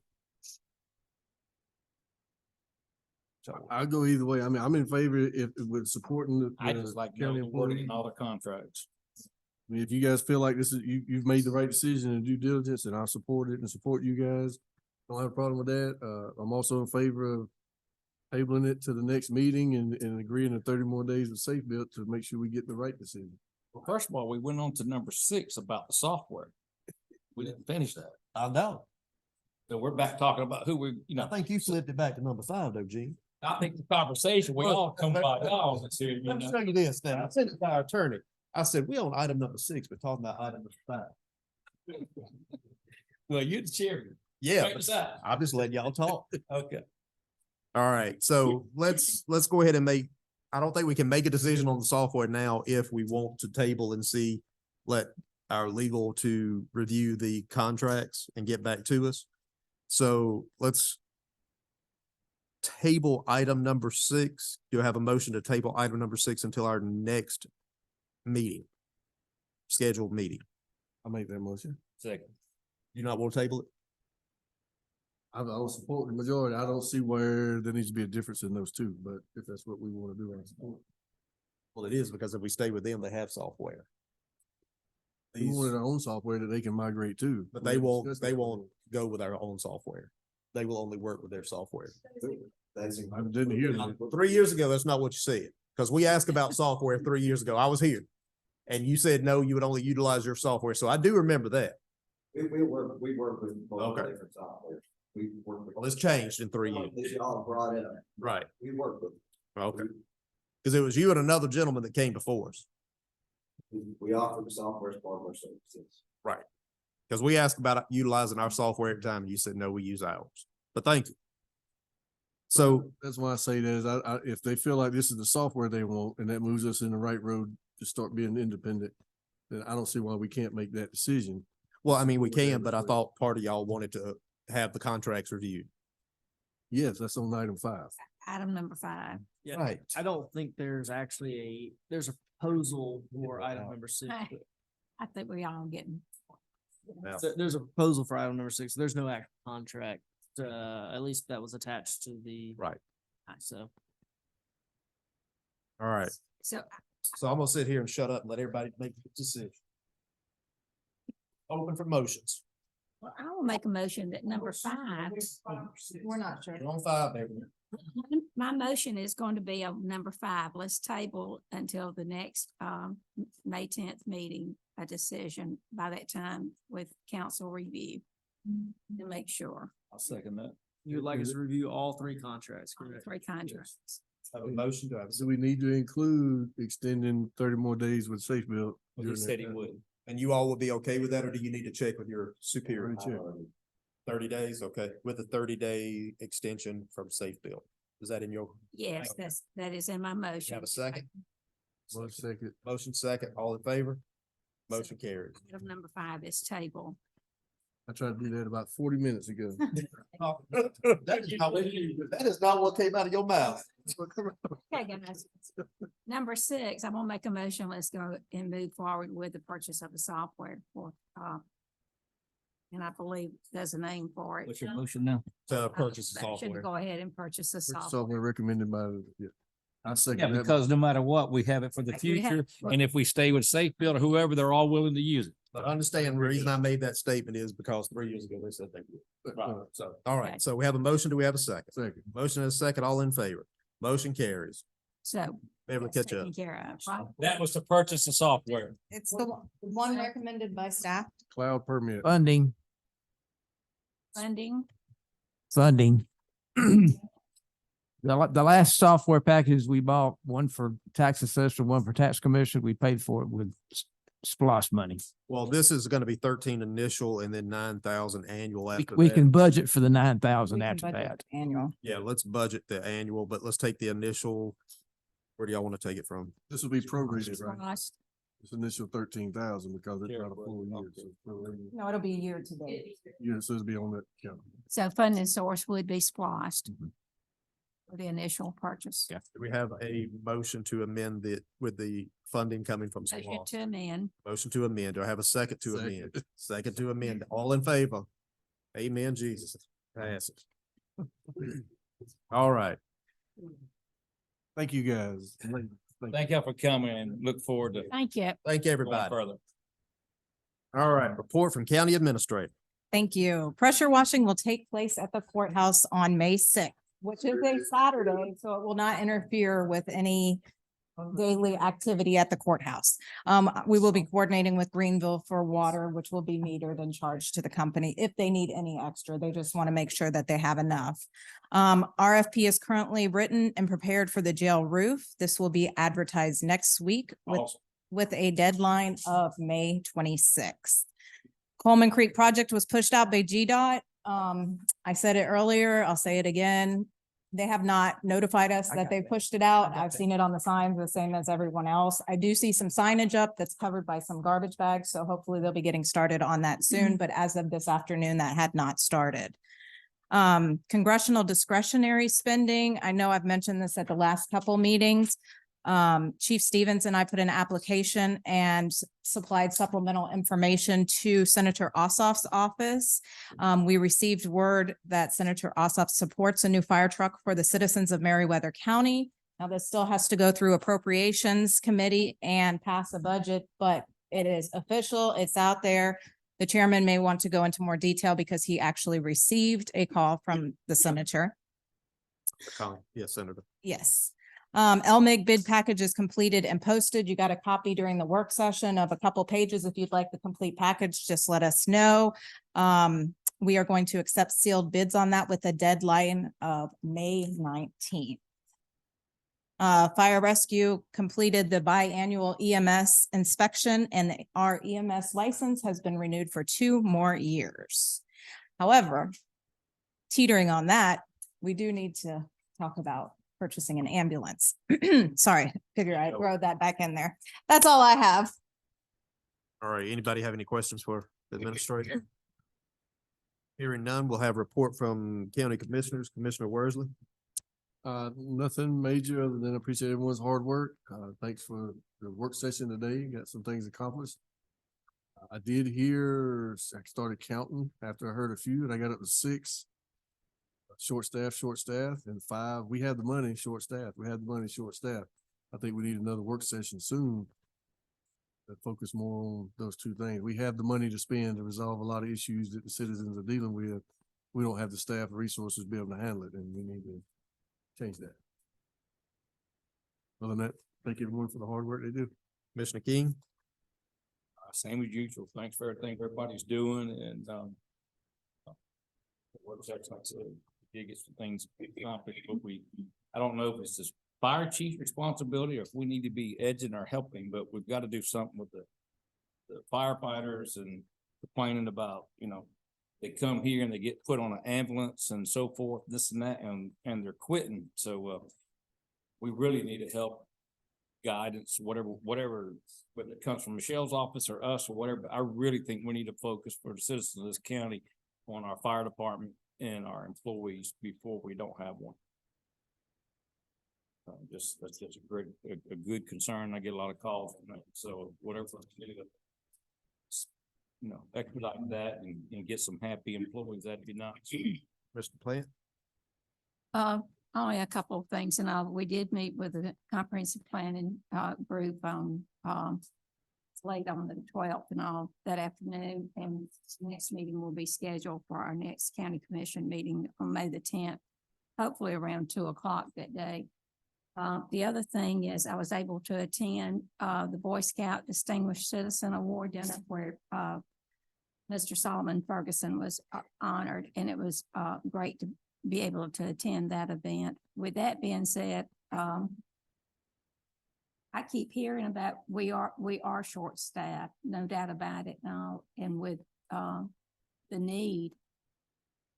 I'll go either way. I mean, I'm in favor if with supporting the I just like county county wording employees. in all the contracts. I mean, if you guys feel like this is, you've made the right decision and due diligence, and I'll support it and support you guys. Don't have a problem with that. I'm also in favor of tabling it to the next meeting and agreeing to 30 more days with Safe Built to make sure we get the right decision. Well, first of all, we went on to number 6 about the software. We didn't finish that. I know. So we're back talking about who we, I think you flipped it back to number 5 though, Gene. I think the conversation, we all come by y'all and say, Let me show you this then. I sent it to our attorney. I said, we on item number 6, but talking about item number 5. Well, you're the chairman. Yeah, Check this out. I'm just letting y'all talk. Okay. All right, so let's go ahead and I don't think we can make a decision on the software now if we want to table and let our legal to review the contracts and get back to us. So let's table item number 6. Do I have a motion to table item number 6 until our next meeting? Scheduled meeting. I'll make that motion. Second. You not want to table it? I don't support the majority. I don't see where there needs to be a difference in those two, but if that's what we want to do, I support. Well, it is because if we stay with them, they have software. We wanted our own software that they can migrate to. But they won't go with our own software. They will only work with their software. I didn't hear that. 3 years ago, that's not what you said, because we asked about software 3 years ago. I was here. And you said, no, you would only utilize your software. So I do remember that. We work with both Okay. different software. We work with. Well, it's changed in 3 years. This y'all brought in. Right. We work with. Okay. Because it was you and another gentleman that came before us. We offer the software as part of our services. Right. Because we asked about utilizing our software at the time and you said, no, we use ours. But thank you. So That's why I say that is if they feel like this is the software they want and that moves us in the right road to start being independent, then I don't see why we can't make that decision. well, I mean, we can, but I thought part of y'all wanted to have the contracts reviewed. Yes, that's on item 5. Item number 5. Yeah, Right. I don't think there's actually there's a proposal for item number 6. Hey. I think we all getting. Now, There's a proposal for item number 6. There's no actual contract, at least that was attached to the. right. So. All right. So So I'm gonna sit here and shut up and let everybody make the decision. Open for motions. well, I will make a motion that number 5. We're not sure. You're on 5, baby. My motion is going to be on number 5. Let's table until the next May 10th meeting, a decision by that time with council review to make sure. I'll second that. You would like us to review all 3 contracts, correct? 3 contracts. Have a motion to have. Do we need to include extending 30 more days with Safe Build? Well, he said he would. And you all will be okay with that, or do you need to check with your superior? Already checked. 30 days, okay, with a 30-day extension from Safe Build. Is that in your? Yes, that is in my You motion. have a second? 1 second. Motion second, all in favor? Motion carries. Item number 5 is table. I tried to do that about 40 minutes ago. That is not what came out of your mouth. Okay, guys. Number 6, I'm gonna make a motion. Let's go and move forward with the purchase of the software for, and I believe there's a name for it. What's your motion now? To purchase the Should software. go ahead and purchase the software. Software recommended by, yeah. I Yeah, second that. because no matter what, we have it for the We have- future. And if we stay with Safe Build or whoever, they're all willing to use it. But understand the reason I made that statement is because 3 years ago they said they would. Right, so, all Okay. right, so we have a motion. Do we have a second? Second. Motion and a second, all in favor. Motion carries. So. Able to that's catch up. taken care of, right? That was to purchase the software. It's the one recommended by staff. Cloud permit. Funding. Funding. The last software package we bought, one for tax assessor, one for tax commission, we paid for it with SPOS money. Well, this is gonna be 13 initial and then 9,000 annual after We that. can budget for the 9,000 We can after budget that. Annual. Yeah, let's budget the annual, but let's take the initial. Where do y'all want to take it from? This will be prorated, right? Cost. This initial 13,000 because it's not a full year. So it's prorated. No, it'll be year to date. Yeah, so it'll be on that count. So funding source would be splost for the initial purchase. Do we have a motion to amend with the funding coming from Motion SPOS? to amend. Motion to amend. Do I have a second to Second. amend? Second to amend. All in favor? Amen, Jesus. Passes. All right. Thank you, guys. Thank y'all for coming and look forward to Thank you. Thank going everybody. further. All right, report from County Administrator. Thank you. Pressure washing will take place at the courthouse on May 6th, which is a Saturday, so it will not interfere with any daily activity at the courthouse. We will be coordinating with Greenville for water, which will be metered and charged to the company if they need any extra. They just want to make sure that they have enough. RFP is currently written and prepared for the jail roof. This will be advertised next week with a deadline of May 26th. Coleman Creek project was pushed out by GDOT. I said it earlier, I'll say it again. They have not notified us that they pushed it out. I've seen it on the signs, the same as everyone else. I do see some signage up that's covered by some garbage bags, so hopefully they'll be getting started on that soon. But as of this afternoon, that had not started. Congressional discretionary spending. I know I've mentioned this at the last couple meetings. Chief Stevens and I put an application and supplied supplemental information to Senator Ossoff's office. We received word that Senator Ossoff supports a new fire truck for the citizens of Meriwether County. Now, this still has to go through Appropriations Committee and pass a budget, but it is official. It's out there. The chairman may want to go into more detail because he actually received a call from the senator. Yes, Senator. Yes. LMIG bid package is completed and posted. You got a copy during the work session of a couple pages. If you'd like the complete package, just let us know. We are going to accept sealed bids on that with a deadline of May 19th. Fire rescue completed the biannual EMS inspection, and our EMS license has been renewed for 2 more years. However, teetering on that, we do need to talk about purchasing an ambulance. Sorry, figure I throw that back in there. That's all I have. All right, anybody have any questions for the administrator? Hearing none, we'll have a report from county commissioners. Commissioner Worsley. Nothing major other than appreciate everyone's hard work. Thanks for the work session today. Got some things accomplished. I did hear, I started counting after I heard a few and I got up to 6. Short staff, and 5. We have the money, short staff. I think we need another work session soon that focus more on those 2 things. We have the money to spend to resolve a lot of issues that the citizens are dealing with. We don't have the staff or resources to be able to handle it, and we need to change that. Other than that, thank everyone for the hard work they do. Commissioner King. Same as usual. Thanks for everything everybody's doing and, works out like I said, did get some things accomplished, but I don't know if it's this fire chief's responsibility or if we need to be edging or helping, but we've got to do something with the firefighters and complaining about, they come here and they get put on an ambulance and so forth, this and that, and they're quitting. So, we really need to help guidance, whatever, whether it comes from Michelle's office or us or whatever. But I really think we need to focus for the citizens of this county on our fire department and our employees before we don't have one. That's just a good concern. I get a lot of calls from that. So whatever, expedite that and get some happy employees, that'd be nice. Mr. Plant. Only a couple of things, and we did meet with the comprehensive planning group late on the 12th and all that afternoon, and the next meeting will be scheduled for our next county commission meeting on May the 10th, hopefully around 2 o'clock that day. The other thing is I was able to attend the Boy Scout Distinguished Citizen Award dinner where Mr. Solomon Ferguson was honored, and it was great to be able to attend that event. With that being said, I keep hearing about we are short staffed, no doubt about it now, and with the need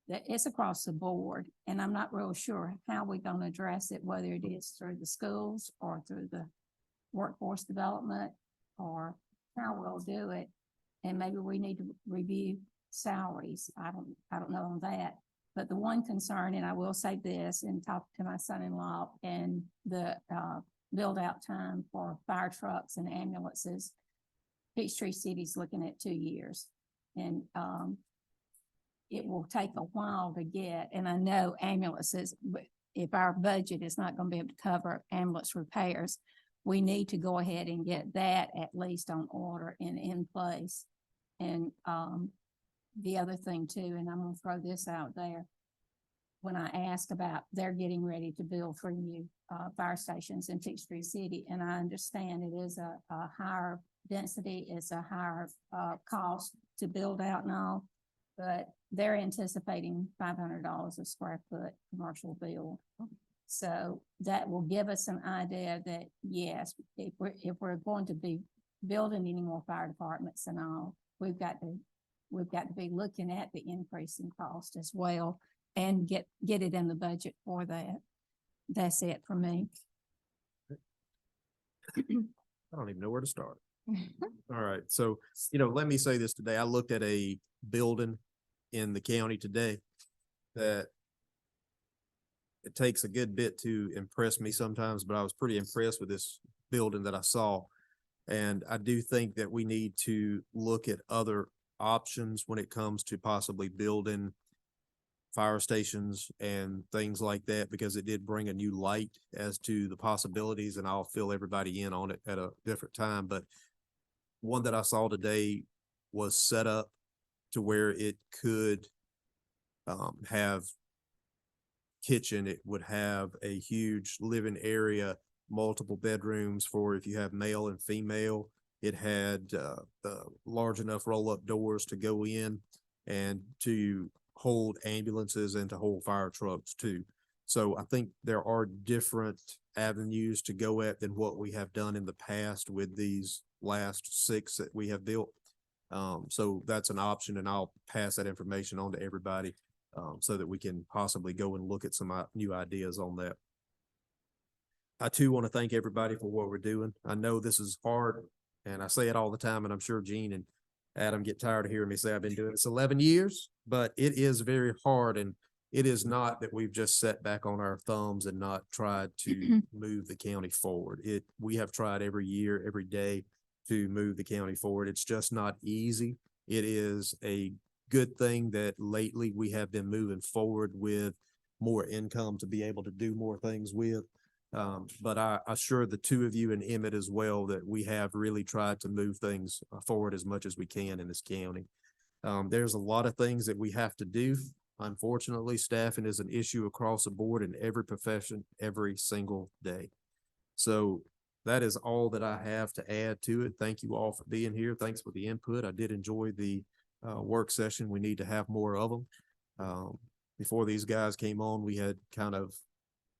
that it's across the board, and I'm not real sure how we're going to address it, whether it is through the schools or through the workforce development or how we'll do it. And maybe we need to review salaries. I don't know on that. But the one concern, and I will say this and talk to my son-in-law, and the build out time for fire trucks and ambulances, Peachtree City's looking at 2 years. And it will take a while to get, and I know ambulances, but if our budget is not going to be able to cover ambulance repairs, we need to go ahead and get that at least on order and in place. And the other thing too, and I'm going to throw this out there, when I asked about they're getting ready to build 3 new fire stations in Peachtree City, and I understand it is a higher density, it's a higher cost to build out and all, but they're anticipating $500 a square foot commercial build. So that will give us an idea that yes, if we're going to be building any more fire departments and all, we've got to be looking at the increase in cost as well and get it in the budget for that. That's it for me. I don't even know where to start. All right. So, let me say this today. I looked at a building in the county today, that it takes a good bit to impress me sometimes, but I was pretty impressed with this building that I saw. And I do think that we need to look at other options when it comes to possibly building fire stations and things like that, because it did bring a new light as to the possibilities, and I'll fill everybody in on it at a different time. But one that I saw today was set up to where it could have kitchen, it would have a huge living area, multiple bedrooms for if you have male and female. It had large enough roll-up doors to go in and to hold ambulances and to hold fire trucks too. So I think there are different avenues to go at than what we have done in the past with these last 6 that we have built. So that's an option, and I'll pass that information on to everybody so that we can possibly go and look at some new ideas on that. I too want to thank everybody for what we're doing. I know this is hard, and I say it all the time, and I'm sure Gene and Adam get tired of hearing me say I've been doing this 11 years, but it is very hard, and it is not that we've just sat back on our thumbs and not tried to move the county forward. We have tried every year, every day to move the county forward. It's just not easy. It is a good thing that lately we have been moving forward with more income to be able to do more things with. But I assure the two of you and Emmett as well that we have really tried to move things forward as much as we can in this county. There's a lot of things that we have to do. Unfortunately, staffing is an issue across the board in every profession, every single day. So that is all that I have to add to it. Thank you all for being here. Thanks for the input. I did enjoy the work session. We need to have more of them. Before these guys came on, we had kind of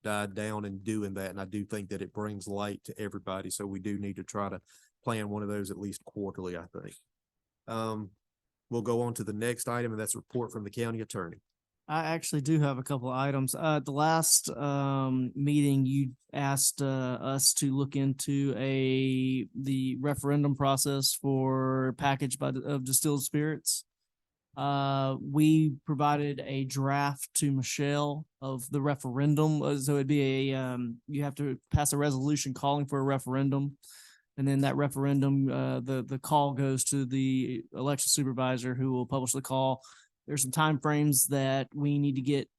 died down in doing that, and I do think that it brings light to everybody. So we do need to try to plan one of those at least quarterly, I think. We'll go on to the next item, and that's a report from the county attorney. I actually do have a couple of items. At the last meeting, you asked us to look into the referendum process for package of distilled spirits. We provided a draft to Michelle of the referendum. So it'd be you have to pass a resolution calling for a referendum. And then that referendum, the call goes to the election supervisor, who will publish the call. There's some timeframes that we need to get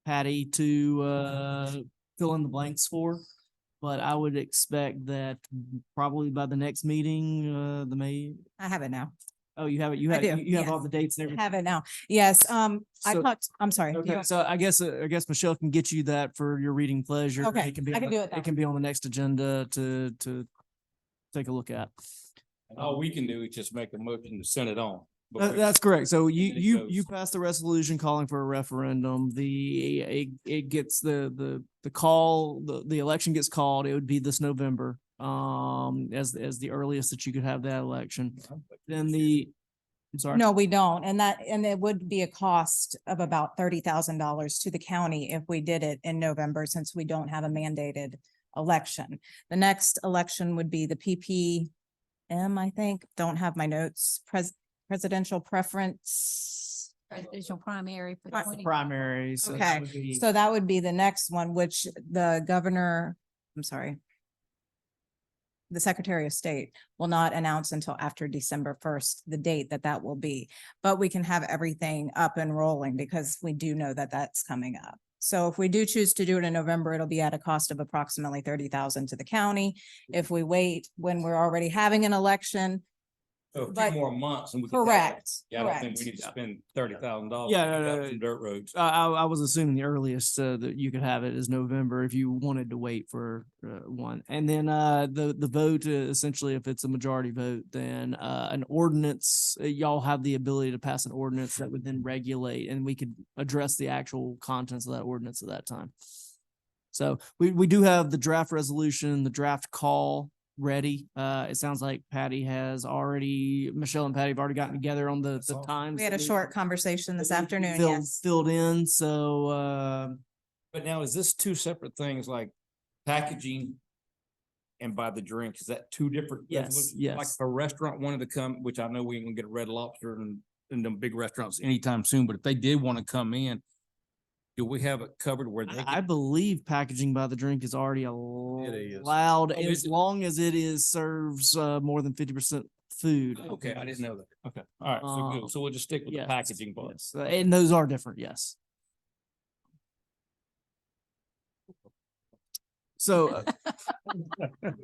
Patty to fill in the blanks for, but I would expect that probably by the next meeting, the May. I have it now. Oh, you have it. You I have do, you have yes. all the dates and everything. Have it now. Yes, I So- talked, I'm sorry. Okay, so I guess Michelle can get you that for your reading pleasure. Okay, It can be I can do it It then. can be on the next agenda to take a look at. And all we can do is just make a motion to send it on. But we- That's correct. So then it you goes. pass the resolution calling for a referendum. It gets the call, the election gets called. It would be this November, as the earliest that you could have that election. Then I'm sorry. No, we don't. And it would be a cost of about $30,000 to the county if we did it in November, since we don't have a mandated election. The next election would be the PPM, I think. Don't have my notes. Presidential preference. Presidential primary for That's the 20. Primary. So that Okay, would be- so that would be the next one, which the Secretary of State will not announce until after December 1st, the date that will be. But we can have everything up and rolling because we do know that that's coming up. So if we do choose to do it in November, it'll be at a cost of approximately $30,000 to the county. If we wait when we're already having an election, So a few but- more months and we. can have it. correct, Yeah, I don't think correct. we need to spend $30,000. Yeah, no, Some dirt roads. I was assuming the earliest that you could have it is November if you wanted to wait for one. And then the vote, essentially, if it's a majority vote, then an ordinance, y'all have the ability to pass an ordinance that would then regulate, and we could address the actual contents of that ordinance at that time. So we do have the draft resolution, the draft call ready. It sounds like Michelle and Patty have already gotten together on the times. We had a that short conversation this afternoon, filled, yes. filled in. So, But now is this two separate things, like packaging and buy the drink? Is that two different? Yes, resolutions? yes. Like if a restaurant wanted to come, which I know we ain't gonna get a Red Lobster and them big restaurants anytime soon, but if they did want to come in Do we have it covered where they I can? believe packaging by the drink is already is. allowed Oh, is as it? long as it is serves more than 50% food. Okay, I didn't know that. Okay, all right, so good. So we'll just stick with the yes, packaging part. yes. And those are different, yes. So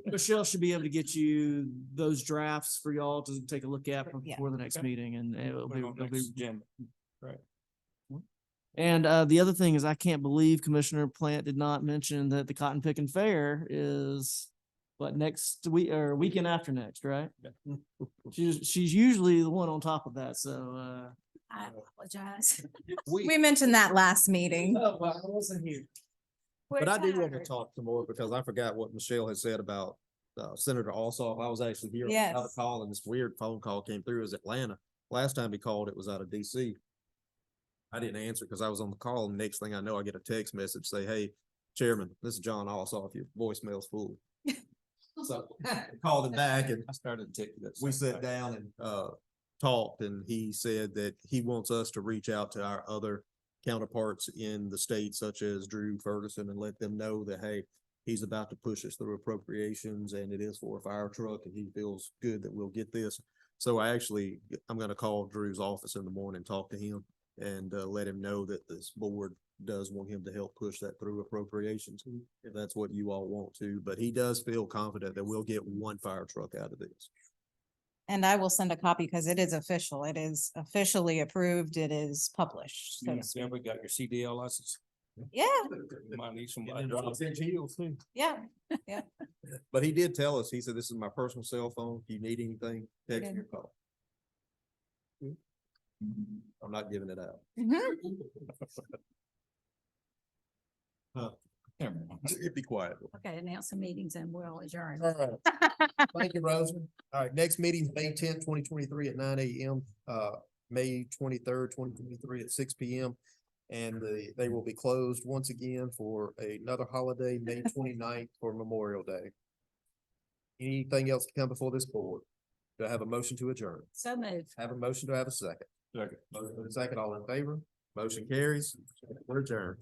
Michelle should be able to get you those drafts for y'all to take a look at Yeah. before the next Okay. meeting, and it'll Put it be, on it'll be next agenda. Right. And the other thing is, I can't believe Commissioner Plant did not mention that the Cotton Picking Fair is what, next week or weekend after next, right? She's usually the one on top of that, so I apologize. We mentioned that last meeting. oh, well, I wasn't here. But I do want to talk some more because I forgot what Michelle had said about Senator Ossoff. I was actually here. Yes. On a call and this weird phone call came through. It was Atlanta. Last time he called, it was out of DC. I didn't answer because I was on the call. And next thing I know, I get a text message say, "Hey, Chairman, this is John Ossoff. Your voicemail's full." So I called him back and I started to take that. we sat down and talked, and he said that he wants us to reach out to our other counterparts in the state, such as Drew Ferguson, and let them know that, hey, he's about to push us through appropriations and it is for a fire truck and he feels good that we'll get this. So I'm gonna call Drew's office in the morning, talk to him and let him know that this board does want him to help push that through appropriations, if that's what you all want to. But he does feel confident that we'll get one fire truck out of this. And I will send a copy because it is official. It is officially approved. It is published. So to speak. Yeah, we got your CDL license. Yeah, Might need some. yeah, yeah. But he did tell us, he said, "This is my personal cell phone. If you need anything, text me or call." I'm not giving it out. It'd be quiet. Okay, announce the meetings and we'll adjourn. All right. Thank you, Roseman. All right, next meeting is May 10th, 2023 at 9 a.m. May 23rd, 2023 at 6 p.m. And they will be closed once again for another holiday, May 29th for Memorial Day. Anything else to come before this board? Do I have a motion to adjourn? So moved. Have a motion to have a second. Second. Motion and a second, all in favor? Motion carries. We're adjourned.